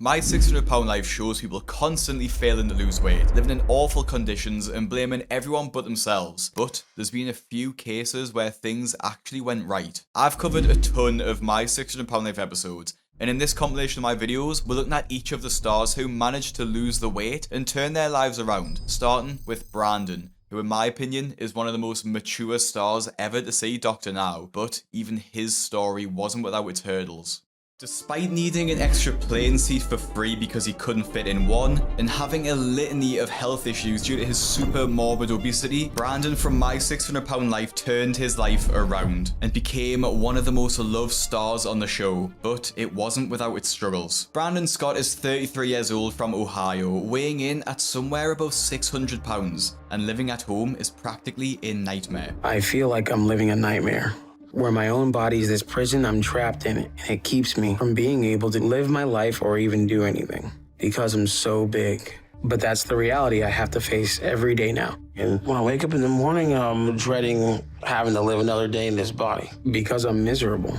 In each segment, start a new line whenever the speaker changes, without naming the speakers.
My 600-pound life shows people constantly failing to lose weight, living in awful conditions and blaming everyone but themselves. But there's been a few cases where things actually went right. I've covered a ton of my 600-pound life episodes, and in this compilation of my videos, we're looking at each of the stars who managed to lose the weight and turn their lives around, starting with Brandon, who in my opinion is one of the most mature stars ever to see Dr. Now, but even his story wasn't without its hurdles. Despite needing an extra plane seat for free because he couldn't fit in one, and having a litany of health issues due to his super morbid obesity, Brandon from My 600-Pound Life turned his life around and became one of the most loved stars on the show, but it wasn't without its struggles. Brandon Scott is 33 years old from Ohio, weighing in at somewhere above 600 pounds, and living at home is practically a nightmare.
I feel like I'm living a nightmare, where my own body is this prison I'm trapped in, and it keeps me from being able to live my life or even do anything because I'm so big. But that's the reality I have to face every day now. And when I wake up in the morning, I'm dreading having to live another day in this body because I'm miserable.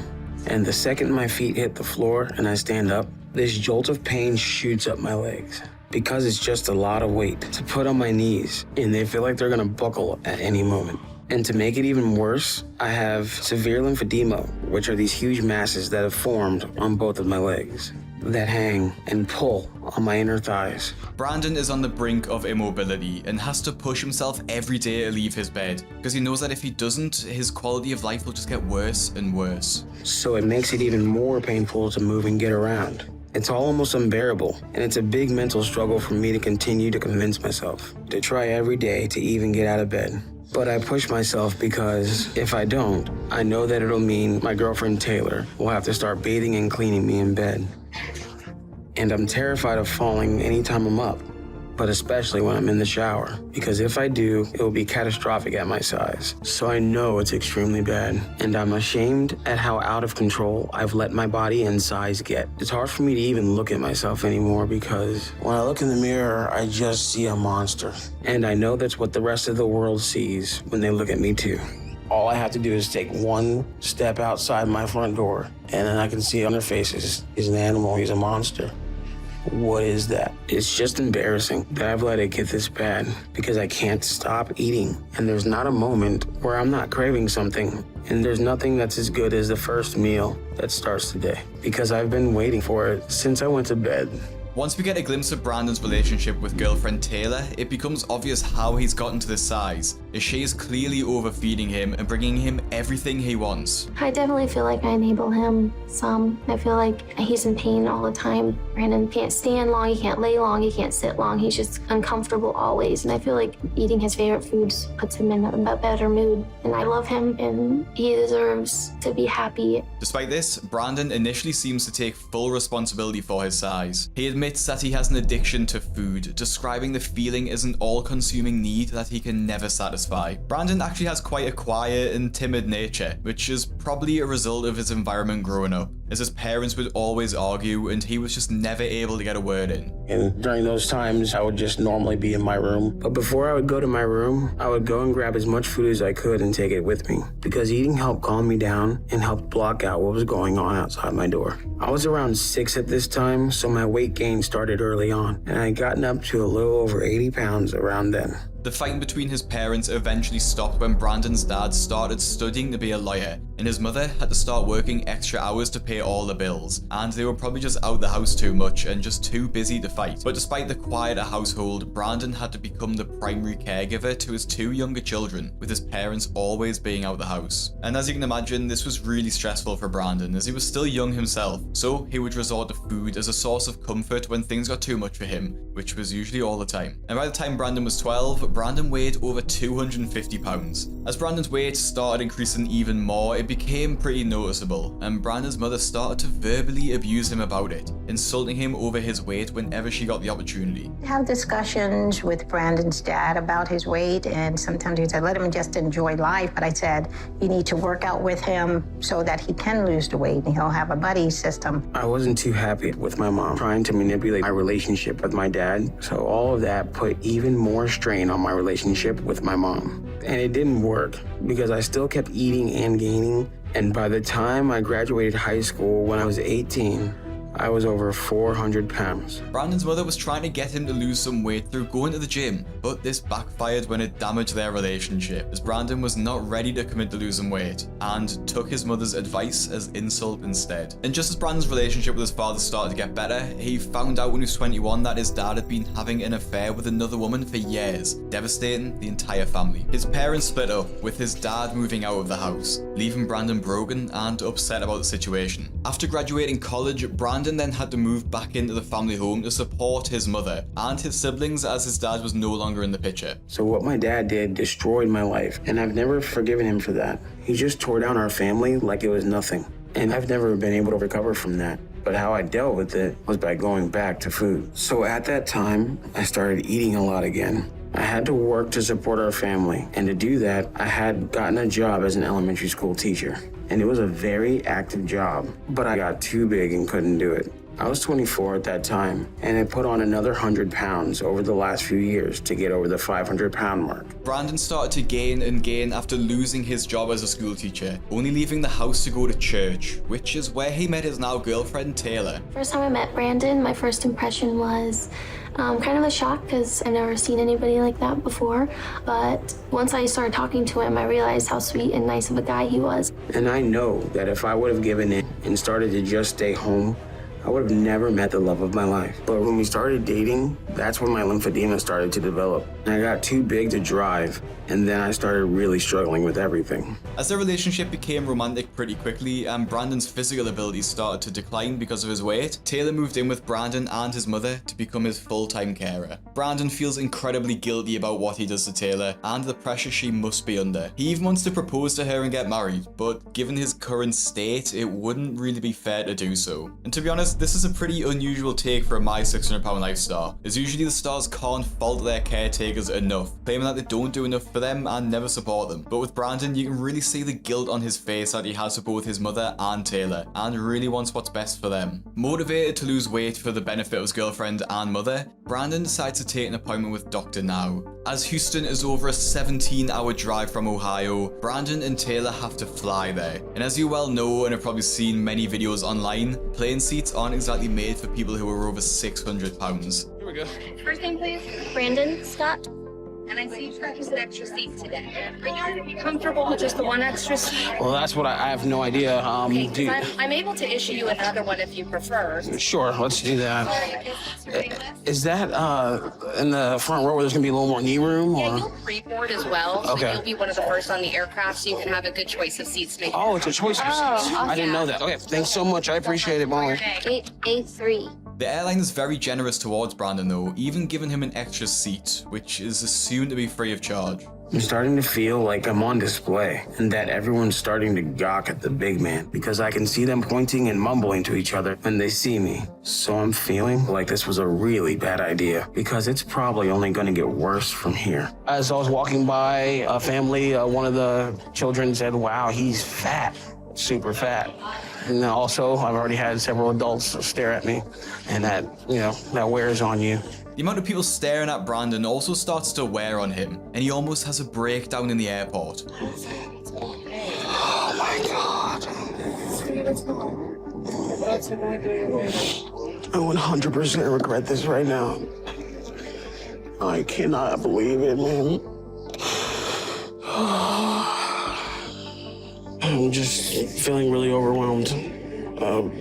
And the second my feet hit the floor and I stand up, this jolt of pain shoots up my legs because it's just a lot of weight to put on my knees, and they feel like they're gonna buckle at any moment. And to make it even worse, I have severe lymphedema, which are these huge masses that have formed on both of my legs that hang and pull on my inner thighs.
Brandon is on the brink of immobility and has to push himself every day to leave his bed because he knows that if he doesn't, his quality of life will just get worse and worse.
So it makes it even more painful to move and get around. It's almost unbearable, and it's a big mental struggle for me to continue to convince myself to try every day to even get out of bed. But I push myself because if I don't, I know that it'll mean my girlfriend Taylor will have to start bathing and cleaning me in bed. And I'm terrified of falling anytime I'm up, but especially when I'm in the shower, because if I do, it will be catastrophic at my size. So I know it's extremely bad, and I'm ashamed at how out of control I've let my body and size get. It's hard for me to even look at myself anymore because when I look in the mirror, I just see a monster. And I know that's what the rest of the world sees when they look at me too. All I have to do is take one step outside my front door, and then I can see on their faces, he's an animal, he's a monster. What is that? It's just embarrassing that I've let it get this bad because I can't stop eating. And there's not a moment where I'm not craving something. And there's nothing that's as good as the first meal that starts the day because I've been waiting for it since I went to bed.
Once we get a glimpse of Brandon's relationship with girlfriend Taylor, it becomes obvious how he's gotten to this size, as she is clearly overfeeding him and bringing him everything he wants.
I definitely feel like I enable him some. I feel like he's in pain all the time. Brandon can't stand long, he can't lay long, he can't sit long. He's just uncomfortable always. And I feel like eating his favorite foods puts him in a better mood. And I love him and he deserves to be happy.
Despite this, Brandon initially seems to take full responsibility for his size. He admits that he has an addiction to food, describing the feeling as an all-consuming need that he can never satisfy. Brandon actually has quite a quiet and timid nature, which is probably a result of his environment growing up, as his parents would always argue and he was just never able to get a word in.
And during those times, I would just normally be in my room. But before I would go to my room, I would go and grab as much food as I could and take it with me, because eating helped calm me down and helped block out what was going on outside my door. I was around 6 at this time, so my weight gain started early on, and I had gotten up to a little over 80 pounds around then.
The fight between his parents eventually stopped when Brandon's dad started studying to be a lawyer, and his mother had to start working extra hours to pay all the bills, and they were probably just out the house too much and just too busy to fight. But despite the quieter household, Brandon had to become the primary caregiver to his 2 younger children, with his parents always being out the house. And as you can imagine, this was really stressful for Brandon, as he was still young himself, so he would resort to food as a source of comfort when things got too much for him, which was usually all the time. And by the time Brandon was 12, Brandon weighed over 250 pounds. As Brandon's weight started increasing even more, it became pretty noticeable, and Brandon's mother started to verbally abuse him about it, insulting him over his weight whenever she got the opportunity.
I have discussions with Brandon's dad about his weight, and sometimes he said, let him just enjoy life. But I said, you need to work out with him so that he can lose the weight and he'll have a buddy system.
I wasn't too happy with my mom trying to manipulate my relationship with my dad, so all of that put even more strain on my relationship with my mom. And it didn't work because I still kept eating and gaining, and by the time I graduated high school when I was 18, I was over 400 pounds.
Brandon's mother was trying to get him to lose some weight through going to the gym, but this backfired when it damaged their relationship, as Brandon was not ready to commit to losing weight, and took his mother's advice as insult instead. And just as Brandon's relationship with his father started to get better, he found out when he was 21 that his dad had been having an affair with another woman for years, devastating the entire family. His parents split up, with his dad moving out of the house, leaving Brandon broken and upset about the situation. After graduating college, Brandon then had to move back into the family home to support his mother and his siblings, as his dad was no longer in the picture.
So what my dad did destroyed my life, and I've never forgiven him for that. He just tore down our family like it was nothing, and I've never been able to recover from that. But how I dealt with it was by going back to food. So at that time, I started eating a lot again. I had to work to support our family, and to do that, I had gotten a job as an elementary school teacher. And it was a very active job, but I got too big and couldn't do it. I was 24 at that time, and I put on another 100 pounds over the last few years to get over the 500-pound mark.
Brandon started to gain and gain after losing his job as a school teacher, only leaving the house to go to church, which is where he met his now girlfriend Taylor.
First time I met Brandon, my first impression was kind of a shock because I've never seen anybody like that before. But once I started talking to him, I realized how sweet and nice of a guy he was.
And I know that if I would have given in and started to just stay home, I would have never met the love of my life. But when we started dating, that's when my lymphedema started to develop. And I got too big to drive, and then I started really struggling with everything.
As their relationship became romantic pretty quickly and Brandon's physical abilities started to decline because of his weight, Taylor moved in with Brandon and his mother to become his full-time carer. Brandon feels incredibly guilty about what he does to Taylor and the pressure she must be under. He even wants to propose to her and get married, but given his current state, it wouldn't really be fair to do so. And to be honest, this is a pretty unusual take for a My 600 Pound Life star, as usually the stars can't fault their caretakers enough, claiming that they don't do enough for them and never support them. But with Brandon, you can really see the guilt on his face that he has for both his mother and Taylor, and really wants what's best for them. Motivated to lose weight for the benefit of his girlfriend and mother, Brandon decides to take an appointment with Dr. Now. As Houston is over a 17-hour drive from Ohio, Brandon and Taylor have to fly there. And as you well know and have probably seen many videos online, plane seats aren't exactly made for people who are over 600 pounds.
Here we go.
First name, please. Brandon Scott. And I see you purchased an extra seat today. Are you comfortable with just the one extra seat?
Well, that's what I have no idea.
Okay, 'cause I'm able to issue you another one if you prefer.
Sure, let's do that. Is that in the front row where there's gonna be a little more knee room?
Yeah,
Or?
you'll pre-board as well, so
Okay.
you'll be one of the first on the aircraft, so you can have a good choice of seats to make.
Oh, it's a choice of seats. I didn't know that. Okay, thanks so much. I appreciate it, Molly.
8A3.
The airline is very generous towards Brandon though, even giving him an extra seat, which is assumed to be free of charge.
I'm starting to feel like I'm on display and that everyone's starting to gawk at the big man because I can see them pointing and mumbling to each other when they see me. So I'm feeling like this was a really bad idea because it's probably only going to get worse from here. As I was walking by a family, one of the children said, "Wow, he's fat, super fat." And also, I've already had several adults stare at me, and that, that wears on you.
The amount of people staring at Brandon also starts to wear on him, and he almost has a breakdown in the airport.
Oh my God. I 100% regret this right now. I cannot believe it, man. I'm just feeling really overwhelmed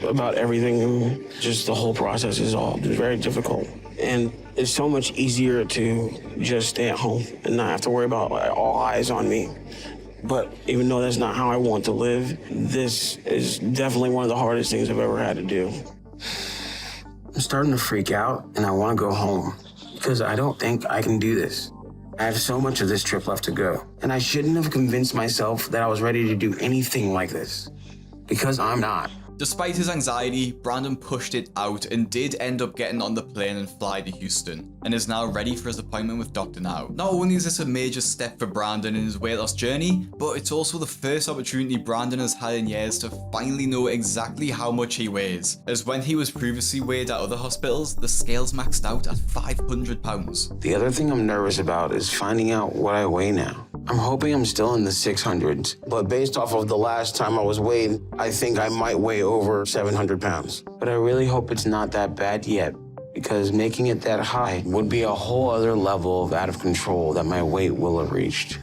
about everything, and just the whole process is all very difficult. And it's so much easier to just stay at home and not have to worry about all eyes on me. But even though that's not how I want to live, this is definitely one of the hardest things I've ever had to do. I'm starting to freak out, and I want to go home because I don't think I can do this. I have so much of this trip left to go, and I shouldn't have convinced myself that I was ready to do anything like this, because I'm not.
Despite his anxiety, Brandon pushed it out and did end up getting on the plane and fly to Houston, and is now ready for his appointment with Dr. Now. Not only is this a major step for Brandon in his weight loss journey, but it's also the first opportunity Brandon has had in years to finally know exactly how much he weighs, as when he was previously weighed at other hospitals, the scales maxed out at 500 pounds.
The other thing I'm nervous about is finding out what I weigh now. I'm hoping I'm still in the 600s, but based off of the last time I was weighed, I think I might weigh over 700 pounds. But I really hope it's not that bad yet, because making it that high would be a whole other level of out of control that my weight will have reached.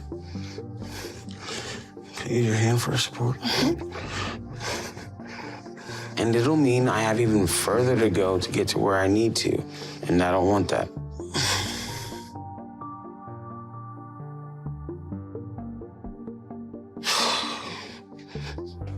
Can you use your hand for support? And it'll mean I have even further to go to get to where I need to, and I don't want that.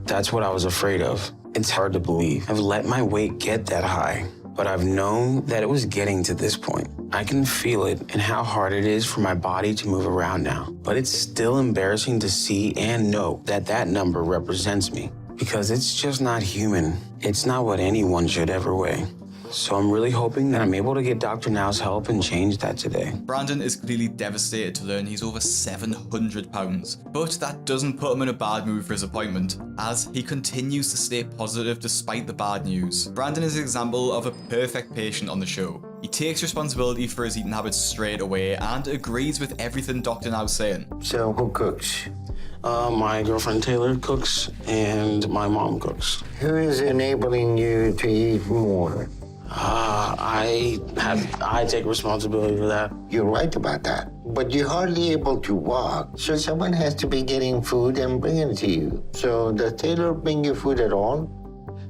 That's what I was afraid of. It's hard to believe. I've let my weight get that high, but I've known that it was getting to this point. I can feel it and how hard it is for my body to move around now. But it's still embarrassing to see and know that that number represents me, because it's just not human. It's not what anyone should ever weigh. So I'm really hoping that I'm able to get Dr. Now's help and change that today.
Brandon is clearly devastated to learn he's over 700 pounds, but that doesn't put him in a bad mood for his appointment, as he continues to stay positive despite the bad news. Brandon is an example of a perfect patient on the show. He takes responsibility for his eating habits straight away and agrees with everything Dr. Now's saying.
So who cooks?
My girlfriend Taylor cooks and my mom cooks.
Who is enabling you to eat more?
I take responsibility for that.
You're right about that. But you're hardly able to walk, so someone has to be getting food and bringing it to you. So does Taylor bring you food at all?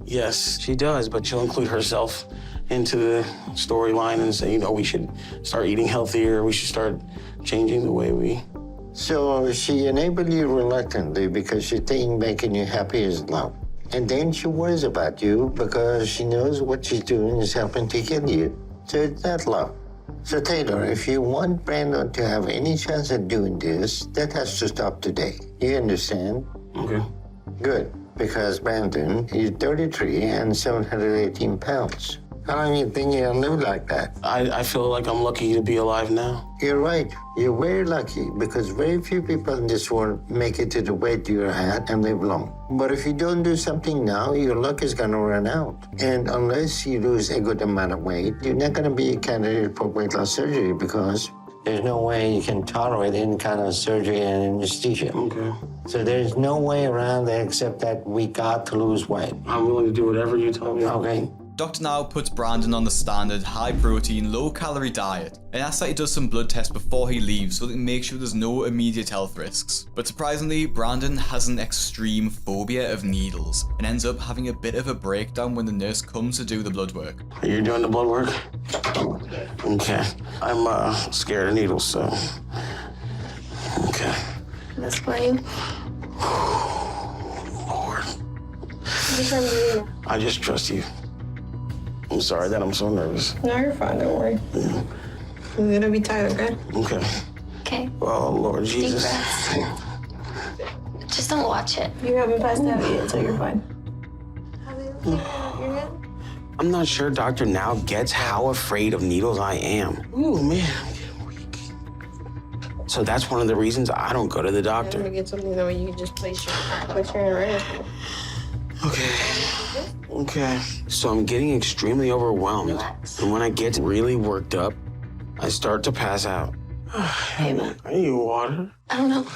Yes, she does, but she'll include herself into the storyline and say, we should start eating healthier, we should start changing the way we...
So she enabled you reluctantly because she thinks making you happy is love. And then she worries about you because she knows what she's doing is helping to heal you. So it's not love. So Taylor, if you want Brandon to have any chance at doing this, that has to stop today. You understand?
Okay.
Good, because Brandon is 33 and 718 pounds. How long do you think you'll live like that?
I feel like I'm lucky to be alive now.
You're right. You're very lucky because very few people in this world make it to the weight you're at and live long. But if you don't do something now, your luck is going to run out. And unless you lose a good amount of weight, you're not going to be a candidate for weight loss surgery because there's no way you can tolerate any kind of surgery and anesthesia.
Okay.
So there's no way around that except that we got to lose weight.
I'm willing to do whatever you tell me.
Okay?
Dr. Now puts Brandon on the standard high-protein, low-calorie diet and asks that he does some blood tests before he leaves so that he makes sure there's no immediate health risks. But surprisingly, Brandon has an extreme phobia of needles and ends up having a bit of a breakdown when the nurse comes to do the blood work.
You're doing the blood work? Okay. I'm scared of needles, so... Okay.
That's fine.
Lord,
Just remember,
I just trust you. I'm sorry that I'm so nervous.
No, you're fine. Don't worry. You're gonna be tired, okay?
Okay.
okay?
Oh, Lord
Deep
Jesus.
breaths. Just don't watch it.
You haven't passed out yet, so you're fine. You're good?
I'm not sure Dr. Now gets how afraid of needles I am. Ooh, man, I'm getting weak. So that's one of the reasons I don't go to the
I'm gonna
doctor.
get something that way you can just place your hand right here.
Okay. Okay. So I'm getting extremely overwhelmed.
Relax.
And when I get really worked up, I start to pass out.
Hey, man.
I need water.
I don't know.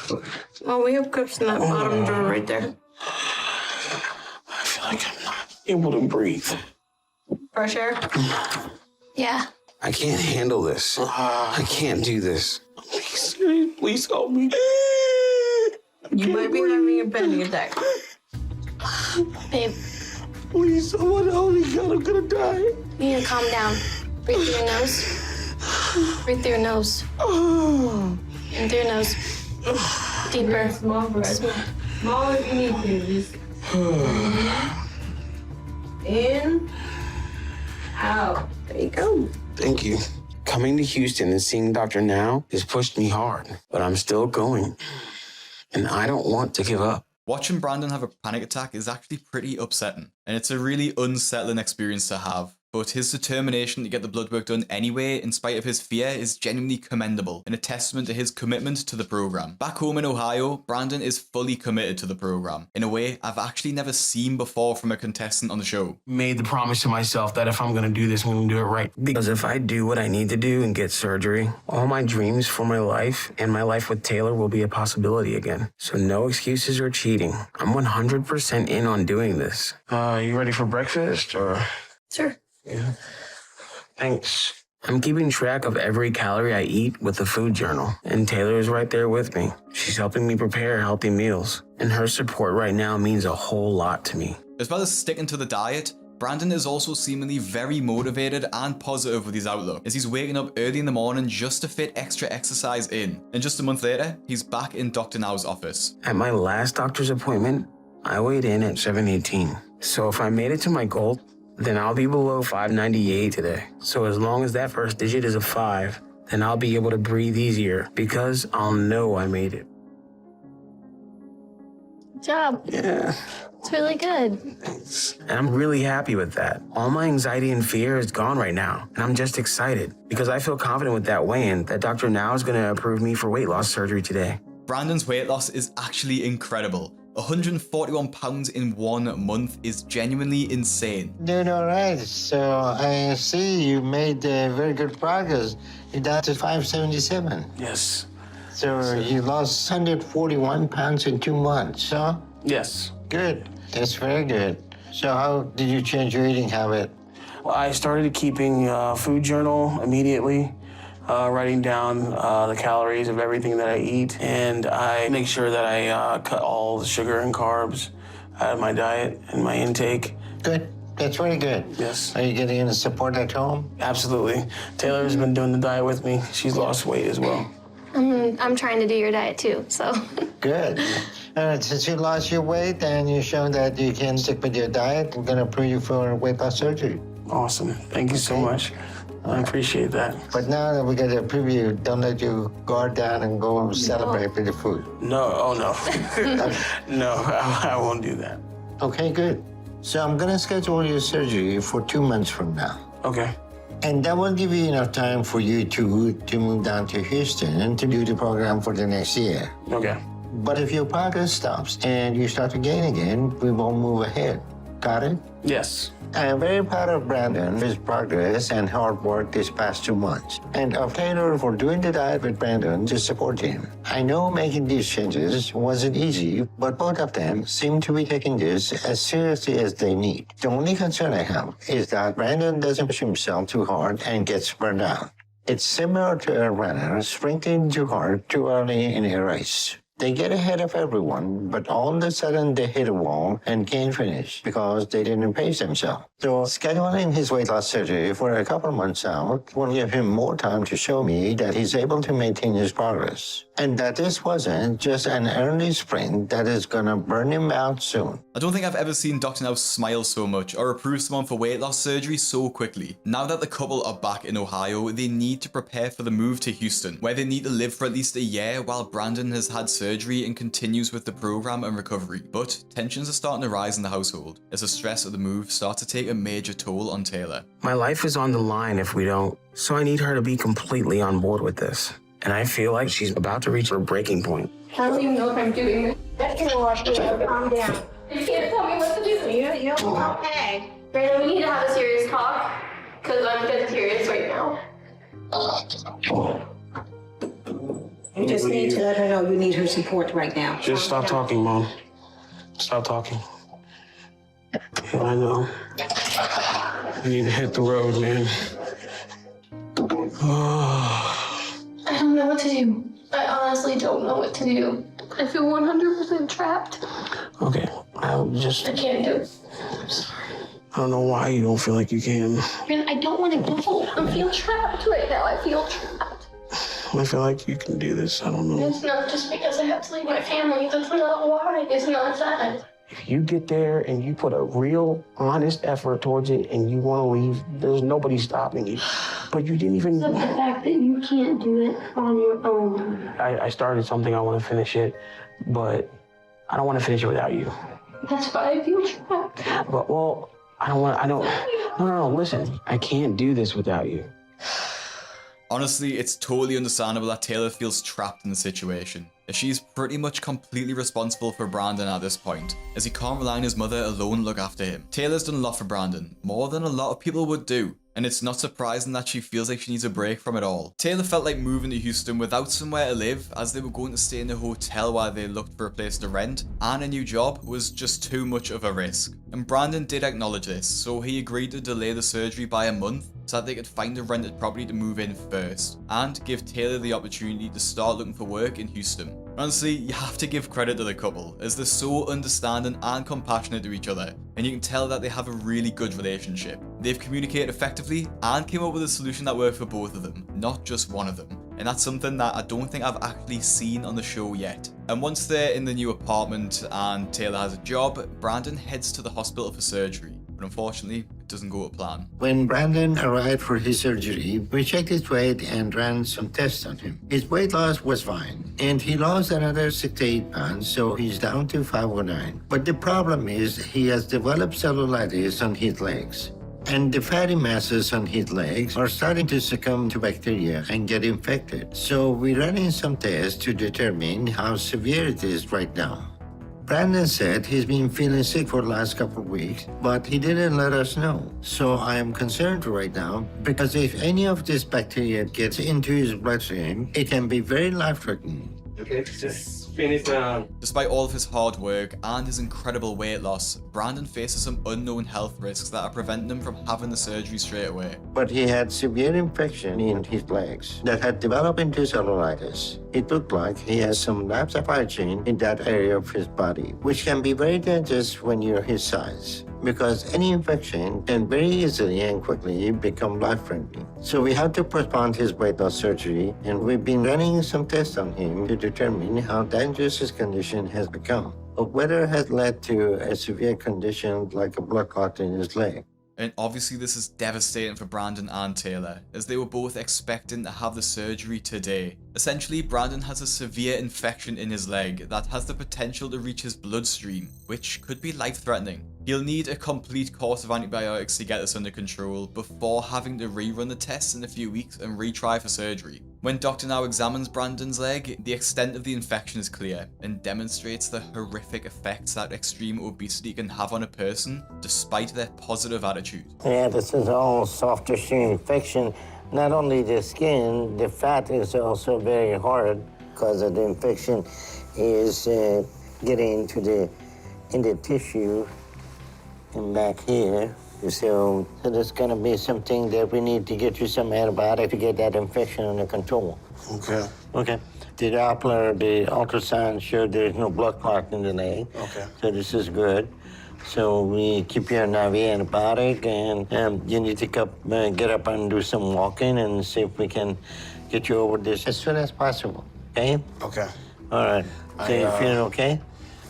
Oh, we have cups in that bottom drawer right there.
I feel like I'm not able to breathe.
Fresh air?
Yeah.
I can't handle this. I can't do this. Please help me.
You might be having a panic attack.
Babe,
Please, someone help me. God, I'm gonna die.
you need to calm down. Breathe through your nose. Breathe through your nose. In through your nose. Deeper.
Small breath. Small if you need to. Just in, out. There you go.
Thank you. Coming to Houston and seeing Dr. Now has pushed me hard, but I'm still going. And I don't want to give up.
Watching Brandon have a panic attack is actually pretty upsetting, and it's a really unsettling experience to have. But his determination to get the blood work done anyway, in spite of his fear, is genuinely commendable and a testament to his commitment to the program. Back home in Ohio, Brandon is fully committed to the program in a way I've actually never seen before from a contestant on the show.
Made the promise to myself that if I'm gonna do this, I'm gonna do it right. Because if I do what I need to do and get surgery, all my dreams for my life and my life with Taylor will be a possibility again. So no excuses or cheating. I'm 100% in on doing this. You ready for breakfast or?
Sure.
Yeah. Thanks. I'm keeping track of every calorie I eat with the food journal, and Taylor is right there with me. She's helping me prepare healthy meals, and her support right now means a whole lot to me.
As well as sticking to the diet, Brandon is also seemingly very motivated and positive with his outlook, as he's waking up early in the morning just to fit extra exercise in. And just a month later, he's back in Dr. Now's office.
At my last doctor's appointment, I weighed in at 718. So if I made it to my goal, then I'll be below 598 today. So as long as that first digit is a 5, then I'll be able to breathe easier because I'll know I made it.
Good job.
Yeah.
It's really good.
Thanks. And I'm really happy with that. All my anxiety and fear is gone right now. And I'm just excited because I feel confident with that weigh-in that Dr. Now is going to approve me for weight loss surgery today.
Brandon's weight loss is actually incredible. 141 pounds in 1 month is genuinely insane.
Doing all right. So I see you made very good progress. You're down to 577.
Yes.
So you lost 141 pounds in 2 months, huh?
Yes.
Good. That's very good. So how did you change your eating habit?
Well, I started keeping a food journal immediately, writing down the calories of everything that I eat. And I make sure that I cut all the sugar and carbs out of my diet and my intake.
Good. That's very good.
Yes.
Are you getting any support at home?
Absolutely. Taylor's been doing the diet with me. She's lost weight as well.
I'm trying to do your diet too, so.
Good. Since you lost your weight and you've shown that you can stick with your diet, I'm going to approve you for weight loss surgery.
Awesome. Thank you so much. I appreciate that.
But now that we got to approve you, don't let you guard down and go celebrate with the food.
No, oh no. No, I won't do that.
Okay, good. So I'm going to schedule your surgery for 2 months from now.
Okay.
And that will give you enough time for you to move down to Houston and to do the program for the next year.
Okay.
But if your progress stops and you start to gain again, we won't move ahead. Got it?
Yes.
I am very proud of Brandon, his progress and hard work these past 2 months, and of Taylor for doing the diet with Brandon to support him. I know making these changes wasn't easy, but both of them seem to be taking this as seriously as they need. The only concern I have is that Brandon doesn't push himself too hard and gets burned out. It's similar to a runner sprinting too hard too early in a race. They get ahead of everyone, but all of a sudden they hit a wall and can't finish because they didn't pace themselves. So scheduling his weight loss surgery for a couple months out will give him more time to show me that he's able to maintain his progress. And that this wasn't just an early sprint that is gonna burn him out soon.
I don't think I've ever seen Dr. Now smile so much or approve someone for weight loss surgery so quickly. Now that the couple are back in Ohio, they need to prepare for the move to Houston, where they need to live for at least a year while Brandon has had surgery and continues with the program and recovery. But tensions are starting to rise in the household as the stress of the move starts to take a major toll on Taylor.
My life is on the line if we don't, so I need her to be completely on board with this. And I feel like she's about to reach her breaking point.
I don't even know if I'm doing this. Calm down. You can't tell me what to do. You're okay. Brandon, we need to have a serious talk, because I'm dead serious right now.
You just need to let her know you need her support right now.
Just stop talking, Mom. Stop talking. Yeah, I know. I need to hit the road, man.
I don't know what to do. I honestly don't know what to do. I feel 100% trapped.
Okay,
I can't do it. I'm sorry.
I don't know why you don't feel like you can.
Brandon, I don't want to go. I feel trapped right now. I feel trapped.
I feel like you can do this. I don't know.
It's not just because I have to leave my family. That's not why. It's not that.
If you get there and you put a real, honest effort towards it and you want to leave, there's nobody stopping you. But you didn't even...
It's the fact that you can't do it on your own.
I started something, I want to finish it, but I don't want to finish it without you.
That's why I feel trapped.
But, well, No, listen. I can't do this without you.
Honestly, it's totally understandable that Taylor feels trapped in the situation, as she's pretty much completely responsible for Brandon at this point, as he can't rely on his mother alone to look after him. Taylor's done a lot for Brandon, more than a lot of people would do, and it's not surprising that she feels like she needs a break from it all. Taylor felt like moving to Houston without somewhere to live, as they were going to stay in a hotel while they looked for a place to rent, and a new job was just too much of a risk. And Brandon did acknowledge this, so he agreed to delay the surgery by a month so that they could find a rented property to move in first, and give Taylor the opportunity to start looking for work in Houston. Honestly, you have to give credit to the couple, as they're so understanding and compassionate to each other, and you can tell that they have a really good relationship. They've communicated effectively and came up with a solution that worked for both of them, not just one of them. And that's something that I don't think I've actually seen on the show yet. And once they're in the new apartment and Taylor has a job, Brandon heads to the hospital for surgery. But unfortunately, it doesn't go to plan.
When Brandon arrived for his surgery, we checked his weight and ran some tests on him. His weight loss was fine, and he lost another 6 to 8 pounds, so he's down to 509. But the problem is he has developed cellulitis on his legs. And the fatty masses on his legs are starting to succumb to bacteria and get infected. So we're running some tests to determine how severe it is right now. Brandon said he's been feeling sick for the last couple of weeks, but he didn't let us know. So I am concerned right now because if any of this bacteria gets into his bloodstream, it can be very life-threatening.
Okay, just finish.
Despite all of his hard work and his incredible weight loss, Brandon faces some unknown health risks that are preventing him from having the surgery straight away.
But he had severe infection in his legs that had developed into cellulitis. It looked like he has some lapse of hygiene in that area of his body, which can be very dangerous when you're his size, because any infection can very easily and quickly become life-threatening. So we have to postpone his weight loss surgery, and we've been running some tests on him to determine how dangerous his condition has become, or whether it has led to a severe condition like a blood clot in his leg.
And obviously this is devastating for Brandon and Taylor, as they were both expecting to have the surgery today. Essentially, Brandon has a severe infection in his leg that has the potential to reach his bloodstream, which could be life-threatening. He'll need a complete course of antibiotics to get this under control before having to rerun the tests in a few weeks and retry for surgery. When Dr. now examines Brandon's leg, the extent of the infection is clear and demonstrates the horrific effects that extreme obesity can have on a person despite their positive attitude.
Yeah, this is all soft tissue infection. Not only the skin, the fat is also very hard because the infection is getting into the tissue and back here. So there's going to be something that we need to get you some antibiotic to get that infection under control.
Okay.
Okay. The Doppler, the ultrasound showed there's no blood clot in the leg.
Okay.
So this is good. So we keep you on IV antibiotic, and you need to get up and do some walking and see if we can get you over this as soon as possible. Okay?
Okay.
All right. So you feeling okay?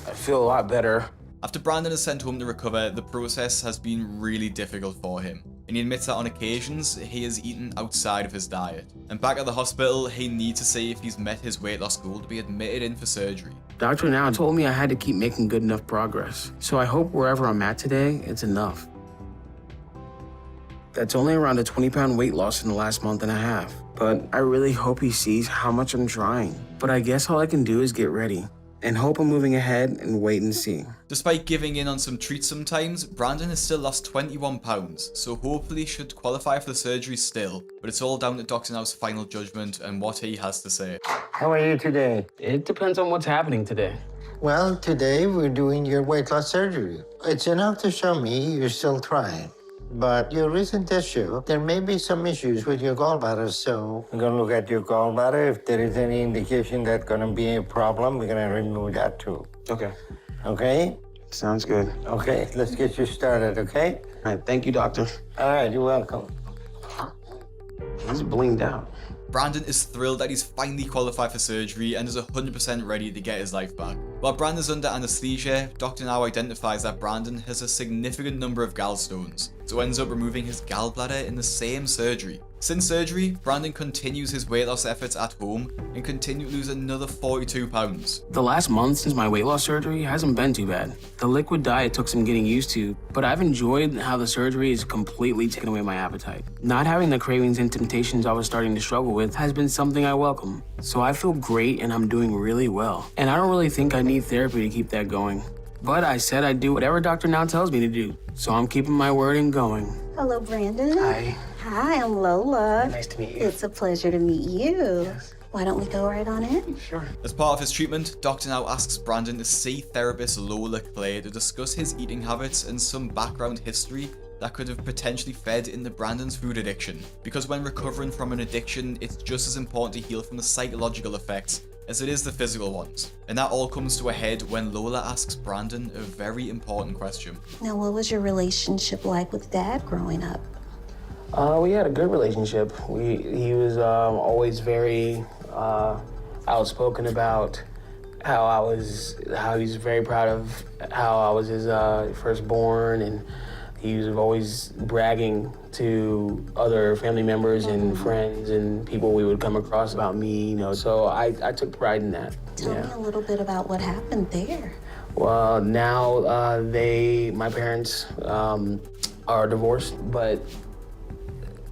I feel a lot better.
After Brandon is sent home to recover, the process has been really difficult for him, and he admits that on occasions, he has eaten outside of his diet. And back at the hospital, he needs to see if he's met his weight loss goal to be admitted in for surgery.
Doctor now told me I had to keep making good enough progress, so I hope wherever I'm at today, it's enough. That's only around a 20-pound weight loss in the last month and a half, but I really hope he sees how much I'm trying. But I guess all I can do is get ready and hope I'm moving ahead and wait and see.
Despite giving in on some treats sometimes, Brandon has still lost 21 pounds, so hopefully should qualify for the surgery still, but it's all down to Dr. Now's final judgment and what he has to say.
How are you today?
It depends on what's happening today.
Well, today we're doing your weight loss surgery. It's enough to show me you're still trying. But your recent test show there may be some issues with your gallbladder, so we're going to look at your gallbladder. If there is any indication that's going to be a problem, we're going to remove that too.
Okay.
Okay?
Sounds good.
Okay, let's get you started, okay?
All right, thank you, doctor.
All right, you're welcome.
He's blinged out.
Brandon is thrilled that he's finally qualified for surgery and is 100% ready to get his life back. While Brandon's under anesthesia, Dr. Now identifies that Brandon has a significant number of gallstones, so ends up removing his gallbladder in the same surgery. Since surgery, Brandon continues his weight loss efforts at home and continued to lose another 42 pounds.
The last month since my weight loss surgery hasn't been too bad. The liquid diet took some getting used to, but I've enjoyed how the surgery has completely taken away my appetite. Not having the cravings and temptations I was starting to struggle with has been something I welcome. So I feel great and I'm doing really well. And I don't really think I need therapy to keep that going. But I said I'd do whatever Dr. Now tells me to do. So I'm keeping my word and going.
Hello, Brandon.
Hi.
Hi, I'm Lola.
Nice to meet you.
It's a pleasure to meet you. Yes. Why don't we go right on in?
Sure.
As part of his treatment, Dr. Now asks Brandon to see therapist Lola Clay to discuss his eating habits and some background history that could have potentially fed into Brandon's food addiction. Because when recovering from an addiction, it's just as important to heal from the psychological effects as it is the physical ones. And that all comes to a head when Lola asks Brandon a very important question.
Now, what was your relationship like with Dad growing up?
We had a good relationship. He was always very outspoken about how he's very proud of how I was his firstborn, and he was always bragging to other family members and friends and people we would come across about me, you know. So I took pride in that.
Tell me a little bit about what happened there.
Well, now my parents are divorced, but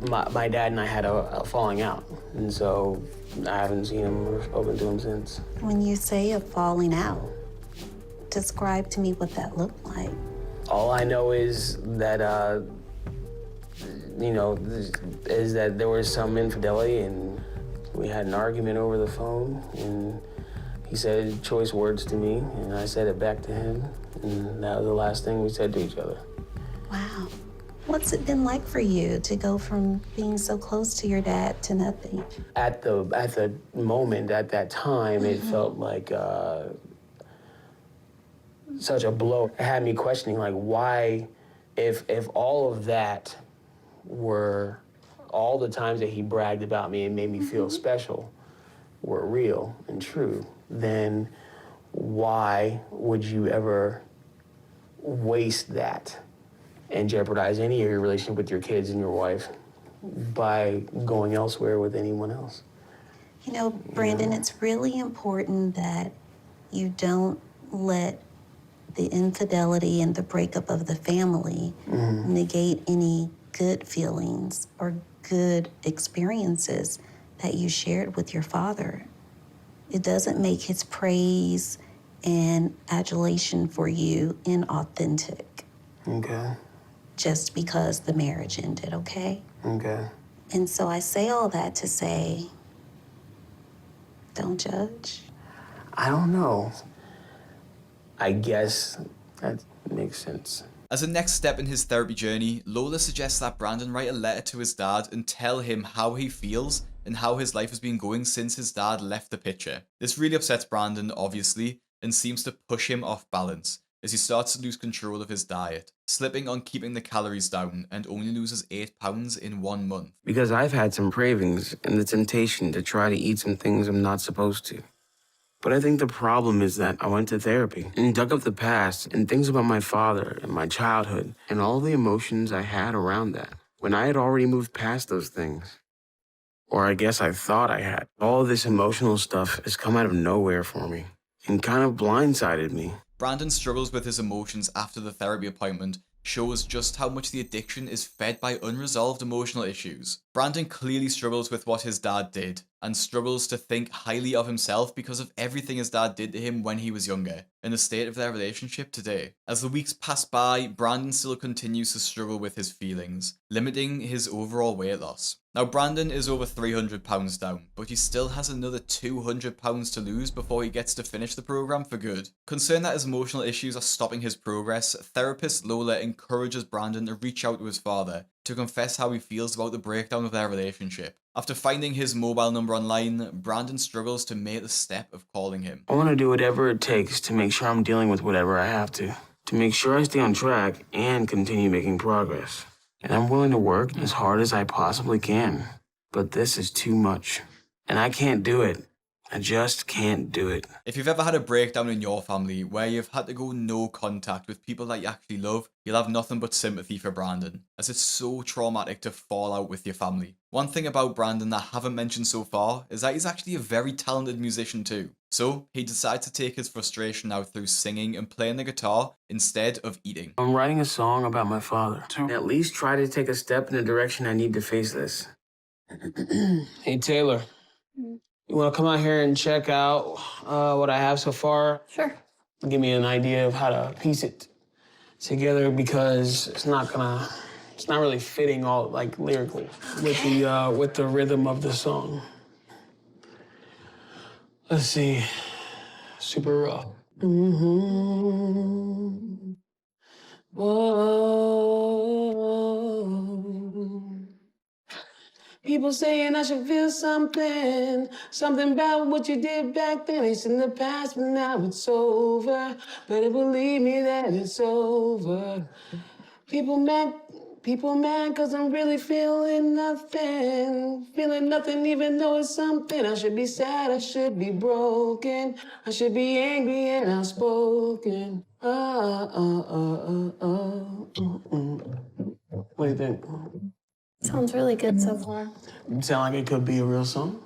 my dad and I had a falling out, and so I haven't seen him or spoken to him since.
When you say a falling out, describe to me what that looked like.
All I know is that, is that there was some infidelity, and we had an argument over the phone, and he said choice words to me, and I said it back to him, and that was the last thing we said to each other.
Wow. What's it been like for you to go from being so close to your dad to nothing?
At the moment, at that time, it felt like such a blow. It had me questioning, like, why, if all of that were all the times that he bragged about me and made me feel special were real and true, then why would you ever waste that and jeopardize any of your relationship with your kids and your wife by going elsewhere with anyone else?
You know, Brandon, it's really important that you don't let the infidelity and the breakup of the family negate any good feelings or good experiences that you shared with your father. It doesn't make his praise and adulation for you inauthentic.
Okay.
Just because the marriage ended, okay?
Okay.
And so I say all that to say, don't judge.
I don't know. I guess that makes sense.
As a next step in his therapy journey, Lola suggests that Brandon write a letter to his dad and tell him how he feels and how his life has been going since his dad left the picture. This really upsets Brandon, obviously, and seems to push him off balance as he starts to lose control of his diet, slipping on keeping the calories down and only loses 8 pounds in 1 month.
Because I've had some cravings and the temptation to try to eat some things I'm not supposed to. But I think the problem is that I went to therapy and dug up the past and things about my father and my childhood and all the emotions I had around that when I had already moved past those things. Or I guess I thought I had. All this emotional stuff has come out of nowhere for me and kind of blindsided me.
Brandon struggles with his emotions after the therapy appointment, shows just how much the addiction is fed by unresolved emotional issues. Brandon clearly struggles with what his dad did, and struggles to think highly of himself because of everything his dad did to him when he was younger, and the state of their relationship today. As the weeks pass by, Brandon still continues to struggle with his feelings, limiting his overall weight loss. Now, Brandon is over 300 pounds down, but he still has another 200 pounds to lose before he gets to finish the program for good. Concerned that his emotional issues are stopping his progress, therapist Lola encourages Brandon to reach out to his father to confess how he feels about the breakdown of their relationship. After finding his mobile number online, Brandon struggles to make the step of calling him.
I want to do whatever it takes to make sure I'm dealing with whatever I have to make sure I stay on track and continue making progress. And I'm willing to work as hard as I possibly can. But this is too much. And I can't do it I just can't do it.
If you've ever had a breakdown in your family where you've had to go no contact with people that you actually love, you'll have nothing but sympathy for Brandon, as it's so traumatic to fall out with your family. One thing about Brandon that I haven't mentioned so far is that he's actually a very talented musician too. So he decided to take his frustration out through singing and playing the guitar instead of eating.
I'm writing a song about my father. At least try to take a step in the direction I need to face this. Hey, Taylor. You want to come out here and check out what I have so far?
Sure.
Give me an idea of how to piece it together, because it's not really fitting all like lyrically with the rhythm of the song. Let's see. Super rough. Whoa. People saying I should feel something about what you did back then. It's in the past, but now it's over. Better believe me that it's over. People mad, cause I'm really feeling nothing. Feeling nothing even though it's something. I should be sad, I should be broken. I should be angry and outspoken. What do you think?
Sounds really good so far.
Sound like it could be a real song?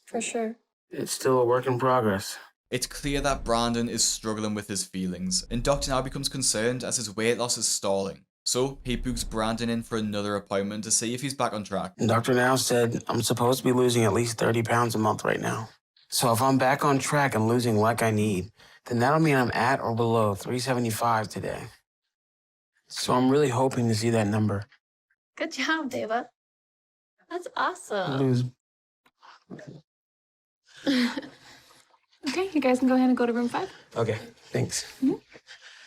For sure.
It's still a work in progress.
It's clear that Brandon is struggling with his feelings, and Dr. now becomes concerned as his weight loss is stalling. So he books Brandon in for another appointment to see if he's back on track.
Dr. Now said I'm supposed to be losing at least 30 pounds a month right now. So if I'm back on track and losing like I need, then that'll mean I'm at or below 375 today. So I'm really hoping to see that number.
Good job, Deva. That's awesome.
Lose.
Okay, you guys can go ahead and go to room 5.
Okay, thanks.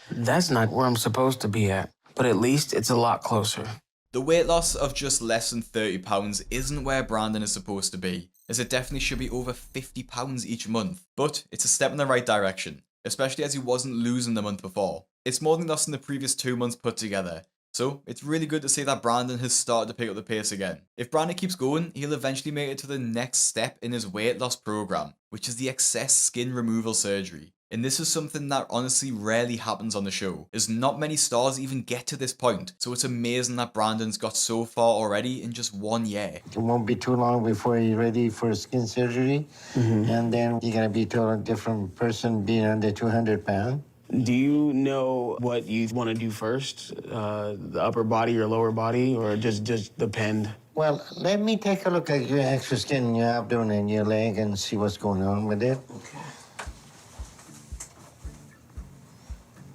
That's not where I'm supposed to be at, but at least it's a lot closer.
The weight loss of just less than 30 pounds isn't where Brandon is supposed to be, as it definitely should be over 50 pounds each month. But it's a step in the right direction, especially as he wasn't losing the month before. It's more than lost in the previous 2 months put together. So it's really good to see that Brandon has started to pick up the pace again. If Brandon keeps going, he'll eventually make it to the next step in his weight loss program, which is the excess skin removal surgery. And this is something that honestly rarely happens on the show, as not many stars even get to this point. So it's amazing that Brandon's got so far already in just 1 year.
It won't be too long before you're ready for skin surgery. And then you're going to be a totally different person being under 200 pounds.
Do you know what you want to do first? The upper body or lower body, or just depend?
Well, let me take a look at your extra skin in your abdomen and your leg and see what's going on with it.
Okay.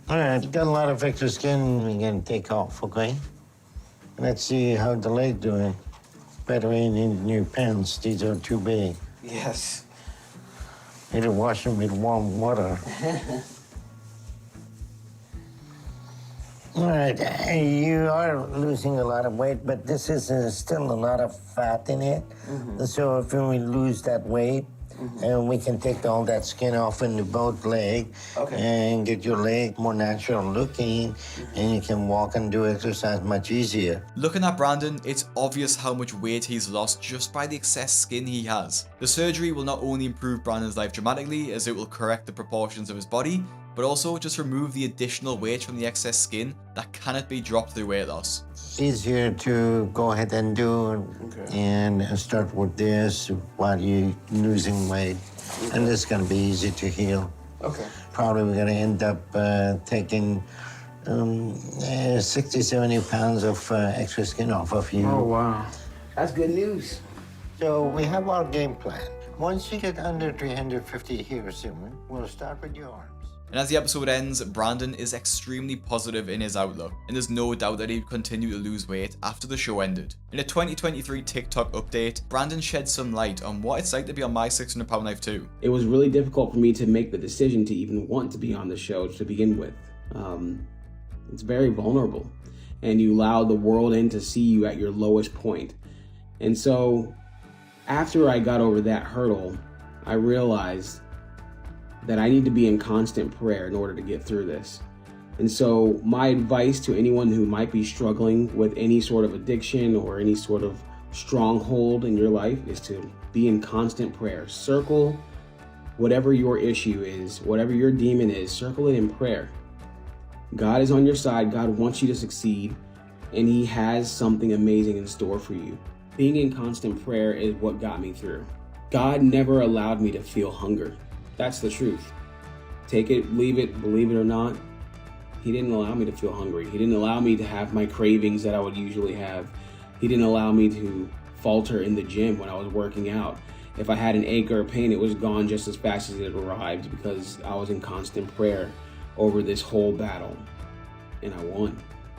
All right, you got a lot of extra skin we're going to take off, okay? Let's see how the leg doing. Better ain't in new pants. These are too big.
Yes.
Need to wash them with warm water. All right, you are losing a lot of weight, but this is still a lot of fat in it. So if we lose that weight, and we can take all that skin off in both legs and get your leg more natural looking, and you can walk and do exercise much easier.
Looking at Brandon, it's obvious how much weight he's lost just by the excess skin he has. The surgery will not only improve Brandon's life dramatically, as it will correct the proportions of his body, but also just remove the additional weight from the excess skin that cannot be dropped through weight loss.
Easier to go ahead and do and start with this while you're losing weight. And this is going to be easy to heal.
Okay.
Probably we're going to end up taking 60, 70 pounds of extra skin off of you.
Oh, wow. That's good news.
So we have our game plan. Once you get under 350 here soon, we'll start with your arms.
And as the episode ends, Brandon is extremely positive in his outlook, and there's no doubt that he'd continue to lose weight after the show ended. In a 2023 TikTok update, Brandon sheds some light on what it's like to be on My 600 Pound Life too.
It was really difficult for me to make the decision to even want to be on the show to begin with. It's very vulnerable, and you allow the world in to see you at your lowest point. And so, after I got over that hurdle, I realized that I need to be in constant prayer in order to get through this. And so my advice to anyone who might be struggling with any sort of addiction or any sort of stronghold in your life is to be in constant prayer. Circle whatever your issue is, whatever your demon is, circle it in prayer. God is on your side. God wants you to succeed, and he has something amazing in store for you. Being in constant prayer is what got me through. God never allowed me to feel hunger. That's the truth. Take it, leave it, believe it or not. He didn't allow me to feel hungry. He didn't allow me to have my cravings that I would usually have. He didn't allow me to falter in the gym when I was working out. If I had an ache or a pain, it was gone just as fast as it arrived because I was in constant prayer over this whole battle, and I won.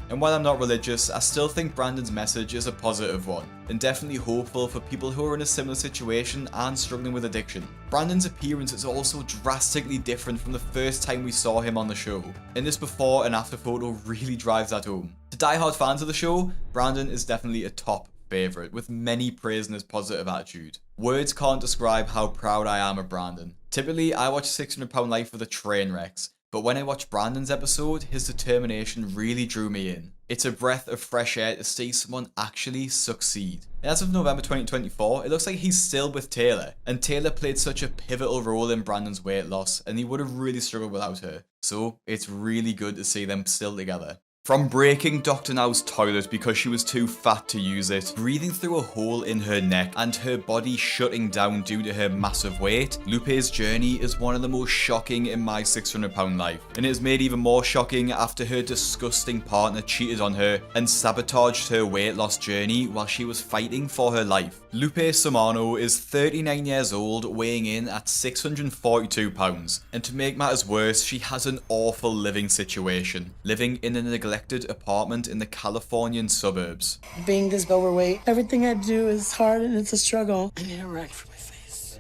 And while I'm not religious, I still think Brandon's message is a positive one, and definitely hopeful for people who are in a similar situation and struggling with addiction. Brandon's appearance is also drastically different from the first time we saw him on the show, and this before and after photo really drives that home. To die-hard fans of the show, Brandon is definitely a top favourite, with many praising his positive attitude. Words can't describe how proud I am of Brandon. Typically, I watch 600 Pound Life for the train wrecks, but when I watched Brandon's episode, his determination really drew me in. It's a breath of fresh air to see someone actually succeed. And as of November 2024, it looks like he's still with Taylor, and Taylor played such a pivotal role in Brandon's weight loss, and he would have really struggled without her. So it's really good to see them still together. From breaking Dr. Now's toilet because she was too fat to use it, breathing through a hole in her neck, and her body shutting down due to her massive weight, Lupe's journey is one of the most shocking in my 600 Pound Life. And it is made even more shocking after her disgusting partner cheated on her and sabotaged her weight loss journey while she was fighting for her life. Lupe Samano is 39 years old, weighing in at 642 pounds. And to make matters worse, she has an awful living situation, living in a neglected apartment in the Californian suburbs.
Being this overweight, everything I do is hard and it's a struggle. I need a rag for my face.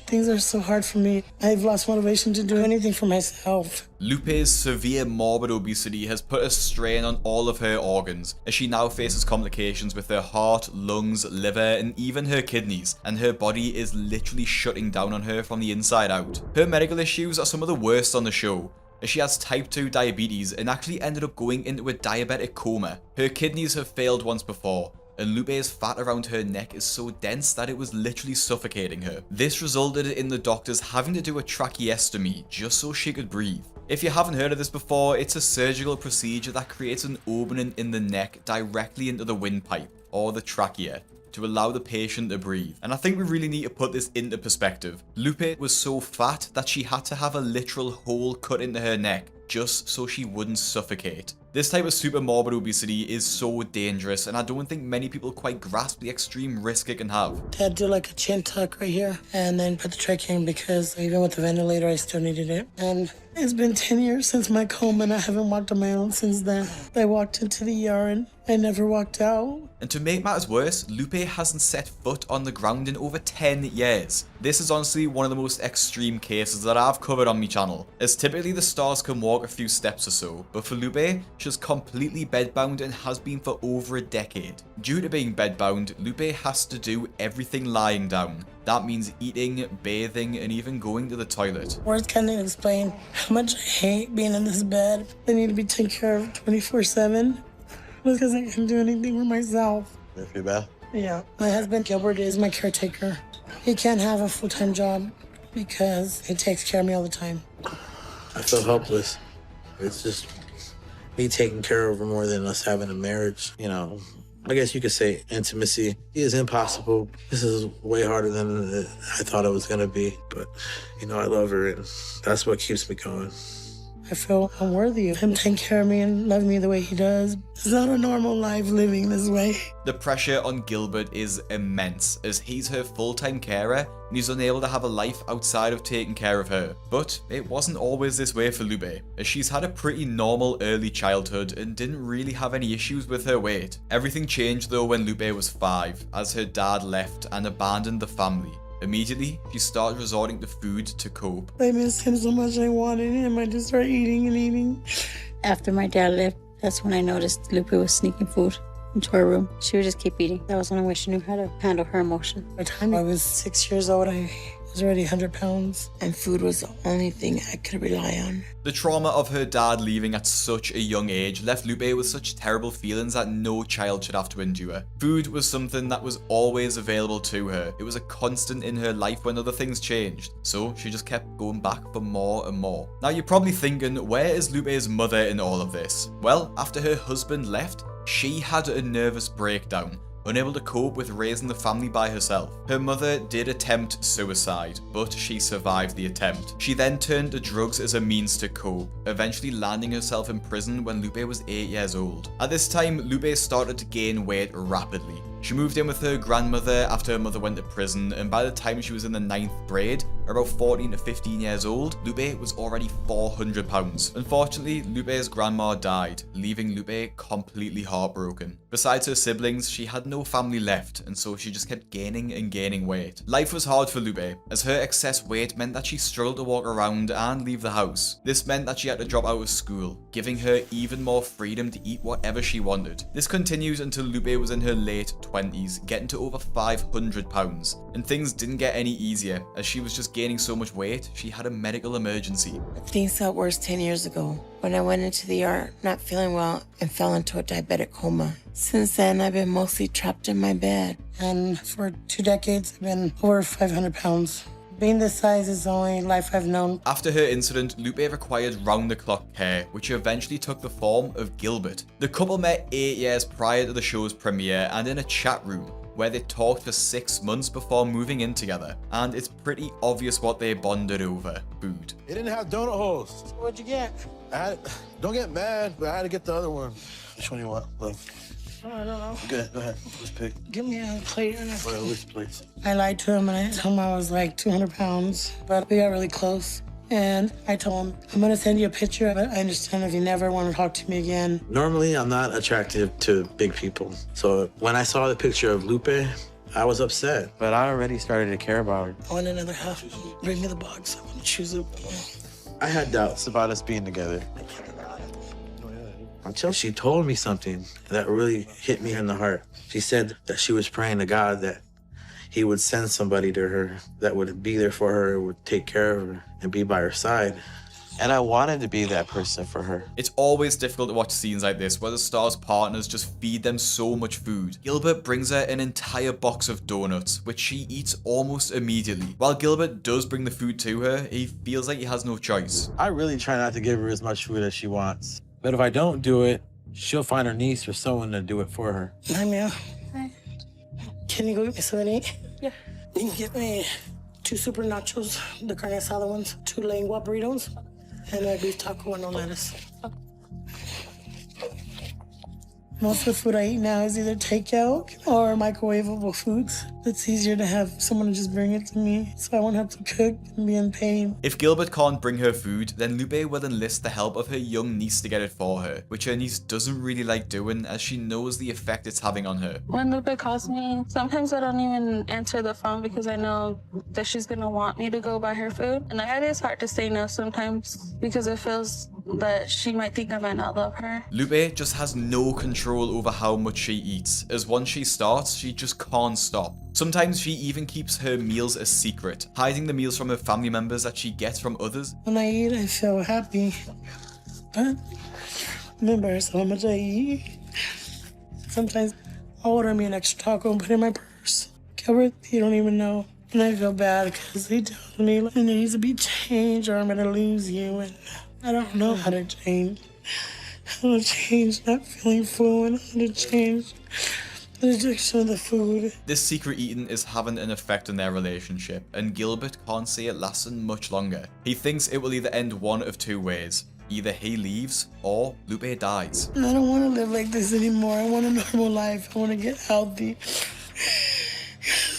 Things are so hard for me. I've lost motivation to do anything for myself.
Lupe's severe morbid obesity has put a strain on all of her organs, as she now faces complications with her heart, lungs, liver, and even her kidneys, and her body is literally shutting down on her from the inside out. Her medical issues are some of the worst on the show, as she has type 2 diabetes and actually ended up going into a diabetic coma. Her kidneys have failed once before, and Lupe's fat around her neck is so dense that it was literally suffocating her. This resulted in the doctors having to do a tracheostomy just so she could breathe. If you haven't heard of this before, it's a surgical procedure that creates an opening in the neck directly into the windpipe, or the trachea, to allow the patient to breathe. And I think we really need to put this into perspective. Lupe was so fat that she had to have a literal hole cut into her neck just so she wouldn't suffocate. This type of super morbid obesity is so dangerous, and I don't think many people quite grasp the extreme risk it can have.
Dad do like a chin tuck right here and then put the trachea in because even with the ventilator I still needed it. And it's been 10 years since my coma and I haven't walked on my own since then. I walked into the ER and I never walked out.
And to make matters worse, Lupe hasn't set foot on the ground in over 10 years. This is honestly one of the most extreme cases that I've covered on my channel, as typically the stars can walk a few steps or so, but for Lupe, she's completely bedbound and has been for over a decade. Due to being bedbound, Lupe has to do everything lying down. That means eating, bathing, and even going to the toilet.
Words can't explain how much I hate being in this bed. I need to be taken care of 24/7 because I can't do anything for myself.
You feel bad?
Yeah. My husband Gilbert is my caretaker. He can't have a full-time job because he takes care of me all the time.
I feel helpless. It's just me taking care of her more than us having a marriage, you know. I guess you could say intimacy is impossible. This is way harder than I thought it was gonna be. But, you know, I love her and that's what keeps me going.
I feel unworthy of him taking care of me and loving me the way he does. It's not a normal life living this way.
The pressure on Gilbert is immense, as he's her full-time carer and he's unable to have a life outside of taking care of her. But it wasn't always this way for Lupe, as she's had a pretty normal early childhood and didn't really have any issues with her weight. Everything changed though when Lupe was 5, as her dad left and abandoned the family. Immediately, she started resorting to food to cope.
I miss him so much I wanted him. I just started eating and eating.
After my dad left, that's when I noticed Lupe was sneaking food into her room. She would just keep eating. That was the only way she knew how to handle her emotion.
By the time I was 6 years old, I was already 100 pounds, and food was the only thing I could rely on.
The trauma of her dad leaving at such a young age left Lupe with such terrible feelings that no child should have to endure. Food was something that was always available to her. It was a constant in her life when other things changed, so she just kept going back for more and more. Now you're probably thinking, where is Lupe's mother in all of this? Well, after her husband left, she had a nervous breakdown, unable to cope with raising the family by herself. Her mother did attempt suicide, but she survived the attempt. She then turned to drugs as a means to cope, eventually landing herself in prison when Lupe was 8 years old. At this time, Lupe started to gain weight rapidly. She moved in with her grandmother after her mother went to prison, and by the time she was in the 9th grade, about 14 to 15 years old, Lupe was already 400 pounds. Unfortunately, Lupe's grandma died, leaving Lupe completely heartbroken. Besides her siblings, she had no family left, and so she just kept gaining and gaining weight. Life was hard for Lupe, as her excess weight meant that she struggled to walk around and leave the house. This meant that she had to drop out of school, giving her even more freedom to eat whatever she wanted. This continued until Lupe was in her late 20s, getting to over 500 pounds. And things didn't get any easier, as she was just gaining so much weight, she had a medical emergency.
Things got worse 10 years ago when I went into the ER not feeling well and fell into a diabetic coma. Since then, I've been mostly trapped in my bed. And for 2 decades, I've been over 500 pounds. Being this size is the only life I've known.
After her incident, Lupe required round-the-clock care, which eventually took the form of Gilbert. The couple met 8 years prior to the show's premiere and in a chat room, where they talked for 6 months before moving in together. And it's pretty obvious what they bonded over: food.
It didn't have donut holes.
What'd you get?
Don't get mad, but I had to get the other one. Which one do you want? Look.
Oh, I don't know.
Go ahead. Let's pick.
Give me a plate.
Which plate?
I lied to him and I told him I was like 200 pounds, but we got really close. And I told him, I'm gonna send you a picture, but I understand if you never want to talk to me again.
Normally, I'm not attractive to big people. So when I saw the picture of Lupe, I was upset. But I already started to care about her.
I want another half. Bring me the box. I want to choose it.
I had doubts about us being together. Until she told me something that really hit me in the heart. She said that she was praying to God that he would send somebody to her that would be there for her, would take care of her, and be by her side. And I wanted to be that person for her.
It's always difficult to watch scenes like this where the star's partners just feed them so much food. Gilbert brings her an entire box of donuts, which she eats almost immediately. While Gilbert does bring the food to her, he feels like he has no choice.
I really try not to give her as much food as she wants. But if I don't do it, she'll find her niece or someone to do it for her.
Hi, Mia. Hi. Can you go get me something to eat?
Yeah.
You can get me 2 super nachos, the carne asada ones, 2 lengua burritos, and a beef taco and no lettuce. Most of the food I eat now is either takeout or microwavable foods. It's easier to have someone just bring it to me, so I won't have to cook and be in pain.
If Gilbert can't bring her food, then Lupe will enlist the help of her young niece to get it for her, which her niece doesn't really like doing as she knows the effect it's having on her.
When Lupe calls me, sometimes I don't even answer the phone because I know that she's gonna want me to go buy her food. And it is hard to say no sometimes because it feels that she might think I might not love her.
Lupe just has no control over how much she eats, as once she starts, she just can't stop. Sometimes she even keeps her meals a secret, hiding the meals from her family members that she gets from others.
When I eat, I feel happy, but I'm embarrassed how much I eat. Sometimes I'll order me an extra taco and put it in my purse. Gilbert, you don't even know. And I feel bad because he tells me it needs to be changed or I'm gonna lose you, and I don't know how to change. How to change not feeling full and how to change the addiction of the food.
This secret eating is having an effect on their relationship, and Gilbert can't see it lasting much longer. He thinks it will either end one of 2 ways. Either he leaves or Lupe dies.
I don't want to live like this anymore. I want a normal life. I want to get healthy.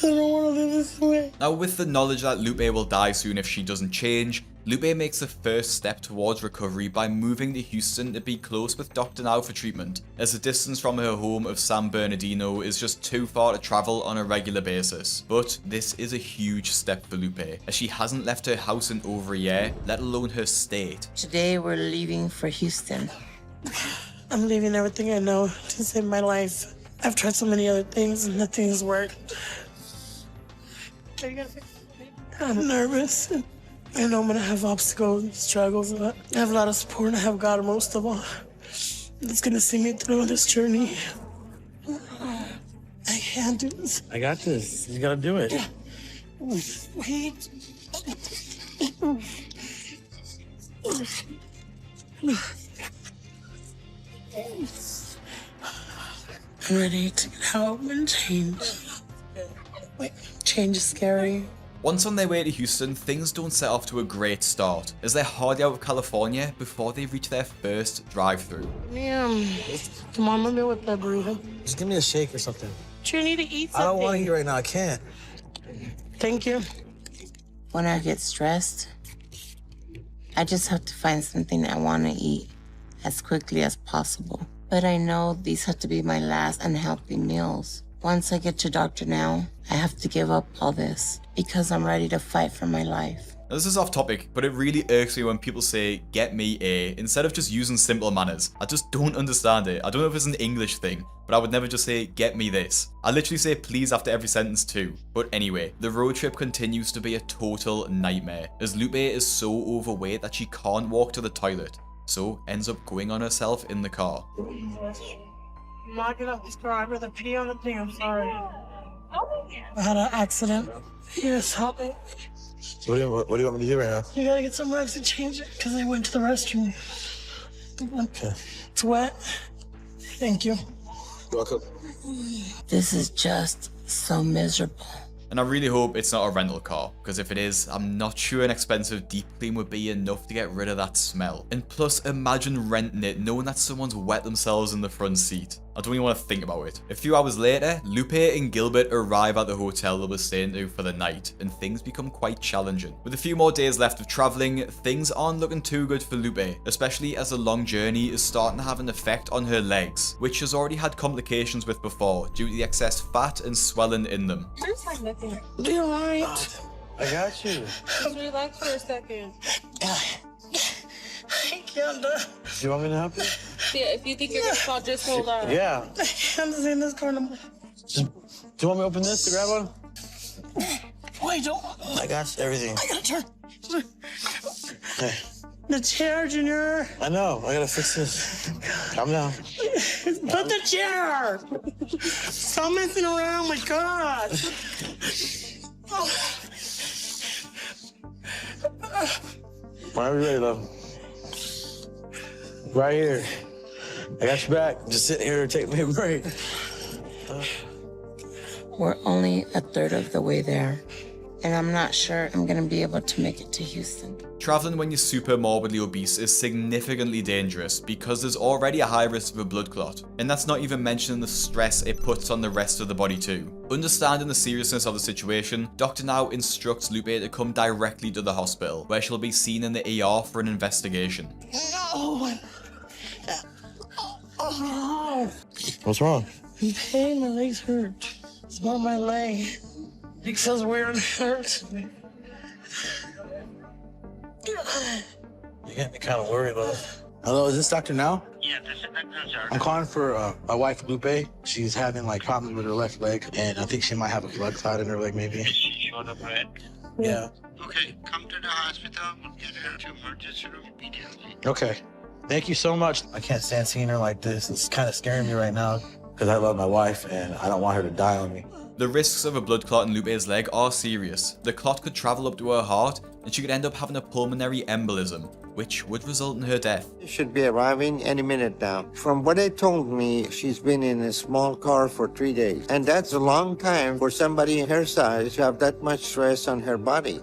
I don't want to live this way.
Now, with the knowledge that Lupe will die soon if she doesn't change, Lupe makes the first step towards recovery by moving to Houston to be close with Dr. Now for treatment, as the distance from her home of San Bernardino is just too far to travel on a regular basis. But this is a huge step for Lupe, as she hasn't left her house in over a year, let alone her state.
Today we're leaving for Houston. I'm leaving everything I know to save my life. I've tried so many other things and nothing's worked. I'm nervous. I know I'm gonna have obstacles and struggles, but I have a lot of support and I have God most of all. It's gonna see me through this journey. I can't do this.
I got this. You gotta do it.
Wait. I'm ready to get help and change. Wait, change is scary.
Once on their way to Houston, things don't set off to a great start, as they're hardly out of California before they reach their first drive-thru.
Damn. Come on, let me whip that burrito.
Just give me a shake or something.
You need to eat something.
I don't want to eat right now. I can't.
Thank you.
When I get stressed, I just have to find something I want to eat as quickly as possible. But I know these have to be my last unhealthy meals. Once I get to Dr. Now, I have to give up all this because I'm ready to fight for my life.
Now, this is off topic, but it really irks me when people say, get me a, instead of just using simple manners. I just don't understand it. I don't know if it's an English thing, but I would never just say, get me this. I literally say please after every sentence too. But anyway, the road trip continues to be a total nightmare, as Lupe is so overweight that she can't walk to the toilet, so ends up going on herself in the car.
I'm not getting off this car. I'd rather pee on the thing. I'm sorry. I had an accident. Yes, help me.
So what do you want me to do right now?
You gotta get some rags and change it, because I went to the restroom.
Okay.
It's wet. Thank you.
You're welcome.
This is just so miserable.
And I really hope it's not a rental car, because if it is, I'm not sure an expensive deep clean would be enough to get rid of that smell. And plus, imagine renting it knowing that someone's wet themselves in the front seat. I don't even want to think about it. A few hours later, Lupe and Gilbert arrive at the hotel they'll be staying to for the night, and things become quite challenging. With a few more days left of traveling, things aren't looking too good for Lupe, especially as the long journey is starting to have an effect on her legs, which has already had complications with before due to the excess fat and swelling in them.
Be alright.
I got you.
Just relax for a second. I can't.
Do you want me to help you?
Yeah, if you think you're gonna fall, just hold on.
Yeah.
I can't stay in this car no more.
Do you want me to open this to grab one?
Wait, don't.
I got everything.
I gotta turn.
Hey.
The chair, Junior.
I know. I gotta fix this. Calm down.
Put the chair. Stop messing around. My God.
Whenever you're ready, love. Right here. I got your back. Just sit here and take me a break.
We're only a third of the way there, and I'm not sure I'm gonna be able to make it to Houston.
Traveling when you're super morbidly obese is significantly dangerous because there's already a high risk of a blood clot, and that's not even mentioning the stress it puts on the rest of the body too. Understanding the seriousness of the situation, Dr. Now instructs Lupe to come directly to the hospital, where she'll be seen in the ER for an investigation.
Oh.
What's wrong?
I'm pain. My legs hurt. It's not my leg. It feels weird and hurts.
You're getting me kind of worried, love. Hello, is this Dr. Now?
Yeah, this is Dr. Sir.
I'm calling for my wife, Lupe. She's having like problems with her left leg, and I think she might have a blood clot in her leg, maybe.
Is she short of breath?
Yeah.
Okay, come to the hospital. We'll get her to emergency room immediately.
Okay. Thank you so much. I can't stand seeing her like this. It's kind of scaring me right now because I love my wife and I don't want her to die on me.
The risks of a blood clot in Lupe's leg are serious. The clot could travel up to her heart, and she could end up having a pulmonary embolism, which would result in her death.
She should be arriving any minute now. From what they told me, she's been in a small car for 3 days. And that's a long time for somebody her size to have that much stress on her body.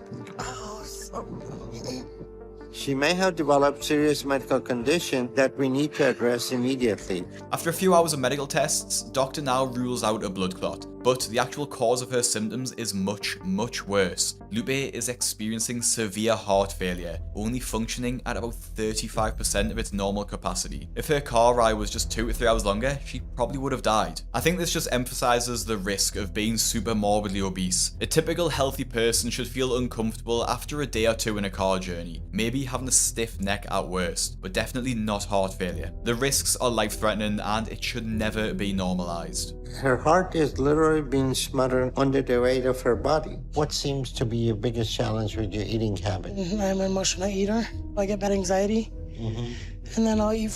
She may have developed serious medical condition that we need to address immediately.
After a few hours of medical tests, Dr. Now rules out a blood clot, but the actual cause of her symptoms is much, much worse. Lupe is experiencing severe heart failure, only functioning at about 35% of its normal capacity. If her car ride was just 2 to 3 hours longer, she probably would have died. I think this just emphasizes the risk of being super morbidly obese. A typical healthy person should feel uncomfortable after a day or two in a car journey, maybe have having a stiff neck at worst, but definitely not heart failure. The risks are life-threatening and it should never be normalized.
Her heart is literally being smothered under the weight of her body. What seems to be your biggest challenge with your eating habit?
I'm an emotional eater. I get bad anxiety. And then I'll eat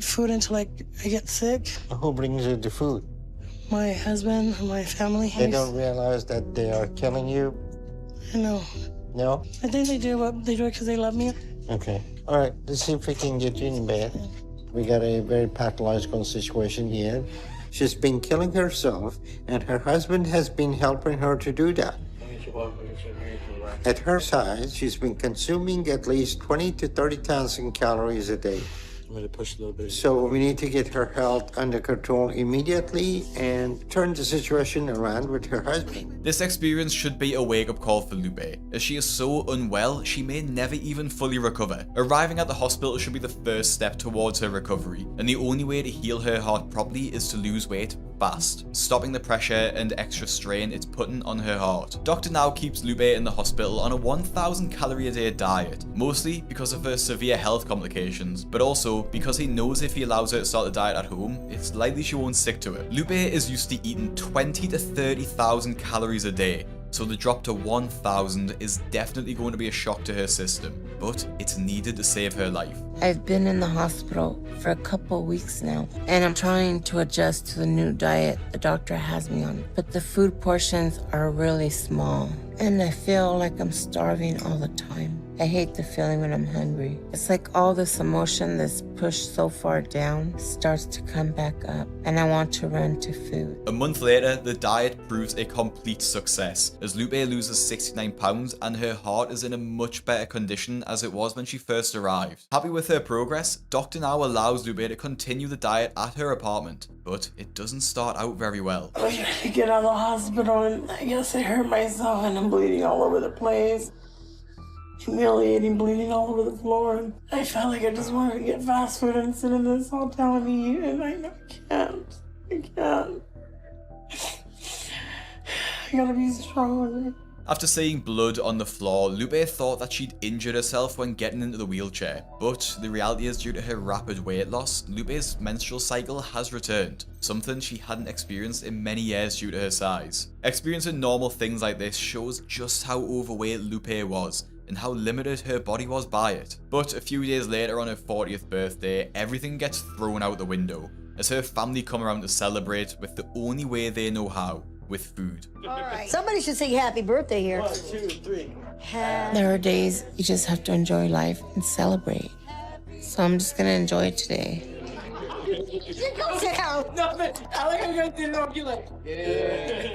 food until I get sick.
Who brings you the food?
My husband and my family.
They don't realize that they are killing you?
I know.
No?
I think they do, but they do it because they love me.
Okay. All right, let's see if we can get you in bed. We got a very pathological situation here. She's been killing herself, and her husband has been helping her to do that. At her size, she's been consuming at least 20 to 30,000 calories a day.
I'm going to push a little bit.
So we need to get her health under control immediately and turn the situation around with her husband.
This experience should be a wake-up call for Lupe. As she is so unwell, she may never even fully recover. Arriving at the hospital should be the first step towards her recovery, and the only way to heal her heart properly is to lose weight fast, stopping the pressure and extra strain it's putting on her heart. Dr. Now keeps Lupe in the hospital on a 1,000 calorie a day diet, mostly because of her severe health complications, but also because he knows if he allows her to start the diet at home, it's likely she won't stick to it. Lupe is used to eating 20 to 30,000 calories a day, so the drop to 1,000 is definitely going to be a shock to her system, but it's needed to save her life.
I've been in the hospital for a couple weeks now, and I'm trying to adjust to the new diet the doctor has me on. But the food portions are really small, and I feel like I'm starving all the time. I hate the feeling when I'm hungry. It's like all this emotion that's pushed so far down starts to come back up, and I want to run to food.
A month later, the diet proves a complete success, as Lupe loses 69 pounds and her heart is in a much better condition as it was when she first arrived. Happy with her progress, Dr. Now allows Lupe to continue the diet at her apartment, but it doesn't start out very well.
I was trying to get out of the hospital and I guess I hurt myself and I'm bleeding all over the place. Humiliating, bleeding all over the floor. And I felt like I just wanted to get fast food and sit in this hotel and eat, and I know I can't. I can't. I gotta be strong.
After seeing blood on the floor, Lupe thought that she'd injured herself when getting into the wheelchair, but the reality is due to her rapid weight loss, Lupe's menstrual cycle has returned, something she hadn't experienced in many years due to her size. Experiencing normal things like this shows just how overweight Lupe was, and how limited her body was by it. But a few days later on her 40th birthday, everything gets thrown out the window, as her family come around to celebrate with the only way they know how, with food.
All right. Somebody should sing happy birthday here.
1, 2, 3.
There are days you just have to enjoy life and celebrate. So I'm just gonna enjoy it today.
Sit down.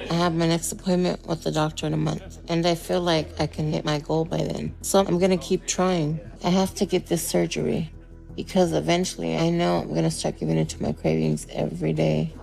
I have my next appointment with the doctor in a month, and I feel like I can hit my goal by then. So I'm gonna keep trying. I have to get this surgery, because eventually I know I'm gonna start giving into my cravings every day.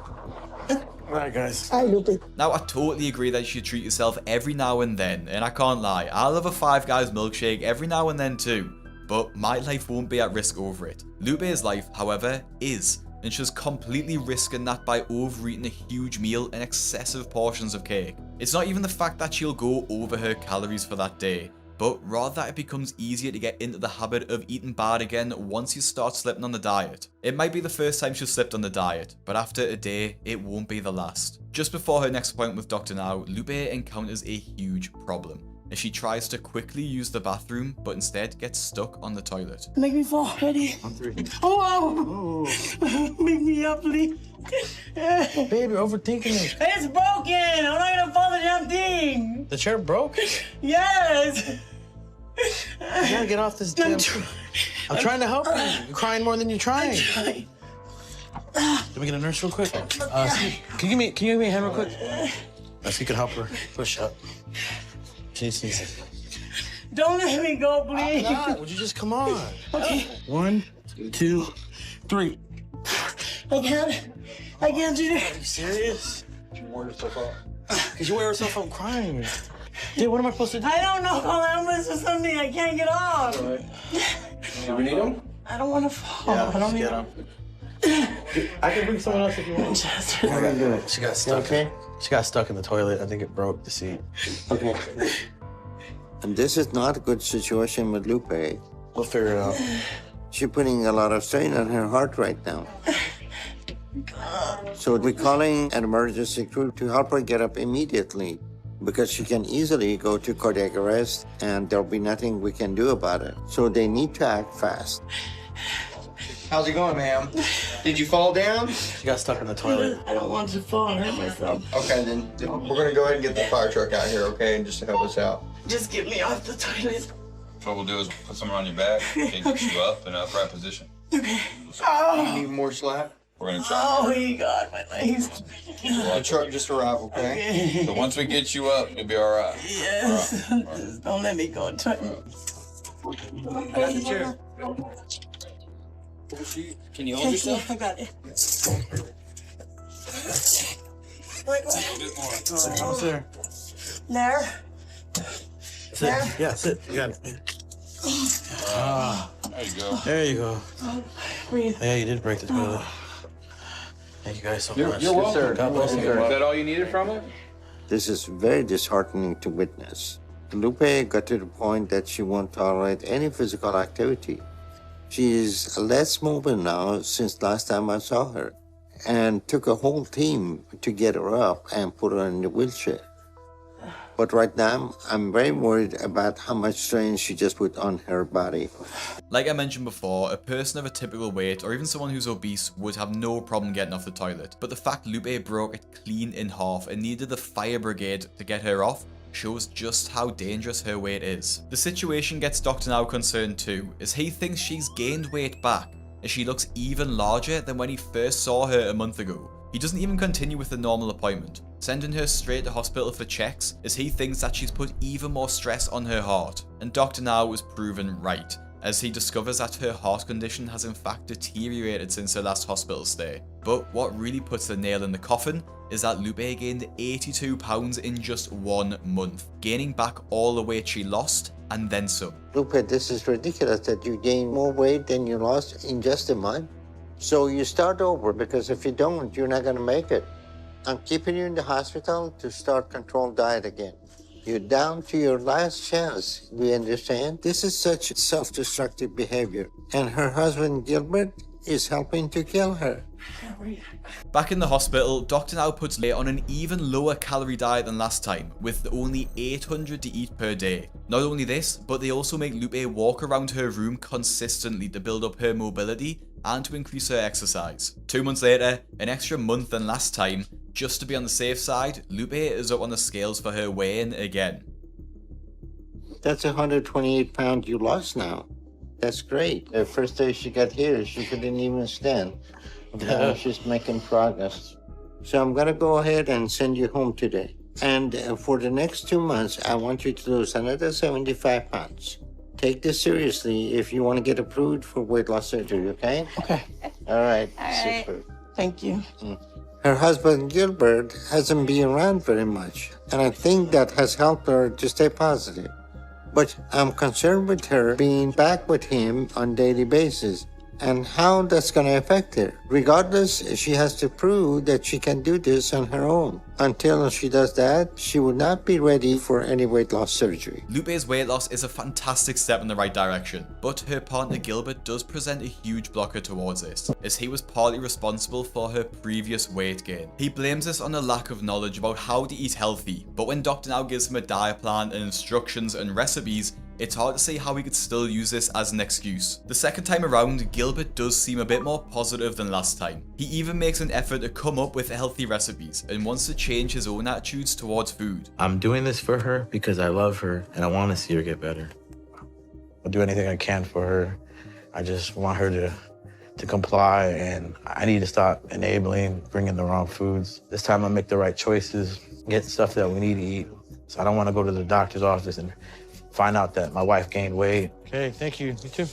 All right, guys.
Hi, Lupe.
Now, I totally agree that you should treat yourself every now and then, and I can't lie, I love a Five Guys milkshake every now and then too, but my life won't be at risk over it. Lupe's life, however, is, and she's completely risking that by overeating a huge meal and excessive portions of cake. It's not even the fact that she'll go over her calories for that day, but rather that it becomes easier to get into the habit of eating bad again once you start slipping on the diet. It might be the first time she's slipped on the diet, but after a day, it won't be the last. Just before her next appointment with Dr. Now, Lupe encounters a huge problem, as she tries to quickly use the bathroom, but instead gets stuck on the toilet.
Make me fall. Ready?
1, 3.
Oh! Make me up, please.
Babe, you're overthinking it.
It's broken! I'm not gonna fall the damn thing!
The chair broke?
Yes!
You gotta get off this damn... I'm trying to help you. You're crying more than you're trying. Let me get a nurse real quick. Can you give me a hand real quick? So you can help her push up. Jesus.
Don't let me go, please.
I'm not. Would you just come on?
Okay.
1, 2, 3.
I can't do that.
Are you serious? You wore yourself out. Because you wear yourself out crying. Dude, what am I supposed to do?
I don't know. I'm listening to something. I can't get off.
Do we need them?
I don't want to fall.
Yeah,
I don't
get them. I can bring someone else if you want.
How are you doing?
She got stuck.
Okay?
She got stuck in the toilet. I think it broke the seat.
Okay. And this is not a good situation with Lupe.
We'll figure it out.
She's putting a lot of strain on her heart right now. So we're calling an emergency crew to help her get up immediately because she can easily go to cardiac arrest and there'll be nothing we can do about it. So they need to act fast.
How's it going, ma'am? Did you fall down?
She got stuck in the toilet.
I don't want to fall and hurt myself.
Okay, then we're gonna go ahead and get the fire truck out here, okay, and just to help us out.
Just get me off the toilet.
What we'll do is put someone on your back and get you up in an upright position.
Okay. Oh.
You need more slack?
We're gonna try.
Oh, he got my legs.
The truck just arrived, okay?
So once we get you up, you'll be all right.
Yes.
All right.
Just don't let me go.
I got the chair. Can you hold yourself?
I got it.
Almost there.
There.
Sit. Yeah, sit. You got it.
There you go.
There you go.
Breathe.
Yeah, you did break the toilet. Thank you guys so much.
You're welcome.
Sir. God bless you.
Is that all you needed from it?
This is very disheartening to witness. Lupe got to the point that she won't tolerate any physical activity. She is less mobile now since last time I saw her, and took a whole team to get her up and put her in the wheelchair. But right now, I'm very worried about how much strain she just put on her body.
Like I mentioned before, a person of a typical weight or even someone who's obese would have no problem getting off the toilet. But the fact Lupe broke it clean in half and needed the fire brigade to get her off shows just how dangerous her weight is. The situation gets Dr. Now concerned too, as he thinks she's gained weight back, as she looks even larger than when he first saw her a month ago. He doesn't even continue with the normal appointment, sending her straight to hospital for checks, as he thinks that she's put even more stress on her heart. And Dr. Now was proven right, as he discovers that her heart condition has in fact deteriorated since her last hospital stay. But what really puts the nail in the coffin is that Lupe gained 82 pounds in just 1 month, gaining back all the weight she lost and then some.
Lupe, this is ridiculous that you gained more weight than you lost in just a month. So you start over, because if you don't, you're not going to make it. I'm keeping you in the hospital to start controlled diet again. You're down to your last chance. Do you understand? This is such self-destructive behavior. And her husband, Gilbert, is helping to kill her.
Back in the hospital, Dr. Now puts Lupe on an even lower calorie diet than last time, with only 800 to eat per day. Not only this, but they also make Lupe walk around her room consistently to build up her mobility and to increase her exercise. 2 months later, an extra month than last time, just to be on the safe side, Lupe is up on the scales for her weigh-in again.
That's 128 pounds you lost now. That's great. The first day she got here, she couldn't even stand. Now she's making progress. So I'm going to go ahead and send you home today. And for the next 2 months, I want you to lose another 75 pounds. Take this seriously if you want to get approved for weight loss surgery, okay?
Okay.
All right.
All right.
Super.
Thank you.
Her husband, Gilbert, hasn't been around very much, and I think that has helped her to stay positive. But I'm concerned with her being back with him on a daily basis and how that's going to affect her. Regardless, she has to prove that she can do this on her own. Until she does that, she will not be ready for any weight loss surgery.
Lupe's weight loss is a fantastic step in the right direction, but her partner Gilbert does present a huge blocker towards this, as he was partly responsible for her previous weight gain. He blames this on a lack of knowledge about how to eat healthy, but when Dr. Now gives him a diet plan and instructions and recipes, it's hard to see how he could still use this as an excuse. The second time around, Gilbert does seem a bit more positive than last time. He even makes an effort to come up with healthy recipes and wants to change his own attitudes towards food.
I'm doing this for her because I love her and I want to see her get better. I'll do anything I can for her. I just want her to comply, and I need to stop enabling, bringing the wrong foods. This time I'll make the right choices, get stuff that we need to eat. So I don't want to go to the doctor's office and find out that my wife gained weight. Okay, thank you. You too.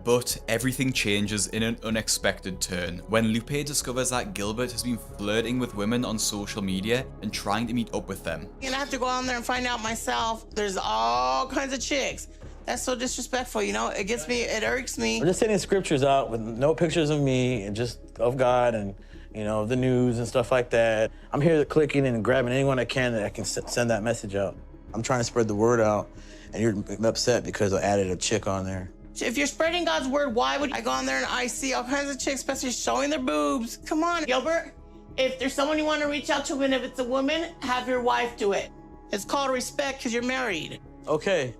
But everything changes in an unexpected turn when Lupe discovers that Gilbert has been flirting with women on social media and trying to meet up with them.
And I have to go on there and find out myself. There's all kinds of chicks. That's so disrespectful, you know? It gets me, it irks me.
We're just sending scriptures out with no pictures of me and just of God and, you know, the news and stuff like that. I'm here clicking and grabbing anyone I can that I can send that message out. I'm trying to spread the word out, and you're upset because I added a chick on there.
If you're spreading God's word, why would I go on there and I see all kinds of chicks, especially showing their boobs? Come on, Gilbert. If there's someone you want to reach out to, and if it's a woman, have your wife do it. It's called respect because you're married.
Okay.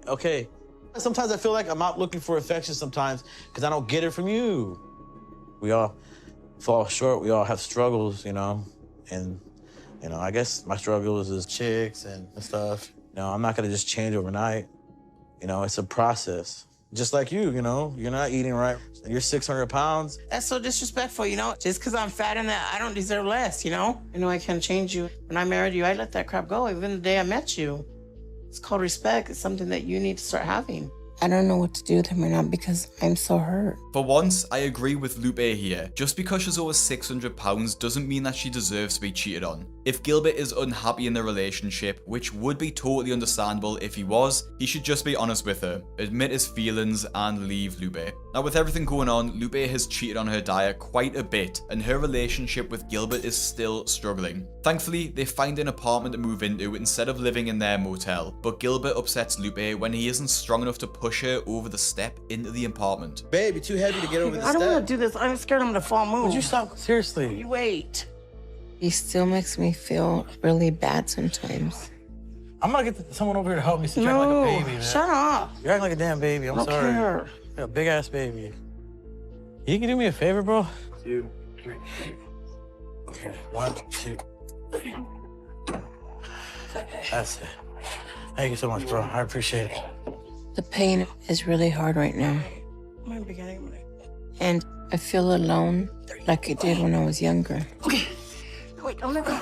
Sometimes I feel like I'm out looking for affection sometimes because I don't get it from you. We all fall short. We all have struggles, you know? And, you know, I guess my struggles is chicks and stuff. You know, I'm not going to just change overnight. You know, it's a process. Just like you know, you're not eating right. You're 600 pounds.
That's so disrespectful, you know? Just because I'm fat and that, I don't deserve less, you know? I know I can't change you. When I married you, I let that crap go, even the day I met you. It's called respect. It's something that you need to start having.
I don't know what to do with him right now because I'm so hurt.
For once, I agree with Lupe here. Just because she's over 600 pounds doesn't mean that she deserves to be cheated on. If Gilbert is unhappy in the relationship, which would be totally understandable if he was, he should just be honest with her, admit his feelings, and leave Lupe. Now, with everything going on, Lupe has cheated on her diet quite a bit, and her relationship with Gilbert is still struggling. Thankfully, they find an apartment to move into instead of living in their motel, but Gilbert upsets Lupe when he isn't strong enough to push her over the step into the apartment.
Babe, you're too heavy to get over the step.
I don't want to do this. I'm scared I'm going to fall move.
Would you stop? Seriously.
You wait.
He still makes me feel really bad sometimes.
I'm going to get someone over here to help me. You're acting like a baby, man.
Shut up.
You're acting like a damn baby. I'm sorry.
I don't care.
You're a big-ass baby. You can do me a favor, bro? 2, 3. Okay, 1, 2. That's it. Thank you so much, bro. I appreciate it.
The pain is really hard right now. And I feel alone like I did when I was younger.
Okay. Wait, don't let go.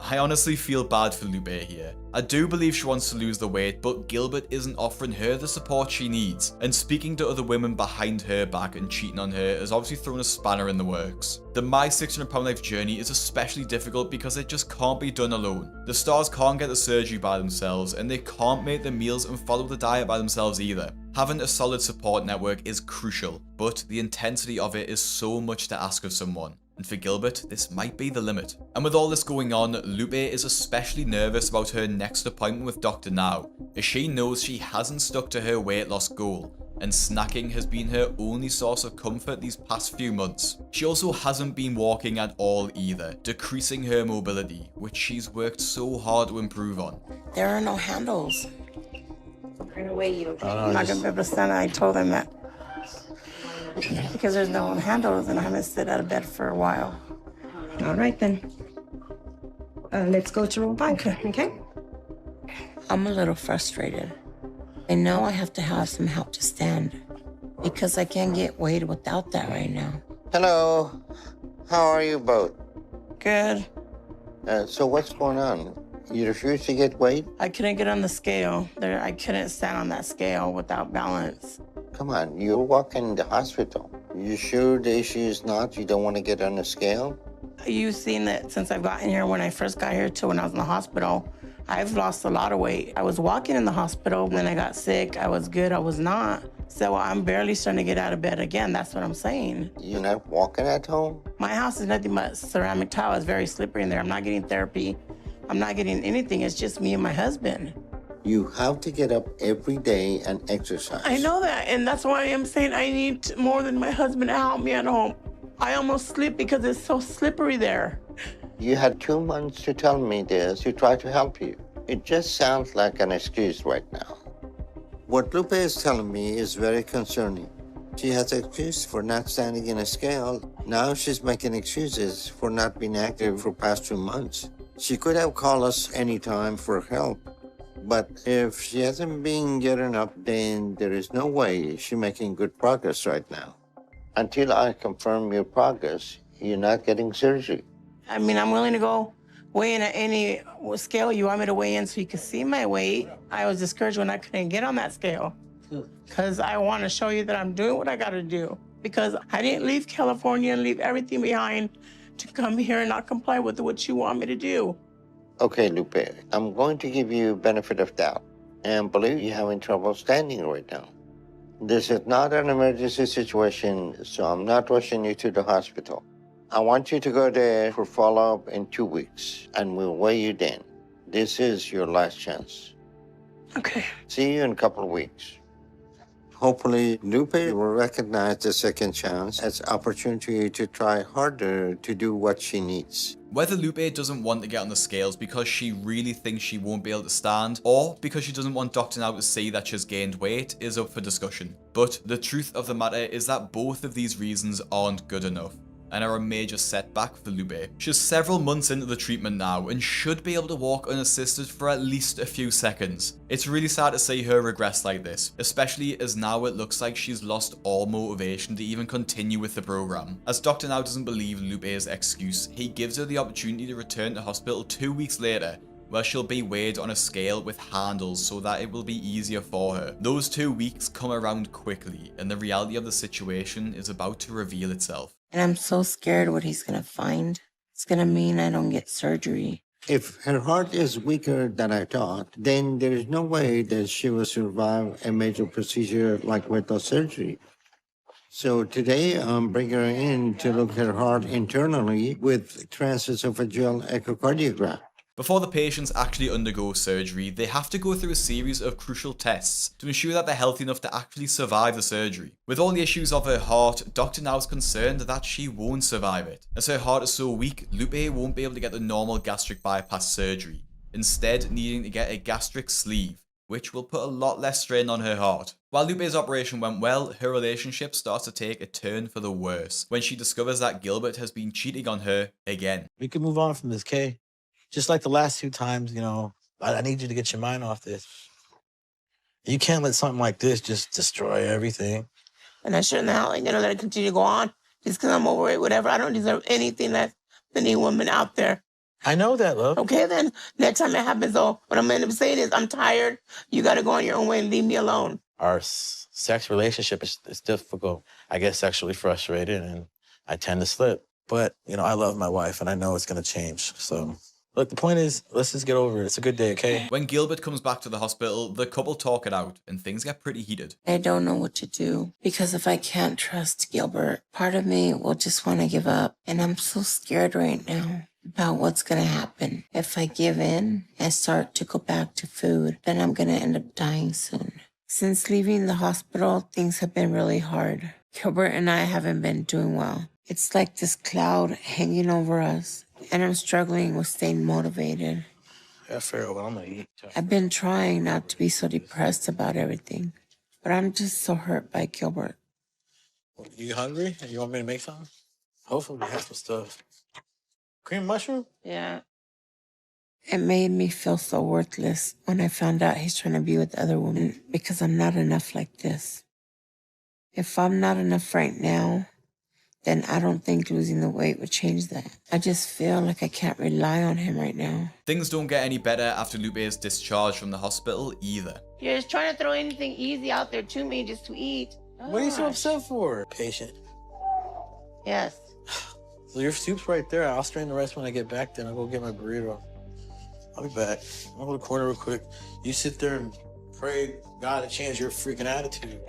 I honestly feel bad for Lupe here. I do believe she wants to lose the weight, but Gilbert isn't offering her the support she needs, and speaking to other women behind her back and cheating on her has obviously thrown a spanner in the works. The My 600 Pound Life journey is especially difficult because it just can't be done alone. The stars can't get the surgery by themselves, and they can't make the meals and follow the diet by themselves either. Having a solid support network is crucial, but the intensity of it is so much to ask of someone. And for Gilbert, this might be the limit. And with all this going on, Lupe is especially nervous about her next appointment with Dr. Now, as she knows she hasn't stuck to her weight loss goal, and snacking has been her only source of comfort these past few months. She also hasn't been walking at all either, decreasing her mobility, which she's worked so hard to improve on.
There are no handles. I'm going to weigh you. I'm not going to be able to stand. I told them that. Because there's no handles and I haven't sit out of bed for a while.
All right, then. Let's go to room 5, okay?
I'm a little frustrated. I know I have to have some help to stand because I can't get weighed without that right now.
Hello. How are you both?
Good.
So what's going on? You refuse to get weighed?
I couldn't get on the scale. I couldn't stand on that scale without balance.
Come on, you're walking in the hospital. You sure the issue is not you don't want to get on the scale?
You've seen that since I've gotten here, when I first got here to when I was in the hospital, I've lost a lot of weight. I was walking in the hospital, then I got sick. I was good, I was not. So I'm barely starting to get out of bed again. That's what I'm saying.
You're not walking at home?
My house is nothing but ceramic tile. It's very slippery in there. I'm not getting therapy. I'm not getting anything. It's just me and my husband.
You have to get up every day and exercise.
I know that, and that's why I'm saying I need more than my husband to help me at home. I almost slip because it's so slippery there.
You had 2 months to tell me this to try to help you. It just sounds like an excuse right now. What Lupe is telling me is very concerning. She has an excuse for not standing in a scale. Now she's making excuses for not being active for past 2 months. She could have called us anytime for help. But if she hasn't been getting up, then there is no way she's making good progress right now. Until I confirm your progress, you're not getting surgery.
I mean, I'm willing to go weigh in at any scale you want me to weigh in so you can see my weight. I was discouraged when I couldn't get on that scale because I want to show you that I'm doing what I got to do. Because I didn't leave California and leave everything behind to come here and not comply with what you want me to do.
Okay, Lupe, I'm going to give you benefit of doubt and believe you're having trouble standing right now. This is not an emergency situation, so I'm not rushing you to the hospital. I want you to go there for follow-up in 2 weeks, and we'll weigh you then. This is your last chance.
Okay.
See you in a couple of weeks. Hopefully, Lupe will recognize the second chance as opportunity to try harder to do what she needs.
Whether Lupe doesn't want to get on the scales because she really thinks she won't be able to stand, or because she doesn't want Dr. Now to see that she's gained weight, is up for discussion. But the truth of the matter is that both of these reasons aren't good enough, and are a major setback for Lupe. She's several months into the treatment now and should be able to walk unassisted for at least a few seconds. It's really sad to see her regress like this, especially as now it looks like she's lost all motivation to even continue with the program. As Dr. Now doesn't believe Lupe's excuse, he gives her the opportunity to return to hospital 2 weeks later, where she'll be weighed on a scale with handles so that it will be easier for her. Those 2 weeks come around quickly, and the reality of the situation is about to reveal itself.
And I'm so scared what he's gonna find. It's gonna mean I don't get surgery.
If her heart is weaker than I thought, then there is no way that she will survive a major procedure like rectal surgery. So today I'm bringing her in to look at her heart internally with transesophageal echocardiogram.
Before the patients actually undergo surgery, they have to go through a series of crucial tests to ensure that they're healthy enough to actually survive the surgery. With all the issues of her heart, Dr. Now is concerned that she won't survive it. As her heart is so weak, Lupe won't be able to get the normal gastric bypass surgery, instead needing to get a gastric sleeve, which will put a lot less strain on her heart. While Lupe's operation went well, her relationship starts to take a turn for the worse when she discovers that Gilbert has been cheating on her again.
We can move on from this, Kay. Just like the last 2 times, you know, I need you to get your mind off this. You can't let something like this just destroy everything.
And I shouldn't have, let it continue to go on just because I'm overweight, whatever. I don't deserve anything less than any woman out there.
I know that, love.
Okay, then next time it happens, though, what I'm going to say is I'm tired. You got to go on your own way and leave me alone.
Our sex relationship is difficult. I get sexually frustrated and I tend to slip. But, I love my wife and I know it's going to change, so... Look, the point is, let's just get over it. It's a good day, okay?
When Gilbert comes back to the hospital, the couple talk it out, and things get pretty heated.
I don't know what to do, because if I can't trust Gilbert, part of me will just want to give up. And I'm so scared right now about what's going to happen. If I give in and start to go back to food, then I'm going to end up dying soon. Since leaving the hospital, things have been really hard. Gilbert and I haven't been doing well. It's like this cloud hanging over us. And I'm struggling with staying motivated.
Yeah, Pharaoh, but I'm gonna eat.
I've been trying not to be so depressed about everything, but I'm just so hurt by Gilbert.
You hungry? You want me to make something? Hopefully we have some stuff. Cream mushroom?
Yeah. It made me feel so worthless when I found out he's trying to be with other women because I'm not enough like this. If I'm not enough right now, then I don't think losing the weight would change that. I just feel like I can't rely on him right now.
Things don't get any better after Lupe is discharged from the hospital either.
You're just trying to throw anything easy out there to me just to eat.
What are you so upset for? Patient.
Yes.
So your soup's right there. I'll strain the rest when I get back, then I'll go get my burrito. I'll be back. I'll go to the corner real quick. You sit there and pray God to change your freaking attitude.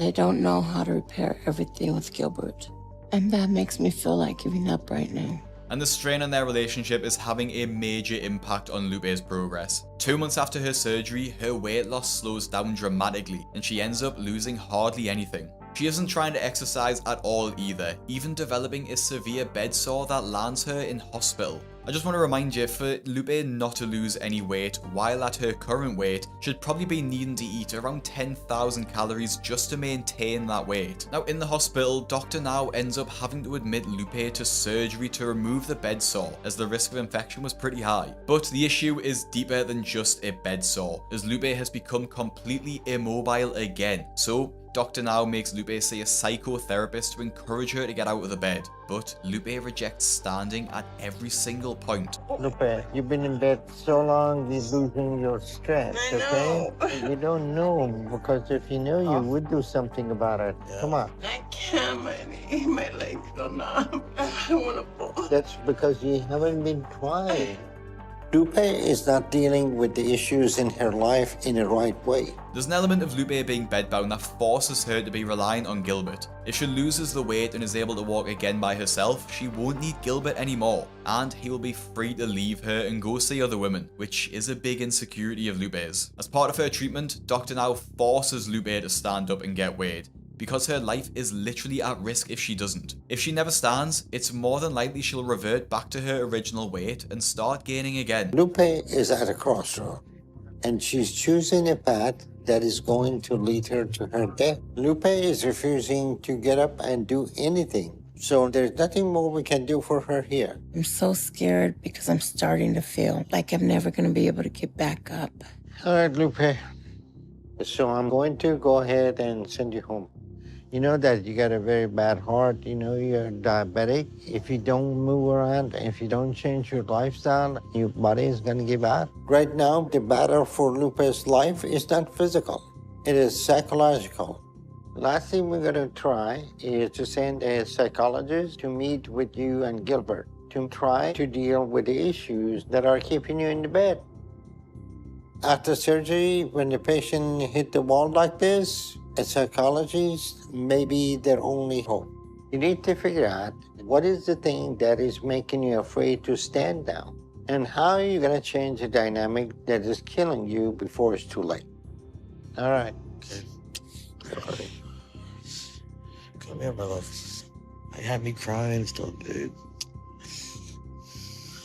I don't know how to repair everything with Gilbert. And that makes me feel like giving up right now.
And the strain on their relationship is having a major impact on Lupe's progress. 2 months after her surgery, her weight loss slows down dramatically, and she ends up losing hardly anything. She isn't trying to exercise at all either, even developing a severe bed sore that lands her in hospital. I just want to remind you, for Lupe not to lose any weight while at her current weight, she'd probably be needing to eat around 10,000 calories just to maintain that weight. Now in the hospital, Dr. Now ends up having to admit Lupe to surgery to remove the bed sore, as the risk of infection was pretty high. But the issue is deeper than just a bed sore, as Lupe has become completely immobile again. So Dr. Now makes Lupe see a psychotherapist to encourage her to get out of the bed, but Lupe rejects standing at every single point.
Lupe, you've been in bed so long, you're losing your strength, okay? You don't know, because if you knew, you would do something about it. Yeah. Come on.
I can't, my legs are numb. I don't want to fall.
That's because you haven't been trying. Lupe is not dealing with the issues in her life in the right way.
There's an element of Lupe being bedbound that forces her to be reliant on Gilbert. If she loses the weight and is able to walk again by herself, she won't need Gilbert anymore, and he will be free to leave her and go see other women, which is a big insecurity of Lupe's. As part of her treatment, Dr. Now forces Lupe to stand up and get weighed, because her life is literally at risk if she doesn't. If she never stands, it's more than likely she'll revert back to her original weight and start gaining again.
Lupe is at a crossroad, and she's choosing a path that is going to lead her to her death. Lupe is refusing to get up and do anything, so there's nothing more we can do for her here.
I'm so scared because I'm starting to feel like I'm never going to be able to get back up.
All right, Lupe. So I'm going to go ahead and send you home. You know that you got a very bad heart, you know you're diabetic. If you don't move around, if you don't change your lifestyle, your body is gonna give out. Right now, the battle for Lupe's life is not physical, it is psychological. Last thing we're gonna try is to send a psychologist to meet with you and Gilbert to try to deal with the issues that are keeping you in the bed. After surgery, when the patient hit the wall like this, a psychologist may be their only hope. You need to figure out what is the thing that is making you afraid to stand now, and how are you going to change the dynamic that is killing you before it's too late. All right.
Okay. Come here, my love. I had me crying still, dude.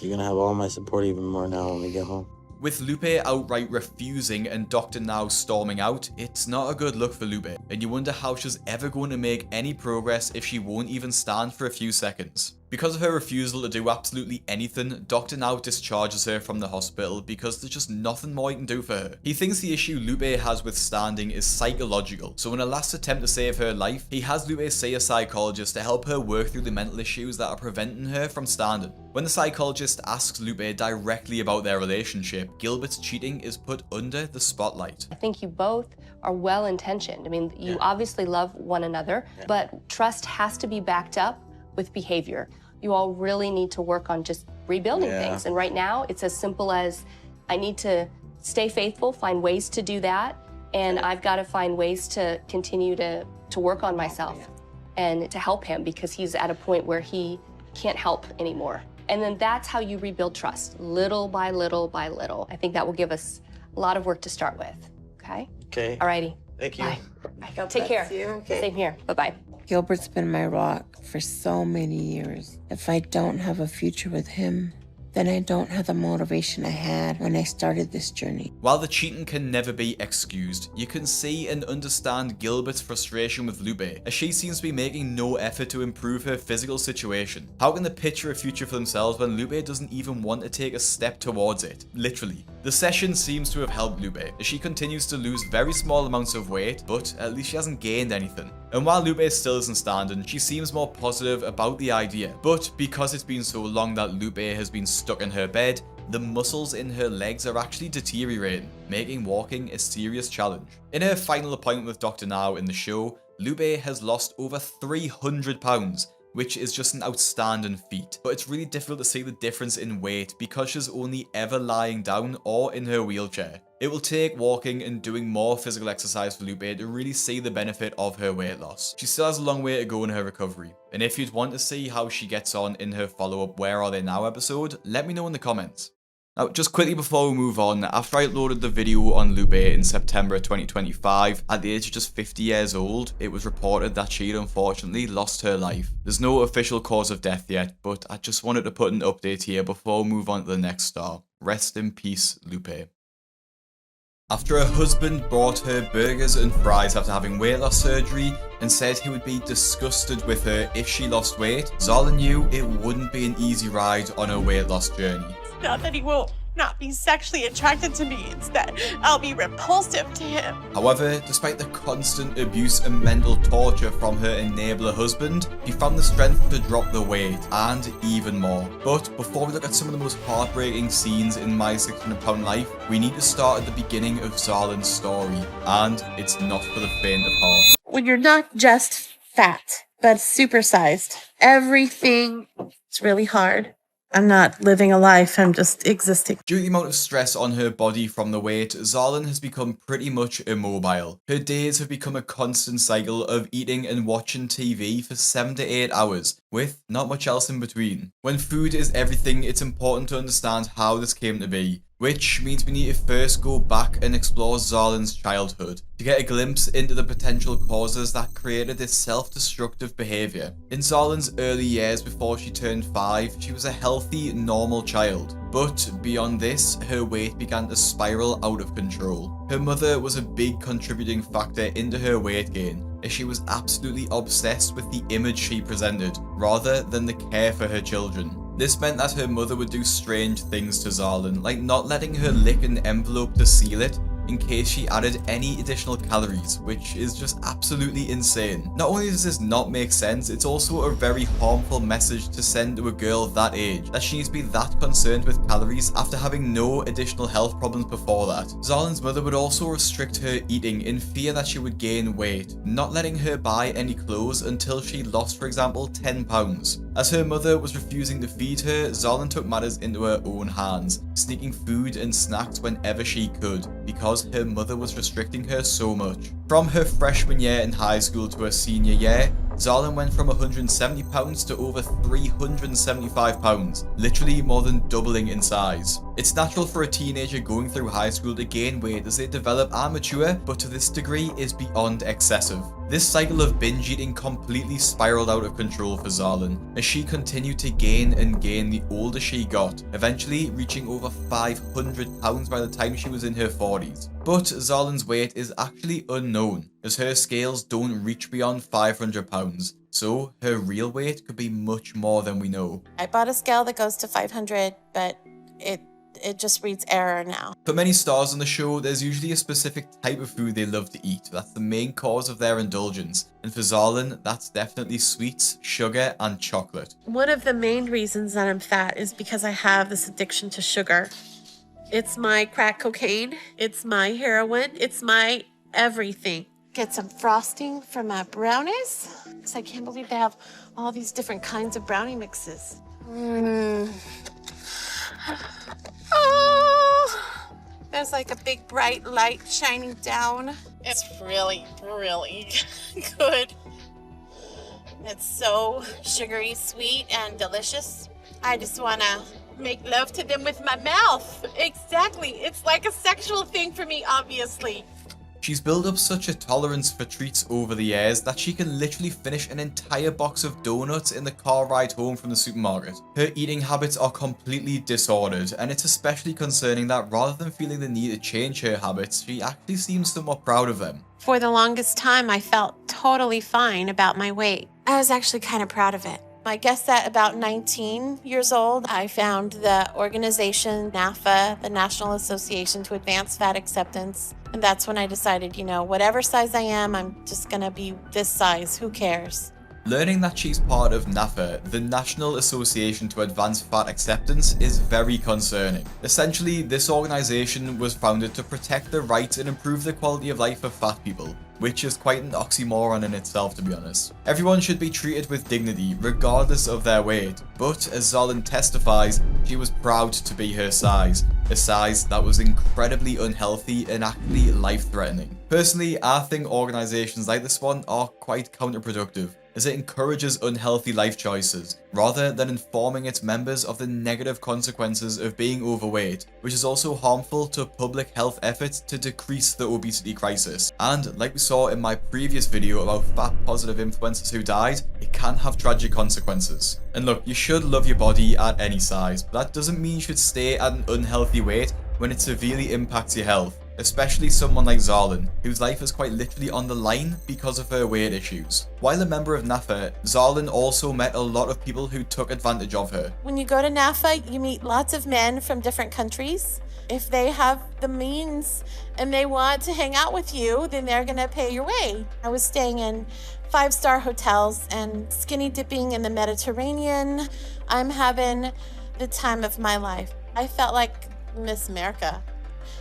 You're gonna have all my support even more now when we get home.
With Lupe outright refusing and Dr. Now storming out, it's not a good look for Lupe, and you wonder how she's ever going to make any progress if she won't even stand for a few seconds. Because of her refusal to do absolutely anything, Dr. Now discharges her from the hospital because there's just nothing more he can do for her. He thinks the issue Lupe has with standing is psychological, so in a last attempt to save her life, he has Lupe see a psychologist to help her work through the mental issues that are preventing her from standing. When the psychologist asks Lupe directly about their relationship, Gilbert's cheating is put under the spotlight.
I think you both are well-intentioned. I mean, you obviously love one another, but trust has to be backed up with behavior. You all really need to work on just rebuilding things. And right now, it's as simple as I need to stay faithful, find ways to do that, and I've got to find ways to continue to work on myself and to help him because he's at a point where he can't help anymore. And then that's how you rebuild trust, little by little by little. I think that will give us a lot of work to start with, okay?
Okay.
All righty.
Thank you.
Bye. Take care. Same here. Bye-bye.
Gilbert's been my rock for so many years. If I don't have a future with him, then I don't have the motivation I had when I started this journey.
While the cheating can never be excused, you can see and understand Gilbert's frustration with Lupe, as she seems to be making no effort to improve her physical situation. How can they picture a future for themselves when Lupe doesn't even want to take a step towards it? Literally. The session seems to have helped Lupe, as she continues to lose very small amounts of weight, but at least she hasn't gained anything. And while Lupe still isn't standing, she seems more positive about the idea. But because it's been so long that Lupe has been stuck in her bed, the muscles in her legs are actually deteriorating, making walking a serious challenge. In her final appointment with Dr. Now in the show, Lupe has lost over 300 pounds, which is just an outstanding feat. But it's really difficult to see the difference in weight because she's only ever lying down or in her wheelchair. It will take walking and doing more physical exercise for Lupe to really see the benefit of her weight loss. She still has a long way to go in her recovery, and if you'd want to see how she gets on in her follow-up Where Are They Now episode, let me know in the comments. Now, just quickly before we move on, after I uploaded the video on Lupe in September 2025, at the age of just 50 years old, it was reported that she had unfortunately lost her life. There's no official cause of death yet, but I just wanted to put an update here before we move on to the next star. Rest in peace, Lupe. After her husband bought her burgers and fries after having weight loss surgery and said he would be disgusted with her if she lost weight, Zala knew it wouldn't be an easy ride on her weight loss journey.
Not that he will not be sexually attracted to me, it's that I'll be repulsive to him.
However, despite the constant abuse and mental torture from her enabler husband, she found the strength to drop the weight, and even more. But before we look at some of the most heartbreaking scenes in My 600 Pound Life, we need to start at the beginning of Zarlin's story, and it's not for the faint of heart.
When you're not just fat, but supersized, everything is really hard. I'm not living a life, I'm just existing.
Due to the amount of stress on her body from the weight, Zarlin has become pretty much immobile. Her days have become a constant cycle of eating and watching TV for 7 to 8 hours, with not much else in between. When food is everything, it's important to understand how this came to be, which means we need to first go back and explore Zarlin's childhood to get a glimpse into the potential causes that created this self-destructive behaviour. In Zarlin's early years before she turned 5, she was a healthy, normal child. But beyond this, her weight began to spiral out of control. Her mother was a big contributing factor into her weight gain, as she was absolutely obsessed with the image she presented, rather than the care for her children. This meant that her mother would do strange things to Zarlin, like not letting her lick an envelope to seal it in case she added any additional calories, which is just absolutely insane. Not only does this not make sense, it's also a very harmful message to send to a girl of that age, that she needs to be that concerned with calories after having no additional health problems before that. Zarlin's mother would also restrict her eating in fear that she would gain weight, not letting her buy any clothes until she lost, for example, 10 pounds. As her mother was refusing to feed her, Zarlin took matters into her own hands, sneaking food and snacks whenever she could, because her mother was restricting her so much. From her freshman year in high school to her senior year, Zarlin went from 170 pounds to over 375 pounds, literally more than doubling in size. It's natural for a teenager going through high school to gain weight as they develop and mature, but to this degree is beyond excessive. This cycle of binge eating completely spiraled out of control for Zarlin, as she continued to gain and gain the older she got, eventually reaching over 500 pounds by the time she was in her 40s. But Zarlin's weight is actually unknown, as her scales don't reach beyond 500 pounds, so her real weight could be much more than we know.
I bought a scale that goes to 500, but it just reads error now.
For many stars on the show, there's usually a specific type of food they love to eat. That's the main cause of their indulgence. And for Zarlin, that's definitely sweets, sugar, and chocolate.
One of the main reasons that I'm fat is because I have this addiction to sugar. It's my crack cocaine, it's my heroin, it's my everything. Get some frosting for my brownies. I can't believe they have all these different kinds of brownie mixes. Oh, there's like a big bright light shining down. It's really, really good. It's so sugary, sweet, and delicious. I just want to make love to them with my mouth. Exactly. It's like a sexual thing for me, obviously.
She's built up such a tolerance for treats over the years that she can literally finish an entire box of donuts in the car ride home from the supermarket. Her eating habits are completely disordered, and it's especially concerning that rather than feeling the need to change her habits, she actually seems somewhat proud of them.
For the longest time, I felt totally fine about my weight. I was actually kind of proud of it. I guess at about 19 years old, I found the organization NAFA, the National Association to Advance Fat Acceptance. And that's when I decided, you know, whatever size I am, I'm just gonna be this size. Who cares?
Learning that she's part of NAFA, the National Association to Advance Fat Acceptance, is very concerning. Essentially, this organization was founded to protect the rights and improve the quality of life of fat people, which is quite an oxymoron in itself, to be honest. Everyone should be treated with dignity, regardless of their weight, but as Zarlin testifies, she was proud to be her size, a size that was incredibly unhealthy and actually life-threatening. Personally, I think organizations like this one are quite counterproductive, as it encourages unhealthy life choices, rather than informing its members of the negative consequences of being overweight, which is also harmful to public health efforts to decrease the obesity crisis. And like we saw in my previous video about fat-positive influencers who died, it can have tragic consequences. And look, you should love your body at any size, but that doesn't mean you should stay at an unhealthy weight when it severely impacts your health. Especially someone like Zarlin, whose life is quite literally on the line because of her weight issues. While a member of NAFA, Zarlin also met a lot of people who took advantage of her.
When you go to NAFA, you meet lots of men from different countries. If they have the means and they want to hang out with you, then they're gonna pay your way. I was staying in 5-star hotels and skinny dipping in the Mediterranean. I'm having the time of my life. I felt like Miss America.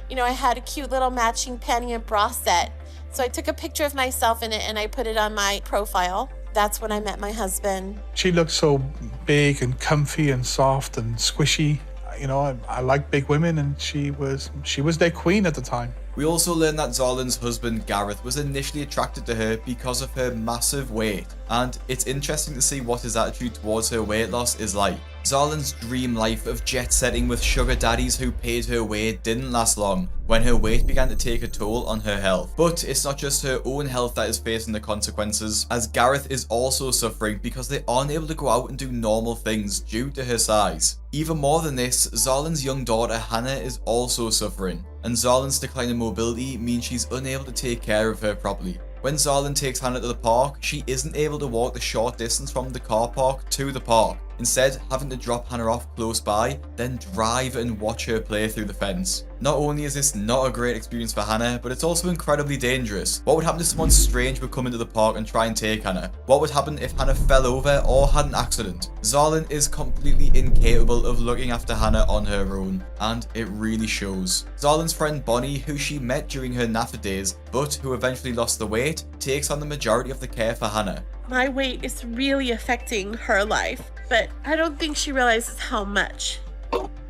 You know, I had a cute little matching panty and bra set. So I took a picture of myself in it and I put it on my profile. That's when I met my husband.
She looked so big and comfy and soft and squishy. You know, I like big women, and she was their queen at the time.
We also learn that Zarlin's husband Gareth was initially attracted to her because of her massive weight, and it's interesting to see what his attitude towards her weight loss is like. Zarlin's dream life of jet setting with sugar daddies who paid her way didn't last long when her weight began to take a toll on her health. But it's not just her own health that is facing the consequences, as Gareth is also suffering because they aren't able to go out and do normal things due to her size. Even more than this, Zarlin's young daughter Hannah is also suffering, and Zarlin's decline in mobility means she's unable to take care of her properly. When Zarlin takes Hannah to the park, she isn't able to walk the short distance from the car park to the park, instead having to drop Hannah off close by, then drive and watch her play through the fence. Not only is this not a great experience for Hannah, but it's also incredibly dangerous. What would happen if someone strange would come into the park and try and take Hannah? What would happen if Hannah fell over or had an accident? Zarlin is completely incapable of looking after Hannah on her own, and it really shows. Zarlin's friend Bonnie, who she met during her NAFTA days, but who eventually lost the weight, takes on the majority of the care for Hannah.
My weight is really affecting her life, but I don't think she realizes how much.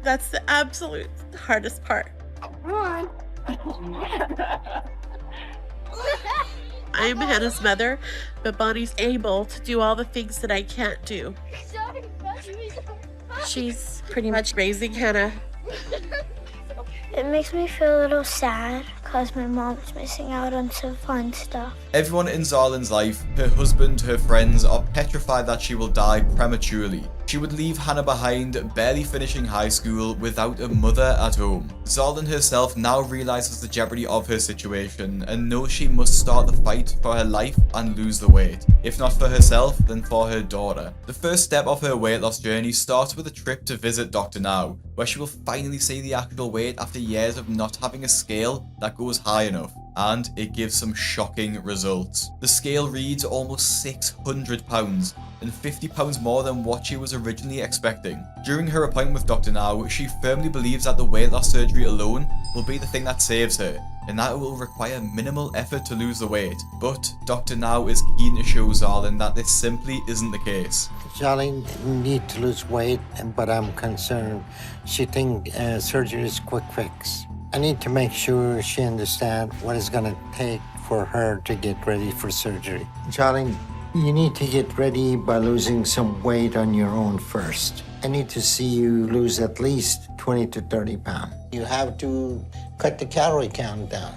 That's the absolute hardest part. I'm Hannah's mother, but Bonnie's able to do all the things that I can't do. She's pretty much raising Hannah.
It makes me feel a little sad because my mom is missing out on some fun stuff.
Everyone in Zarlin's life, her husband, her friends, are petrified that she will die prematurely. She would leave Hannah behind, barely finishing high school, without a mother at home. Zarlin herself now realizes the jeopardy of her situation and knows she must start the fight for her life and lose the weight. If not for herself, then for her daughter. The first step of her weight loss journey starts with a trip to visit Dr. Now, where she will finally see the actual weight after years of not having a scale that goes high enough. And it gives some shocking results. The scale reads almost 600 pounds, and 50 pounds more than what she was originally expecting. During her appointment with Dr. Now, she firmly believes that the weight loss surgery alone will be the thing that saves her, and that it will require minimal effort to lose the weight. But Dr. Now is keen to show Zarlin that this simply isn't the case.
Zarlin need to lose weight, but I'm concerned. She thinks surgery is quick fix. I need to make sure she understands what it's gonna take for her to get ready for surgery. Zarlin, you need to get ready by losing some weight on your own first. I need to see you lose at least 20 to 30 pounds. You have to cut the calorie count down.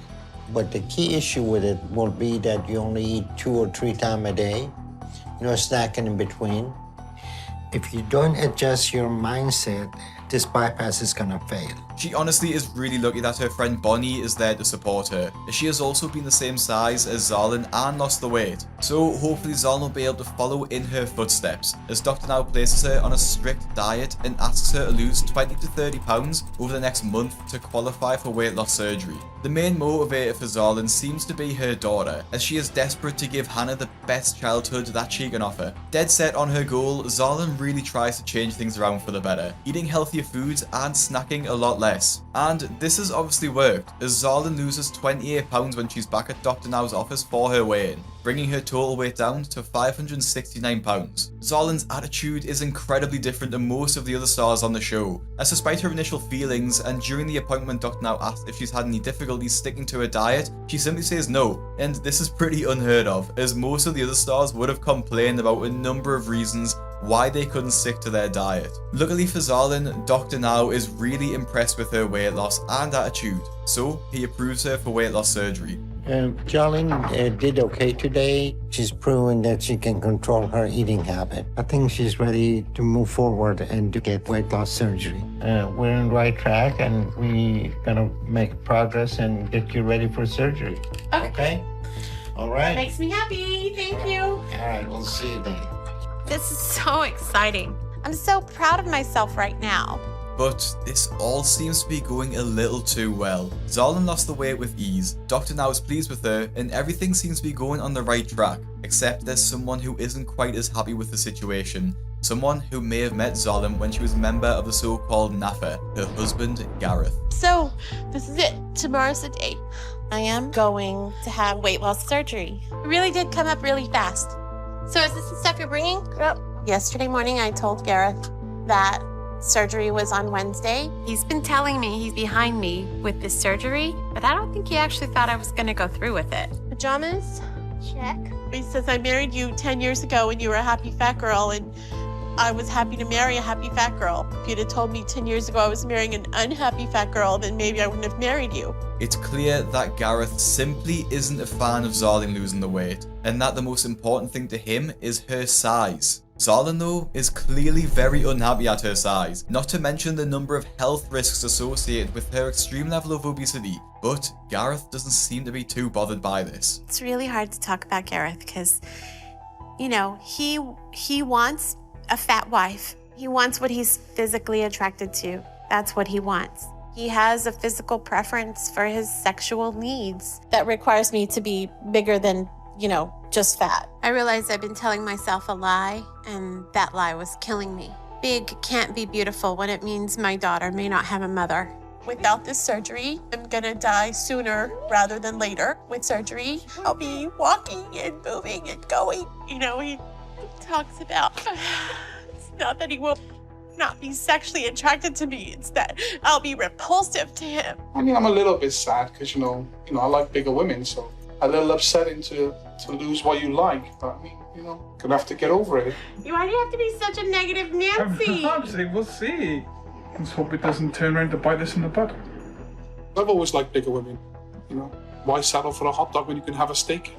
But the key issue with it will be that you only eat 2 or 3 times a day, no snacking in between. If you don't adjust your mindset, this bypass is gonna fail.
She honestly is really lucky that her friend Bonnie is there to support her, as she has also been the same size as Zarlin and lost the weight. So hopefully Zarlin will be able to follow in her footsteps, as Dr. Now places her on a strict diet and asks her to lose 20 to 30 pounds over the next month to qualify for weight loss surgery. The main motivator for Zarlin seems to be her daughter, as she is desperate to give Hannah the best childhood that she can offer. Dead set on her goal, Zarlin really tries to change things around for the better, eating healthier foods and snacking a lot less. And this has obviously worked, as Zarlin loses 28 pounds when she's back at Dr. Now's office for her weigh-in, bringing her total weight down to 569 pounds. Zarlin's attitude is incredibly different than most of the other stars on the show, as despite her initial feelings and during the appointment Dr. Now asked if she's had any difficulties sticking to her diet, she simply says no, and this is pretty unheard of, as most of the other stars would have complained about a number of reasons why they couldn't stick to their diet. Luckily for Zarlin, Dr. Now is really impressed with her weight loss and attitude, so he approves her for weight loss surgery.
Zarlin did okay today. She's proven that she can control her eating habit. I think she's ready to move forward and to get weight loss surgery. We're on the right track, and we're gonna make progress and get you ready for surgery. Okay? All right.
Makes me happy. Thank you.
All right, we'll see you then.
This is so exciting. I'm so proud of myself right now.
But this all seems to be going a little too well. Zarlin lost the weight with ease, Dr. Now is pleased with her, and everything seems to be going on the right track, except there's someone who isn't quite as happy with the situation. Someone who may have met Zarlin when she was a member of the so-called NAFTA, her husband, Gareth.
So, this is it. Tomorrow's the day. I am going to have weight loss surgery. It really did come up really fast. So is this the stuff you're bringing?
Yep.
Yesterday morning, I told Gareth that surgery was on Wednesday. He's been telling me he's behind me with this surgery, but I don't think he actually thought I was going to go through with it. Pajamas?
Check.
He says, I married you 10 years ago when you were a happy fat girl, and I was happy to marry a happy fat girl. If you'd have told me 10 years ago I was marrying an unhappy fat girl, then maybe I wouldn't have married you.
It's clear that Gareth simply isn't a fan of Zarlin losing the weight, and that the most important thing to him is her size. Zarlin, though, is clearly very unhappy at her size, not to mention the number of health risks associated with her extreme level of obesity, but Gareth doesn't seem to be too bothered by this.
It's really hard to talk about Gareth because, you know, he wants a fat wife. He wants what he's physically attracted to. That's what he wants. He has a physical preference for his sexual needs that requires me to be bigger than, you know, just fat. I realized I've been telling myself a lie, and that lie was killing me. Big can't be beautiful when it means my daughter may not have a mother. Without this surgery, I'm gonna die sooner rather than later. With surgery, I'll be walking and moving and going. You know, he talks about, it's not that he will not be sexually attracted to me, it's that I'll be repulsive to him.
I mean, I'm a little bit sad because, you know, I like bigger women, so a little upsetting to lose what you like. But I mean, you know, gonna have to get over it.
Why do you have to be such a negative Nancy?
We'll see. Let's hope it doesn't turn around to bite us in the butt. I've always liked bigger women. You know, why settle for a hot dog when you can have a steak?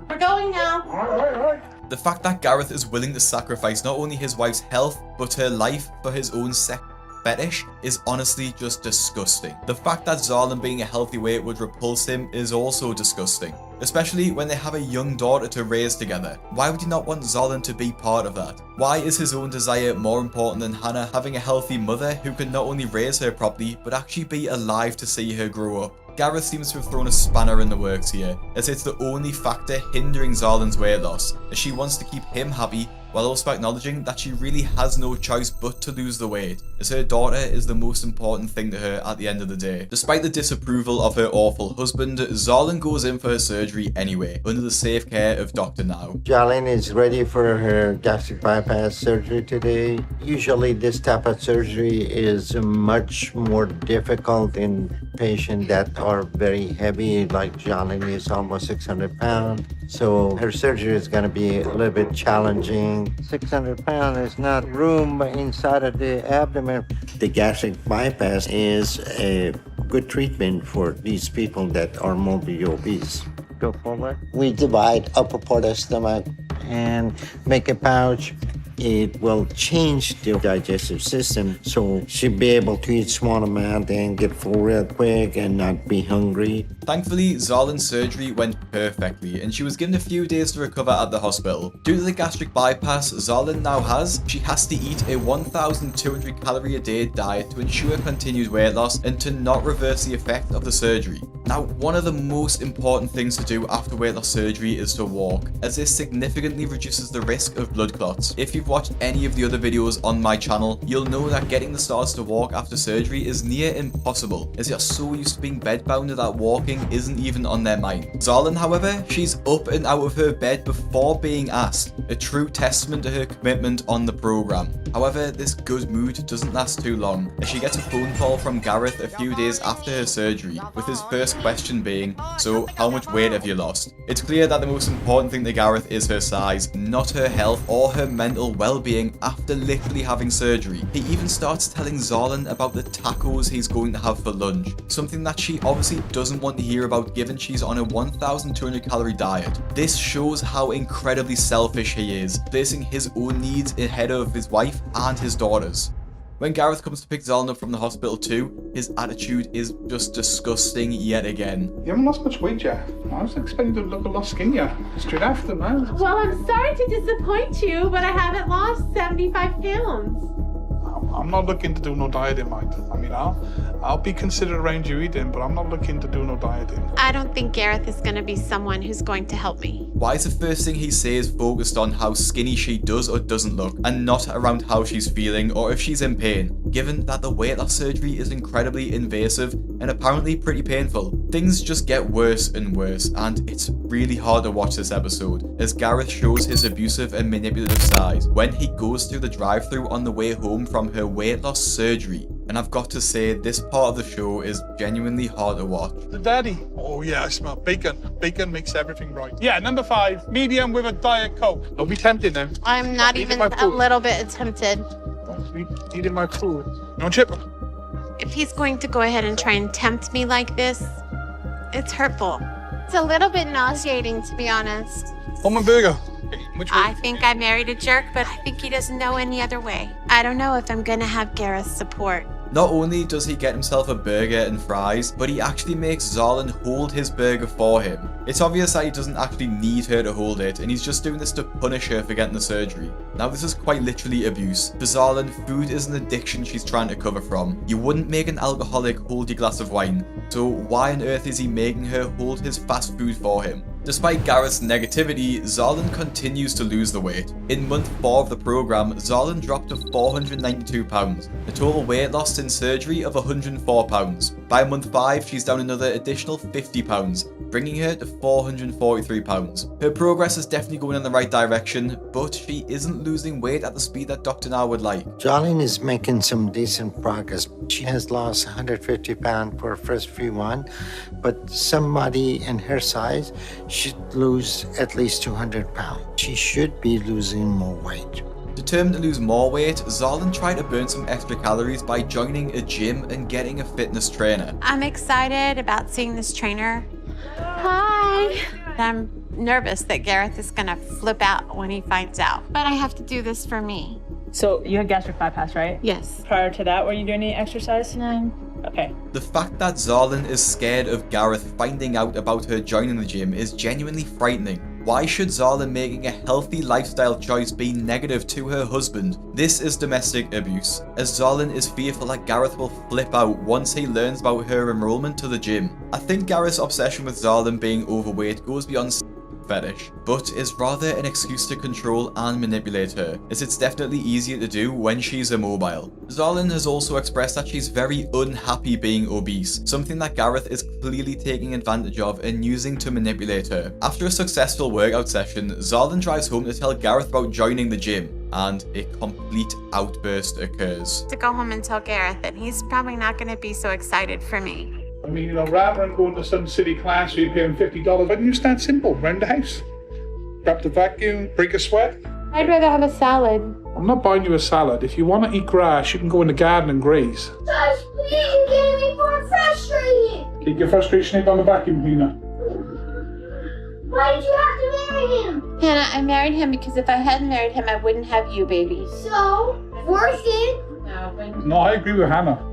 We're going now.
All right.
The fact that Gareth is willing to sacrifice not only his wife's health, but her life for his own sex fetish is honestly just disgusting. The fact that Zarlin being a healthy weight would repulse him is also disgusting, especially when they have a young daughter to raise together. Why would you not want Zarlin to be part of that? Why is his own desire more important than Hannah having a healthy mother who can not only raise her properly, but actually be alive to see her grow up? Gareth seems to have thrown a spanner in the works here, as it's the only factor hindering Zarlin's weight loss, as she wants to keep him happy while also acknowledging that she really has no choice but to lose the weight, as her daughter is the most important thing to her at the end of the day. Despite the disapproval of her awful husband, Zarlin goes in for her surgery anyway, under the safe care of Dr. Now.
Jolene is ready for her gastric bypass surgery today. Usually this type of surgery is much more difficult in patients that are very heavy, like Jolene is almost 600 pounds. So her surgery is going to be a little bit challenging. 600 pounds is not room inside of the abdomen. The gastric bypass is a good treatment for these people that are morbidly obese. Go forward. We divide upper part of the stomach and make a pouch. It will change the digestive system, so she'll be able to eat small amount and get full real quick and not be hungry.
Thankfully, Zarlin's surgery went perfectly, and she was given a few days to recover at the hospital. Due to the gastric bypass Zarlin now has, she has to eat a 1,200 calorie a day diet to ensure continued weight loss and to not reverse the effect of the surgery. Now, one of the most important things to do after weight loss surgery is to walk, as this significantly reduces the risk of blood clots. If you've watched any of the other videos on my channel, you'll know that getting the stars to walk after surgery is near impossible, as they're so used to being bedbound that walking isn't even on their mind. Zarlin, however, she's up and out of her bed before being asked, a true testament to her commitment on the program. However, this good mood doesn't last too long, as she gets a phone call from Gareth a few days after her surgery, with his first question being, "So, how much weight have you lost?" It's clear that the most important thing to Gareth is her size, not her health or her mental well-being after literally having surgery. He even starts telling Zarlin about the tacos he's going to have for lunch, something that she obviously doesn't want to hear about given she's on a 1,200 calorie diet. This shows how incredibly selfish he is, placing his own needs ahead of his wife and his daughters. When Gareth comes to pick Zarlin up from the hospital too, his attitude is just disgusting yet again.
You haven't lost much weight yet. I was expecting to look a lot skinnier straight after, man.
Well, I'm sorry to disappoint you, but I haven't lost 75 pounds.
I'm not looking to do no dieting, mate. I mean, I'll be considered around you eating, but I'm not looking to do no dieting.
I don't think Gareth is going to be someone who's going to help me.
Why is the first thing he says focused on how skinny she does or doesn't look, and not around how she's feeling or if she's in pain, given that the weight loss surgery is incredibly invasive and apparently pretty painful? Things just get worse and worse, and it's really hard to watch this episode, as Gareth shows his abusive and manipulative side when he goes through the drive-thru on the way home from her weight loss surgery. And I've got to say, this part of the show is genuinely hard to watch.
The daddy. Oh yeah, I smell bacon. Bacon makes everything right. Yeah, number 5, medium with a Diet Coke. Don't be tempted now.
I'm not even a little bit tempted.
Don't be eating my food. No chip.
If he's going to go ahead and try and tempt me like this, it's hurtful. It's a little bit nauseating, to be honest.
Oh, my burger. Which one?
I think I married a jerk, but I think he doesn't know any other way. I don't know if I'm gonna have Gareth's support.
Not only does he get himself a burger and fries, but he actually makes Zarlin hold his burger for him. It's obvious that he doesn't actually need her to hold it, and he's just doing this to punish her for getting the surgery. Now this is quite literally abuse. For Zarlin, food is an addiction she's trying to cover from. You wouldn't make an alcoholic hold your glass of wine, so why on earth is he making her hold his fast food for him? Despite Gareth's negativity, Zarlin continues to lose the weight. In month 4 of the program, Zarlin dropped to 492 pounds, a total weight loss since surgery of 104 pounds. By month 5, she's down another additional 50 pounds, bringing her to 443 pounds. Her progress is definitely going in the right direction, but she isn't losing weight at the speed that Dr. Na would like.
Jolene is making some decent progress. She has lost 150 pounds for her first few months, but somebody in her size should lose at least 200 pounds. She should be losing more weight.
Determined to lose more weight, Zarlin tried to burn some extra calories by joining a gym and getting a fitness trainer.
I'm excited about seeing this trainer. Hi. I'm nervous that Gareth is gonna flip out when he finds out, but I have to do this for me.
So you had gastric bypass, right?
Yes.
Prior to that, were you doing any exercise?
No.
Okay.
The fact that Zarlin is scared of Gareth finding out about her joining the gym is genuinely frightening. Why should Zarlin making a healthy lifestyle choice be negative to her husband? This is domestic abuse, as Zarlin is fearful that Gareth will flip out once he learns about her enrollment to the gym. I think Gareth's obsession with Zarlin being overweight goes beyond fetish, but is rather an excuse to control and manipulate her, as it's definitely easier to do when she's immobile. Zarlin has also expressed that she's very unhappy being obese, something that Gareth is clearly taking advantage of and using to manipulate her. After a successful workout session, Zarlin drives home to tell Gareth about joining the gym, and a complete outburst occurs.
To go home and tell Gareth, and he's probably not gonna be so excited for me.
I mean, you know, rather than going to some city class where you pay him $50, why don't you start simple, round the house? Grab the vacuum, break a sweat.
I'd rather have a salad.
I'm not buying you a salad. If you want to eat grass, you can go in the garden and graze.
Josh, please, you're getting me more frustrated.
Keep your frustration out on the vacuum cleaner.
Why did you have to marry him?
Hannah, I married him because if I hadn't married him, I wouldn't have you, baby.
So, worth it?
No, I agree with Hannah.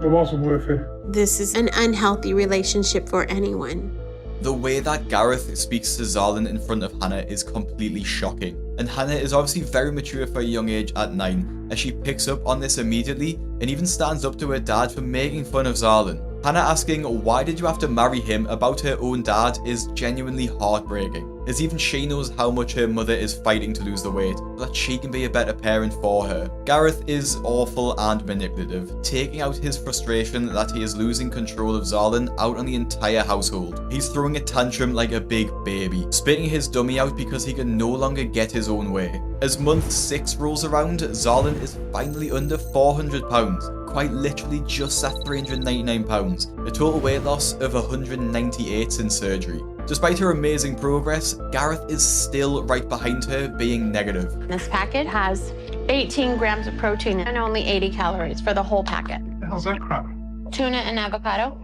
It wasn't worth it.
This is an unhealthy relationship for anyone.
The way that Gareth speaks to Zarlin in front of Hannah is completely shocking, and Hannah is obviously very mature for a young age at 9, as she picks up on this immediately and even stands up to her dad for making fun of Zarlin. Hannah asking why did you have to marry him about her own dad is genuinely heartbreaking, as even she knows how much her mother is fighting to lose the weight, so that she can be a better parent for her. Gareth is awful and manipulative, taking out his frustration that he is losing control of Zarlin out on the entire household. He's throwing a tantrum like a big baby, spitting his dummy out because he can no longer get his own way. As month 6 rolls around, Zarlin is finally under 400 pounds, quite literally just at 399 pounds, a total weight loss of 198 since surgery. Despite her amazing progress, Gareth is still right behind her, being negative.
This packet has 18 grams of protein and only 80 calories for the whole packet.
The hell's that crap?
Tuna and avocado.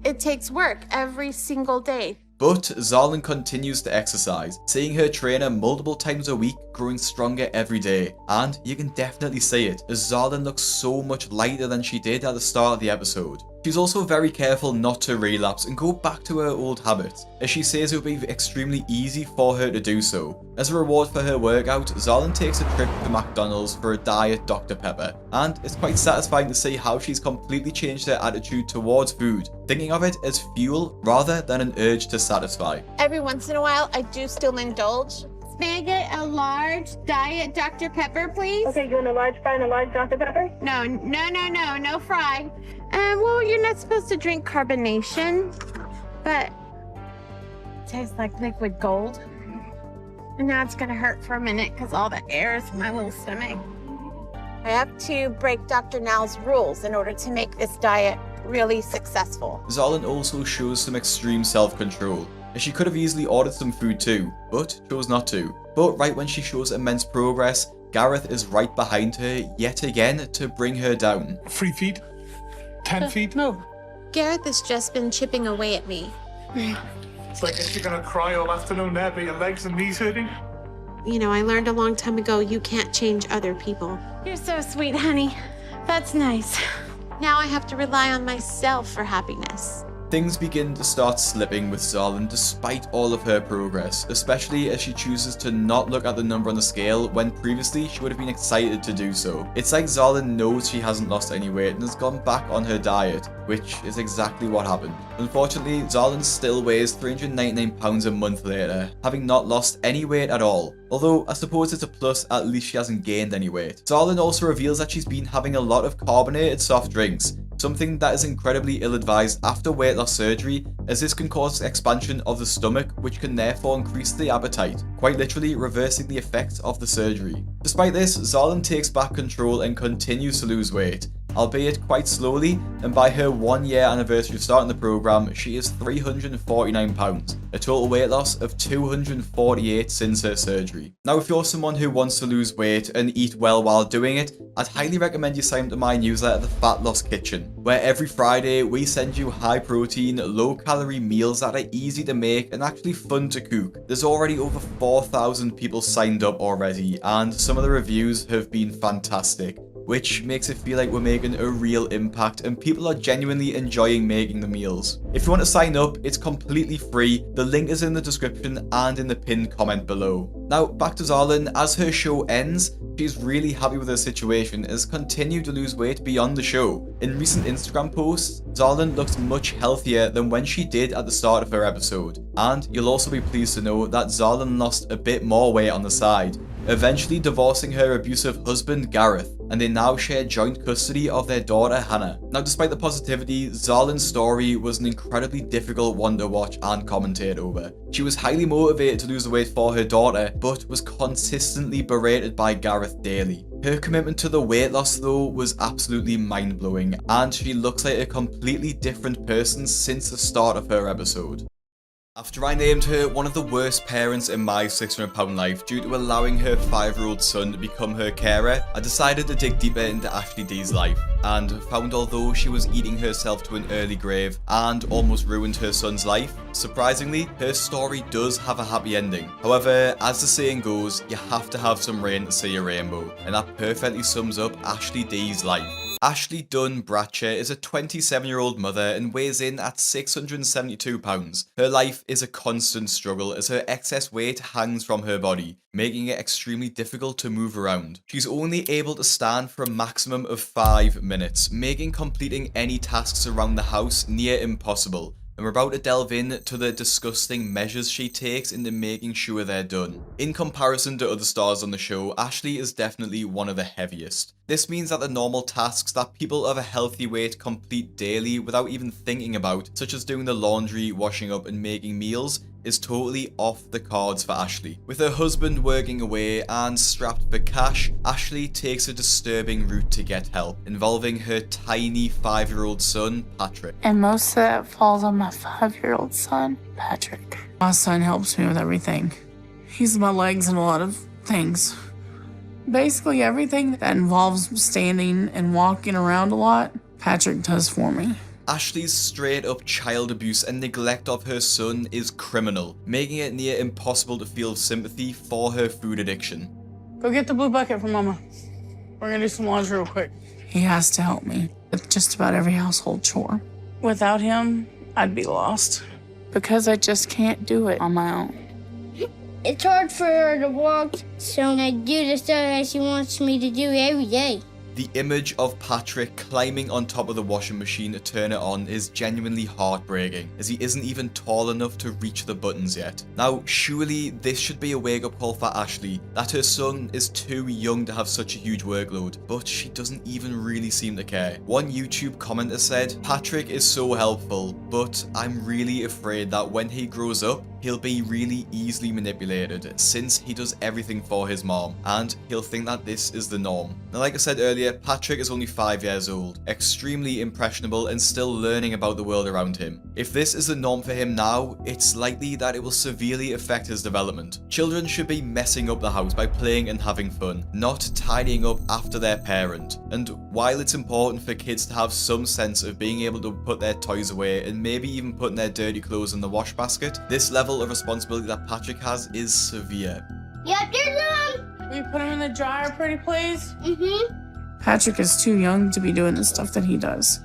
It takes work every single day.
But Zarlin continues to exercise, seeing her trainer multiple times a week, growing stronger every day. And you can definitely see it, as Zarlin looks so much lighter than she did at the start of the episode. She's also very careful not to relapse and go back to her old habits, as she says it would be extremely easy for her to do so. As a reward for her workout, Zarlin takes a trip to McDonald's for a Diet Dr. Pepper, and it's quite satisfying to see how she's completely changed her attitude towards food, thinking of it as fuel rather than an urge to satisfy.
Every once in a while, I do still indulge. May I get a large Diet Dr. Pepper, please?
Okay, you want a large fry and a large Dr. Pepper?
No fry. Well, you're not supposed to drink carbonation. but it tastes like liquid gold. And now it's gonna hurt for a minute because all the air is in my little stomach. I have to break Dr. Now's rules in order to make this diet really successful.
Zarlin also shows some extreme self-control, as she could have easily ordered some food too, but chose not to. But right when she shows immense progress, Gareth is right behind her yet again to bring her down.
3 feet? 10 feet?
No. Gareth has just been chipping away at me.
It's like you're gonna cry all afternoon there, but your legs and knees hurting.
You know, I learned a long time ago you can't change other people. You're so sweet, honey. That's nice. Now I have to rely on myself for happiness.
Things begin to start slipping with Zarlin despite all of her progress, especially as she chooses to not look at the number on the scale when previously she would have been excited to do so. It's like Zarlin knows she hasn't lost any weight and has gone back on her diet, which is exactly what happened. Unfortunately, Zarlin still weighs 399 pounds a month later, having not lost any weight at all. Although, I suppose it's a plus, at least she hasn't gained any weight. Zarlin also reveals that she's been having a lot of carbonated soft drinks, something that is incredibly ill-advised after weight loss surgery, as this can cause expansion of the stomach, which can therefore increase the appetite, quite literally reversing the effects of the surgery. Despite this, Zarlin takes back control and continues to lose weight, albeit quite slowly, and by her 1-year anniversary of starting the program, she is 349 pounds, a total weight loss of 248 since her surgery. Now, if you're someone who wants to lose weight and eat well while doing it, I'd highly recommend you sign up to my newsletter, The Fat Loss Kitchen, where every Friday we send you high protein, low calorie meals that are easy to make and actually fun to cook. There's already over 4,000 people signed up already, and some of the reviews have been fantastic, which makes it feel like we're making a real impact and people are genuinely enjoying making the meals. If you want to sign up, it's completely free. The link is in the description and in the pinned comment below. Now, back to Zarlin. As her show ends, she's really happy with her situation and has continued to lose weight beyond the show. In recent Instagram posts, Zarlin looks much healthier than when she did at the start of her episode. And you'll also be pleased to know that Zarlin lost a bit more weight on the side, eventually divorcing her abusive husband Gareth, and they now share joint custody of their daughter Hannah. Now, despite the positivity, Zarlin's story was an incredibly difficult one to watch and commentate over. She was highly motivated to lose the weight for her daughter, but was consistently berated by Gareth daily. Her commitment to the weight loss though was absolutely mind-blowing, and she looks like a completely different person since the start of her episode. After I named her one of the worst parents in my 600-pound life due to allowing her 5-year-old son to become her carer, I decided to dig deeper into Ashley D's life, and found although she was eating herself to an early grave and almost ruined her son's life, surprisingly, her story does have a happy ending. However, as the saying goes, you have to have some rain to see a rainbow, and that perfectly sums up Ashley D's life. Ashley Dunn Bratcher is a 27-year-old mother and weighs in at 672 pounds. Her life is a constant struggle as her excess weight hangs from her body, making it extremely difficult to move around. She's only able to stand for a maximum of 5 minutes, making completing any tasks around the house near impossible. And we're about to delve into the disgusting measures she takes into making sure they're done. In comparison to other stars on the show, Ashley is definitely one of the heaviest. This means that the normal tasks that people of a healthy weight complete daily without even thinking about, such as doing the laundry, washing up and making meals, is totally off the cards for Ashley. With her husband working away and strapped for cash, Ashley takes a disturbing route to get help, involving her tiny 5-year-old son, Patrick.
And most of that falls on my 5-year-old son, Patrick. My son helps me with everything. He's my legs in a lot of things. Basically everything that involves standing and walking around a lot, Patrick does for me.
Ashley's straight-up child abuse and neglect of her son is criminal, making it near impossible to feel sympathy for her food addiction.
Go get the blue bucket for Mama. We're gonna do some laundry real quick. He has to help me with just about every household chore. Without him, I'd be lost because I just can't do it on my own.
It's hard for her to walk, so I do the stuff that she wants me to do every day.
The image of Patrick climbing on top of the washing machine to turn it on is genuinely heartbreaking, as he isn't even tall enough to reach the buttons yet. Now, surely this should be a wake-up call for Ashley, that her son is too young to have such a huge workload, but she doesn't even really seem to care. One YouTube commenter said, "Patrick is so helpful, but I'm really afraid that when he grows up, he'll be really easily manipulated since he does everything for his mom, and he'll think that this is the norm." Now, like I said earlier, Patrick is only 5 years old, extremely impressionable and still learning about the world around him. If this is the norm for him now, it's likely that it will severely affect his development. Children should be messing up the house by playing and having fun, not tidying up after their parent. And while it's important for kids to have some sense of being able to put their toys away and maybe even putting their dirty clothes in the wash basket, this level of responsibility that Patrick has is severe.
Yep, you're done.
Will you put him in the dryer, pretty please?
Patrick is too young to be doing the stuff that he does.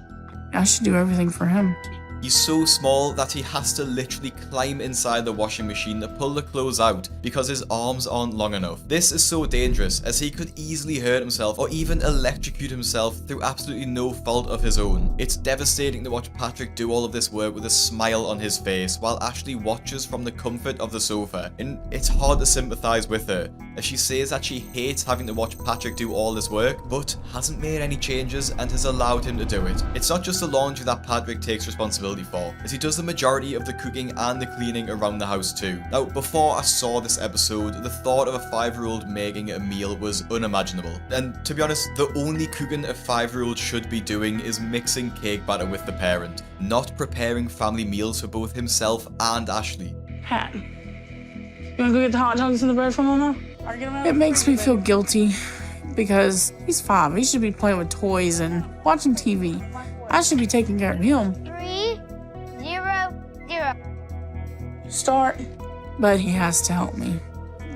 I should do everything for him.
He's so small that he has to literally climb inside the washing machine to pull the clothes out because his arms aren't long enough. This is so dangerous, as he could easily hurt himself or even electrocute himself through absolutely no fault of his own. It's devastating to watch Patrick do all of this work with a smile on his face while Ashley watches from the comfort of the sofa, and it's hard to sympathize with her, as she says that she hates having to watch Patrick do all this work, but hasn't made any changes and has allowed him to do it. It's not just the laundry that Patrick takes responsibility for, as he does the majority of the cooking and the cleaning around the house too. Now, before I saw this episode, the thought of a 5-year-old making a meal was unimaginable. And to be honest, the only cooking a 5-year-old should be doing is mixing cake batter with the parent, not preparing family meals for both himself and Ashley.
Pat, you wanna go get the hot dogs and the bread from Mama?
It makes me feel guilty because he's 5. He should be playing with toys and watching TV. I should be taking care of him.
3, 0, 0.
Start. But he has to help me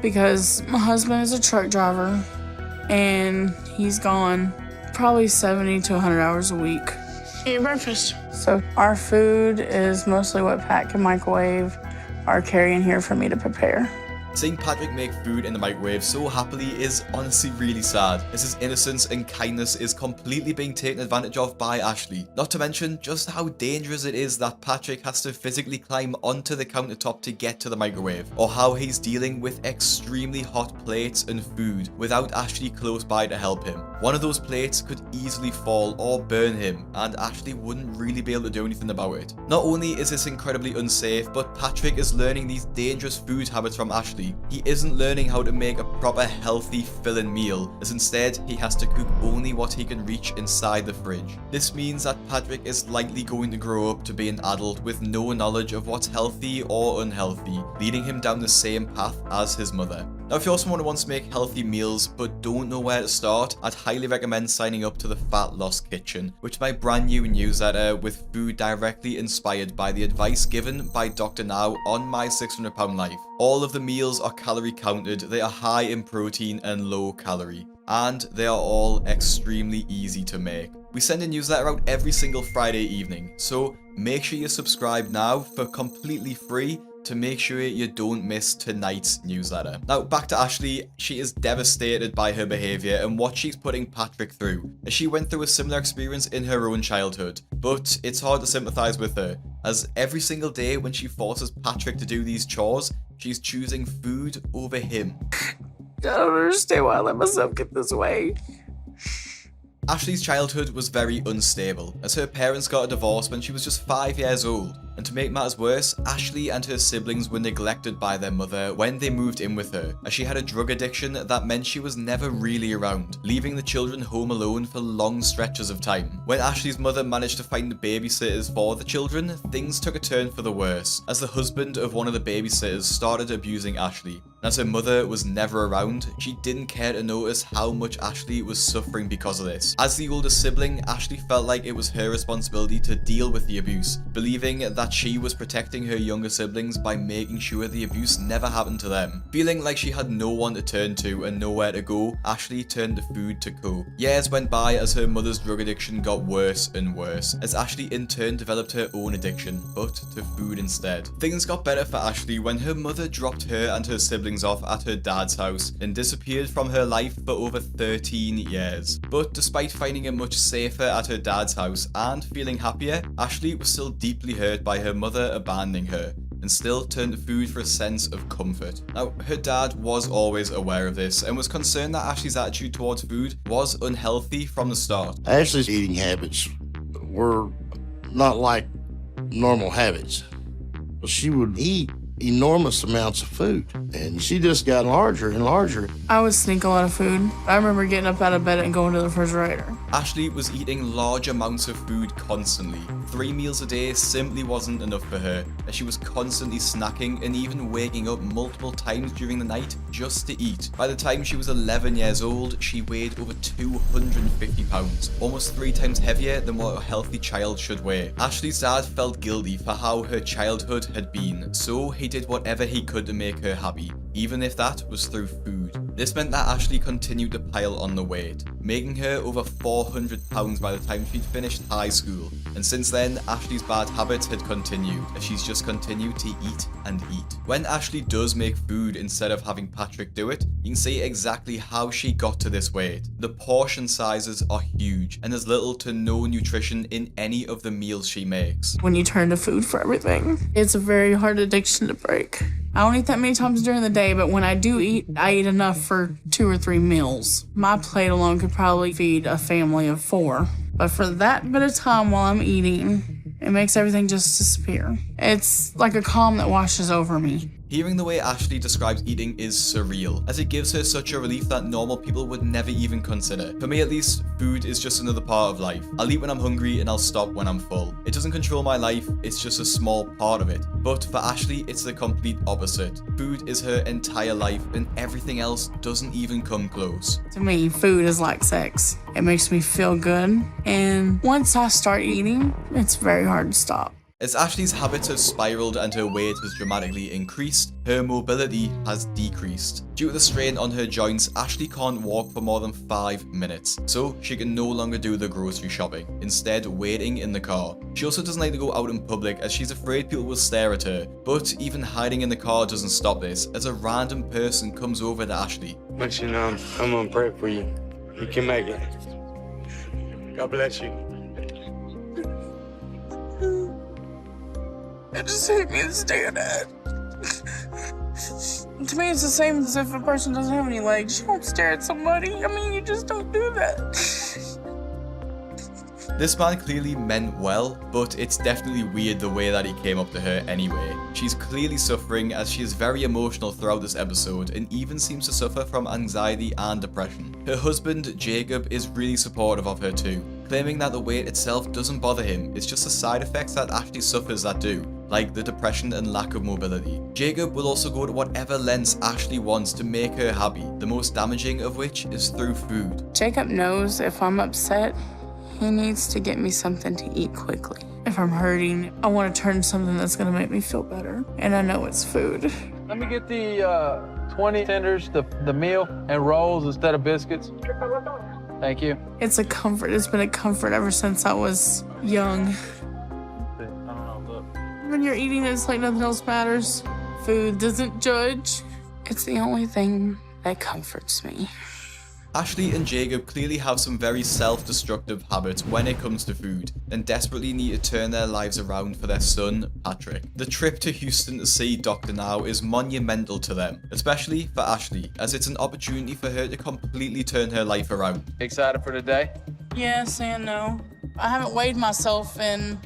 because my husband is a truck driver and he's gone probably 70 to 100 hours a week.
Eat your breakfast.
So our food is mostly what Pat can microwave or carry in here for me to prepare.
Seeing Patrick make food in the microwave so happily is honestly really sad, as his innocence and kindness is completely being taken advantage of by Ashley. Not to mention just how dangerous it is that Patrick has to physically climb onto the countertop to get to the microwave, or how he's dealing with extremely hot plates and food without Ashley close by to help him. One of those plates could easily fall or burn him, and Ashley wouldn't really be able to do anything about it. Not only is this incredibly unsafe, but Patrick is learning these dangerous food habits from Ashley. He isn't learning how to make a proper healthy filling meal, as instead he has to cook only what he can reach inside the fridge. This means that Patrick is likely going to grow up to be an adult with no knowledge of what's healthy or unhealthy, leading him down the same path as his mother. Now, if you're someone who wants to make healthy meals but don't know where to start, I'd highly recommend signing up to the Fat Loss Kitchen, which is my brand new newsletter with food directly inspired by the advice given by Dr. Now on My 600 Pound Life. All of the meals are calorie counted, they are high in protein and low calorie, and they are all extremely easy to make. We send a newsletter out every single Friday evening, so make sure you subscribe now for completely free to make sure you don't miss tonight's newsletter. Now, back to Ashley. She is devastated by her behaviour and what she's putting Patrick through, as she went through a similar experience in her own childhood. But it's hard to sympathise with her, as every single day when she forces Patrick to do these chores, she's choosing food over him.
I don't understand why I let myself get this way.
Ashley's childhood was very unstable, as her parents got a divorce when she was just 5 years old. And to make matters worse, Ashley and her siblings were neglected by their mother when they moved in with her, as she had a drug addiction that meant she was never really around, leaving the children home alone for long stretches of time. When Ashley's mother managed to find babysitters for the children, things took a turn for the worse, as the husband of one of the babysitters started abusing Ashley. And as her mother was never around, she didn't care to notice how much Ashley was suffering because of this. As the older sibling, Ashley felt like it was her responsibility to deal with the abuse, believing that she was protecting her younger siblings by making sure the abuse never happened to them. Feeling like she had no one to turn to and nowhere to go, Ashley turned to food to cope. Years went by as her mother's drug addiction got worse and worse, as Ashley in turn developed her own addiction, but to food instead. Things got better for Ashley when her mother dropped her and her siblings off at her dad's house and disappeared from her life for over 13 years. But despite Despite finding it much safer at her dad's house and feeling happier, Ashley was still deeply hurt by her mother abandoning her and still turned to food for a sense of comfort. Now, her dad was always aware of this and was concerned that Ashley's attitude towards food was unhealthy from the start.
Ashley's eating habits were not like normal habits. She would eat enormous amounts of food, and she just got larger and larger.
I would sneak a lot of food. I remember getting up out of bed and going to the refrigerator.
Ashley was eating large amounts of food constantly. 3 meals a day simply wasn't enough for her, as she was constantly snacking and even waking up multiple times during the night just to eat. By the time she was 11 years old, she weighed over 250 pounds, almost 3 times heavier than what a healthy child should weigh. Ashley's dad felt guilty for how her childhood had been, so he did whatever he could to make her happy, even if that was through food. This meant that Ashley continued to pile on the weight, making her over 400 pounds by the time she'd finished high school. And since then, Ashley's bad habits had continued, as she's just continued to eat and eat. When Ashley does make food instead of having Patrick do it, you can see exactly how she got to this weight. The portion sizes are huge, and there's little to no nutrition in any of the meals she makes.
When you turn to food for everything, it's a very hard addiction to break. I don't eat that many times during the day, but when I do eat, I eat enough for 2 or 3 meals. My plate alone could probably feed a family of 4. But for that bit of time while I'm eating, it makes everything just disappear. It's like a calm that washes over me.
Hearing the way Ashley describes eating is surreal, as it gives her such a relief that normal people would never even consider. For me at least, food is just another part of life. I'll eat when I'm hungry and I'll stop when I'm full. It doesn't control my life, it's just a small part of it. But for Ashley, it's the complete opposite. Food is her entire life and everything else doesn't even come close.
To me, food is like sex. It makes me feel good, and once I start eating, it's very hard to stop.
As Ashley's habits have spiraled and her weight has dramatically increased, her mobility has decreased. Due to the strain on her joints, Ashley can't walk for more than 5 minutes, so she can no longer do the grocery shopping, instead waiting in the car. She also doesn't like to go out in public as she's afraid people will stare at her, but even hiding in the car doesn't stop this, as a random person comes over to Ashley.
But you know, I'm gonna pray for you. You can make it. God bless you.
I just hate being stared at. To me, it's the same as if a person doesn't have any legs. You don't stare at somebody. I mean, you just don't do that.
This man clearly meant well, but it's definitely weird the way that he came up to her anyway. She's clearly suffering, as she is very emotional throughout this episode and even seems to suffer from anxiety and depression. Her husband, Jacob, is really supportive of her too, claiming that the weight itself doesn't bother him, it's just the side effects that Ashley suffers that do, like the depression and lack of mobility. Jacob will also go to whatever lengths Ashley wants to make her happy, the most damaging of which is through food.
Jacob knows if I'm upset, he needs to get me something to eat quickly. If I'm hurting, I want to turn to something that's going to make me feel better, and I know it's food.
Let me get the 20 tenders, the meal, and rolls instead of biscuits. Thank you.
It's a comfort. It's been a comfort ever since I was young. When you're eating, it's like nothing else matters. Food doesn't judge. It's the only thing that comforts me.
Ashley and Jacob clearly have some very self-destructive habits when it comes to food, and desperately need to turn their lives around for their son, Patrick. The trip to Houston to see Dr. Now is monumental to them, especially for Ashley, as it's an opportunity for her to completely turn her life around.
Excited for today?
Yes and no. I haven't weighed myself in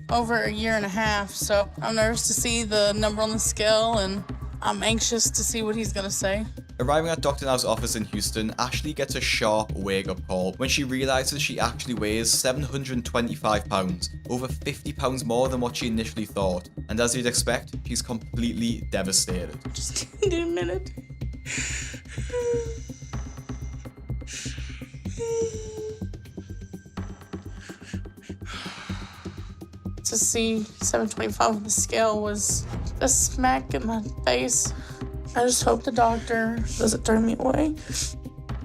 over 1.5 years, so I'm nervous to see the number on the scale, and I'm anxious to see what he's gonna say.
Arriving at Dr. Now's office in Houston, Ashley gets a sharp wake-up call when she realizes she actually weighs 725 pounds, over 50 pounds more than what she initially thought. And as you'd expect, she's completely devastated.
Just give me a minute. To see 725 on the scale was a smack in my face. I just hope the doctor doesn't turn me away.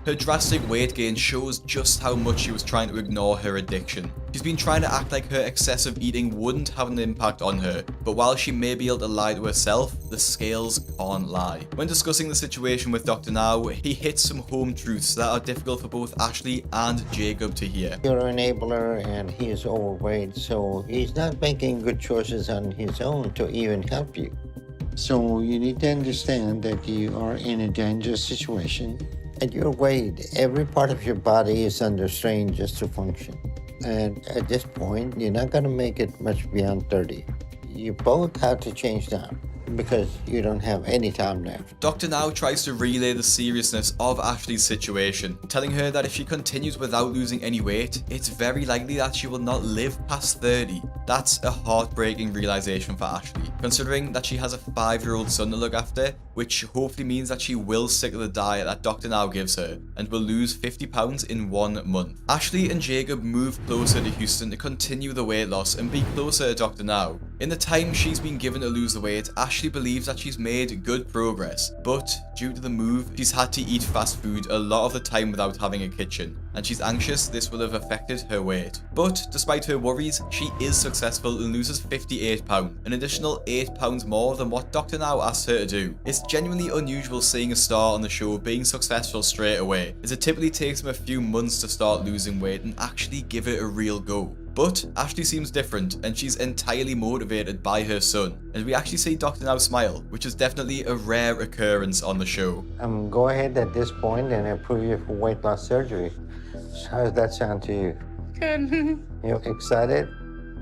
Her drastic weight gain shows just how much she was trying to ignore her addiction. She's been trying to act like her excessive eating wouldn't have an impact on her, but while she may be able to lie to herself, the scales can't lie. When discussing the situation with Dr. Now, he hits some home truths that are difficult for both Ashley and Jacob to hear.
You're an enabler and he is overweight, so he's not making good choices on his own to even help you. So you need to understand that you are in a dangerous situation. At your weight, every part of your body is under strain just to function. And at this point, you're not going to make it much beyond 30. You both have to change down because you don't have any time left.
Dr. Now tries to relay the seriousness of Ashley's situation, telling her that if she continues without losing any weight, it's very likely that she will not live past 30. That's a heartbreaking realization for Ashley, considering that she has a 5-year-old son to look after, which hopefully means that she will stick to the diet that Dr. Now gives her and will lose 50 pounds in 1 month. Ashley and Jacob move closer to Houston to continue the weight loss and be closer to Dr. Now. In the time she's been given to lose the weight, Ashley believes that she's made good progress, but due to the move, she's had to eat fast food a lot of the time without having a kitchen, and she's anxious this will have affected her weight. But despite her worries, she is successful and loses 58 pounds, an additional 8 pounds more than what Dr. Now asked her to do. It's genuinely unusual seeing a star on the show being successful straight away, as it typically takes them a few months to start losing weight and actually give it a real go. But Ashley seems different, and she's entirely motivated by her son, and we actually see Dr. Now smile, which is definitely a rare occurrence on the show.
Go ahead at this point and approve you for weight loss surgery. How does that sound to you?
Good.
You excited?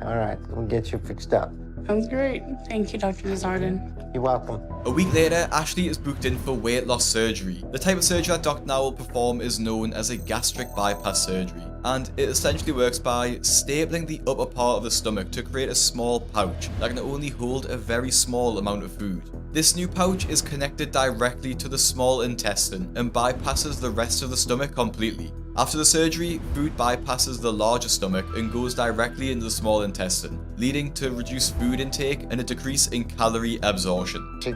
All right, we'll get you fixed up.
Sounds great. Thank you, Dr. Desjardins.
You're welcome.
A week later, Ashley is booked in for weight loss surgery. The type of surgery that Dr. Now will perform is known as a gastric bypass surgery, and it essentially works by stapling the upper part of the stomach to create a small pouch that can only hold a very small amount of food. This new pouch is connected directly to the small intestine and bypasses the rest of the stomach completely. After the surgery, food bypasses the larger stomach and goes directly into the small intestine, leading to reduced food intake and a decrease in calorie absorption.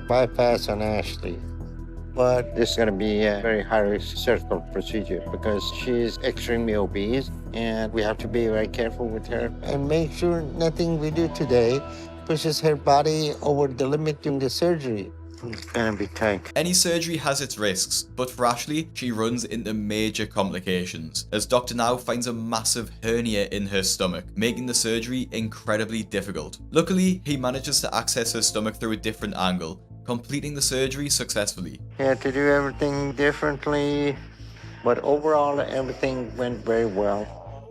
Bypass on Ashley, but this is going to be a very high-risk surgical procedure because she's extremely obese, and we have to be very careful with her and make sure nothing we do today pushes her body over the limit during the surgery. It's gonna be tight.
Any surgery has its risks, but for Ashley, she runs into major complications, as Dr. Now finds a massive hernia in her stomach, making the surgery incredibly difficult. Luckily, he manages to access her stomach through a different angle, completing the surgery successfully.
He had to do everything differently, but overall, everything went very well.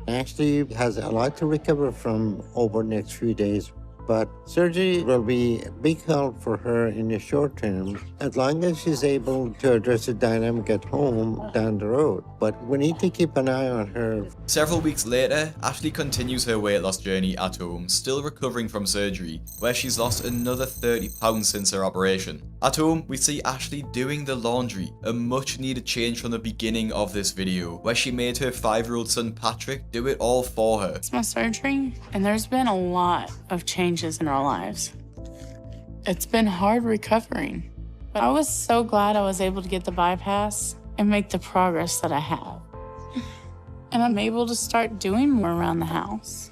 Ashley has a lot to recover from over the next few days, but surgery will be a big help for her in the short term, as long as she's able to address the dynamic at home down the road. But we need to keep an eye on her.
Several weeks later, Ashley continues her weight loss journey at home, still recovering from surgery, where she's lost another 30 pounds since her operation. At home, we see Ashley doing the laundry, a much needed change from the beginning of this video, where she made her 5-year-old son Patrick do it all for her.
It's my surgery, and there's been a lot of changes in our lives. It's been hard recovering, but I was so glad I was able to get the bypass and make the progress that I have. And I'm able to start doing more around the house,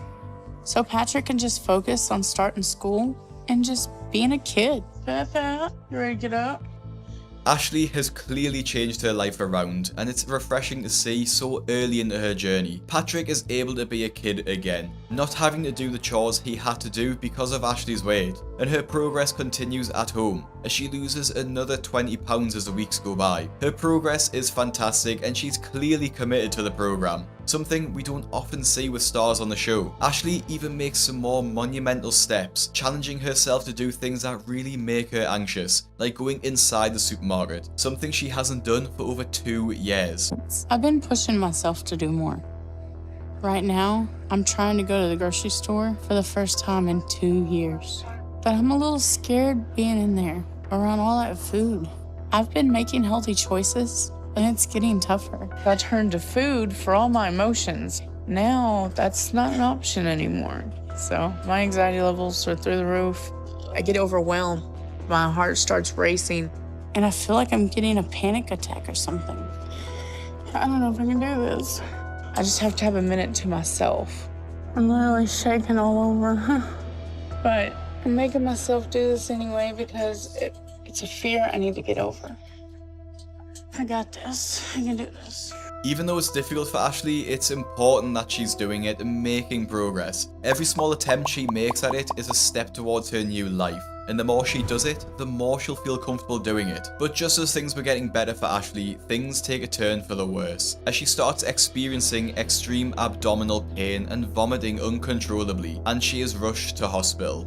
so Patrick can just focus on starting school and just being a kid. Pat, you ready to get up?
Ashley has clearly changed her life around, and it's refreshing to see so early into her journey. Patrick is able to be a kid again, not having to do the chores he had to do because of Ashley's weight, and her progress continues at home as she loses another 20 pounds as the weeks go by. Her progress is fantastic, and she's clearly committed to the program, something we don't often see with stars on the show. Ashley even makes some more monumental steps, challenging herself to do things that really make her anxious, like going inside the supermarket, something she hasn't done for over 2 years.
I've been pushing myself to do more. Right now, I'm trying to go to the grocery store for the first time in 2 years. But I'm a little scared being in there around all that food. I've been making healthy choices, and it's getting tougher. I turned to food for all my emotions. Now, that's not an option anymore. So my anxiety levels are through the roof. I get overwhelmed. My heart starts racing. and I feel like I'm getting a panic attack or something. I don't know if I can do this. I just have to have a minute to myself. I'm literally shaking all over. But I'm making myself do this anyway because it's a fear I need to get over. I got this. I can do this.
Even though it's difficult for Ashley, it's important that she's doing it and making progress. Every small attempt she makes at it is a step towards her new life. And the more she does it, the more she'll feel comfortable doing it. But just as things were getting better for Ashley, things take a turn for the worse, as she starts experiencing extreme abdominal pain and vomiting uncontrollably, and she is rushed to hospital.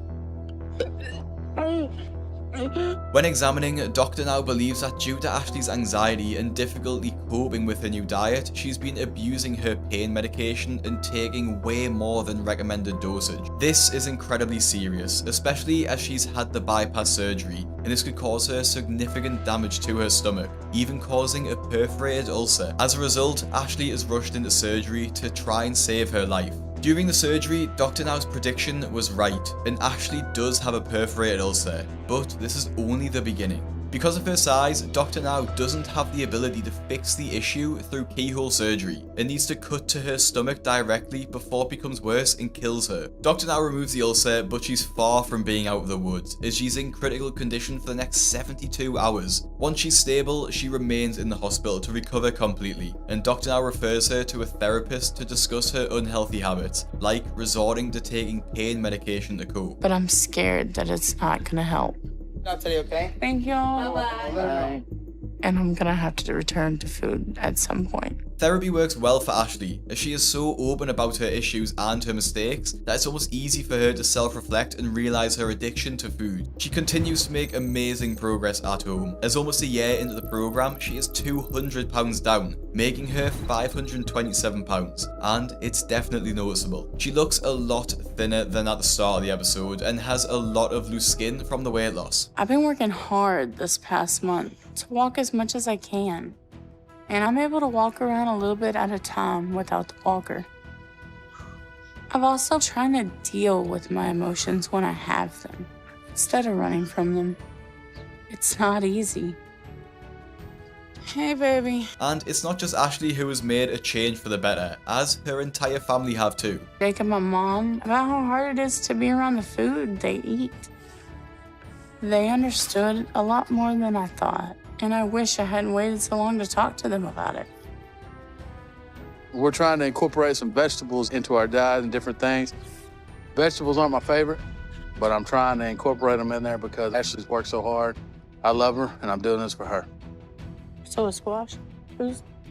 When examining, Dr. now believes that due to Ashley's anxiety and difficulty coping with her new diet, she's been abusing her pain medication and taking way more than recommended dosage. This is incredibly serious, especially as she's had the bypass surgery, and this could cause her significant damage to her stomach, even causing a perforated ulcer. As a result, Ashley is rushed into surgery to try and save her life. During the surgery, Dr. Now's prediction was right, and Ashley does have a perforated ulcer, but this is only the beginning. Because of her size, Dr. Now doesn't have the ability to fix the issue through keyhole surgery and needs to cut to her stomach directly before it becomes worse and kills her. Dr. Now removes the ulcer, but she's far from being out of the woods, as she's in critical condition for the next 72 hours. Once she's stable, she remains in the hospital to recover completely, and Dr. Now refers her to a therapist to discuss her unhealthy habits, like resorting to taking pain medication to cope.
But I'm scared that it's not gonna help.
Not today, okay?
Thank you. Bye-bye. And I'm gonna have to return to food at some point.
Therapy works well for Ashley, as she is so open about her issues and her mistakes that it's almost easy for her to self-reflect and realize her addiction to food. She continues to make amazing progress at home, as almost a year into the program, she is 200 pounds down, making her 527 pounds, and it's definitely noticeable. She looks a lot thinner than at the start of the episode and has a lot of loose skin from the weight loss.
I've been working hard this past month to walk as much as I can. And I'm able to walk around a little bit at a time without the walker. I'm also trying to deal with my emotions when I have them, instead of running from them. It's not easy. Hey, baby.
And it's not just Ashley who has made a change for the better, as her entire family have too.
Jake and my mom about how hard it is to be around the food they eat. They understood a lot more than I thought. And I wish I hadn't waited so long to talk to them about it.
We're trying to incorporate some vegetables into our diet and different things. Vegetables aren't my favorite, but I'm trying to incorporate them in there because Ashley's worked so hard. I love her, and I'm doing this for her.
So is squash.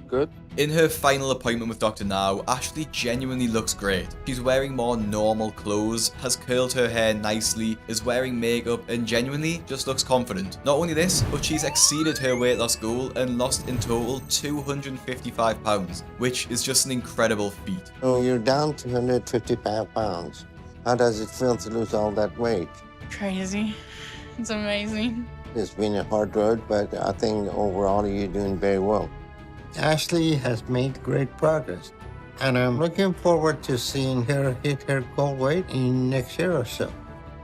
Good.
In her final appointment with Dr. Now, Ashley genuinely looks great. She's wearing more normal clothes, has curled her hair nicely, is wearing makeup, and genuinely just looks confident. Not only this, but she's exceeded her weight loss goal and lost in total 255 pounds, which is just an incredible feat.
Oh, you're down to 155 pounds. How does it feel to lose all that weight?
Crazy. It's amazing.
It's been a hard road, but I think overall you're doing very well. Ashley has made great progress, and I'm looking forward to seeing her hit her goal weight in next year or so.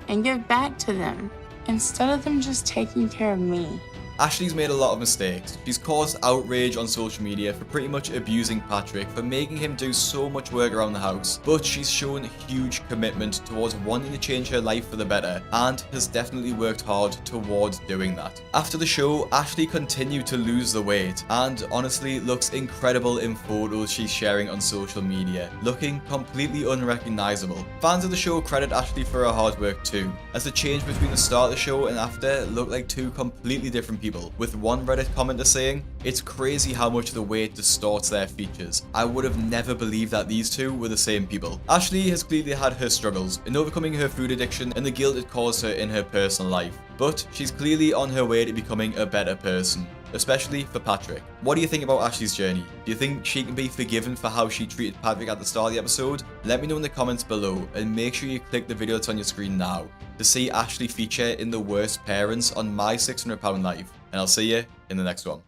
And give back to them, instead of them just taking care of me.
Ashley's made a lot of mistakes. She's caused outrage on social media for pretty much abusing Patrick for making him do so much work around the house, but she's shown huge commitment towards wanting to change her life for the better and has definitely worked hard towards doing that. After the show, Ashley continued to lose the weight and honestly looks incredible in photos she's sharing on social media, looking completely unrecognizable. Fans of the show credit Ashley for her hard work too, as the change between the start of the show and after looked like two completely different people, with one Reddit commenter saying, "It's crazy how much the weight distorts their features. I would have never believed that these two were the same people." Ashley has clearly had her struggles in overcoming her food addiction and the guilt it caused her in her personal life, but she's clearly on her way to becoming a better person, especially for Patrick. What do you think about Ashley's journey? Do you think she can be forgiven for how she treated Patrick at the start of the episode? Let me know in the comments below, and make sure you click the video that's on your screen now to see Ashley feature in the worst parents on my 600 pound life. And I'll see you in the next one.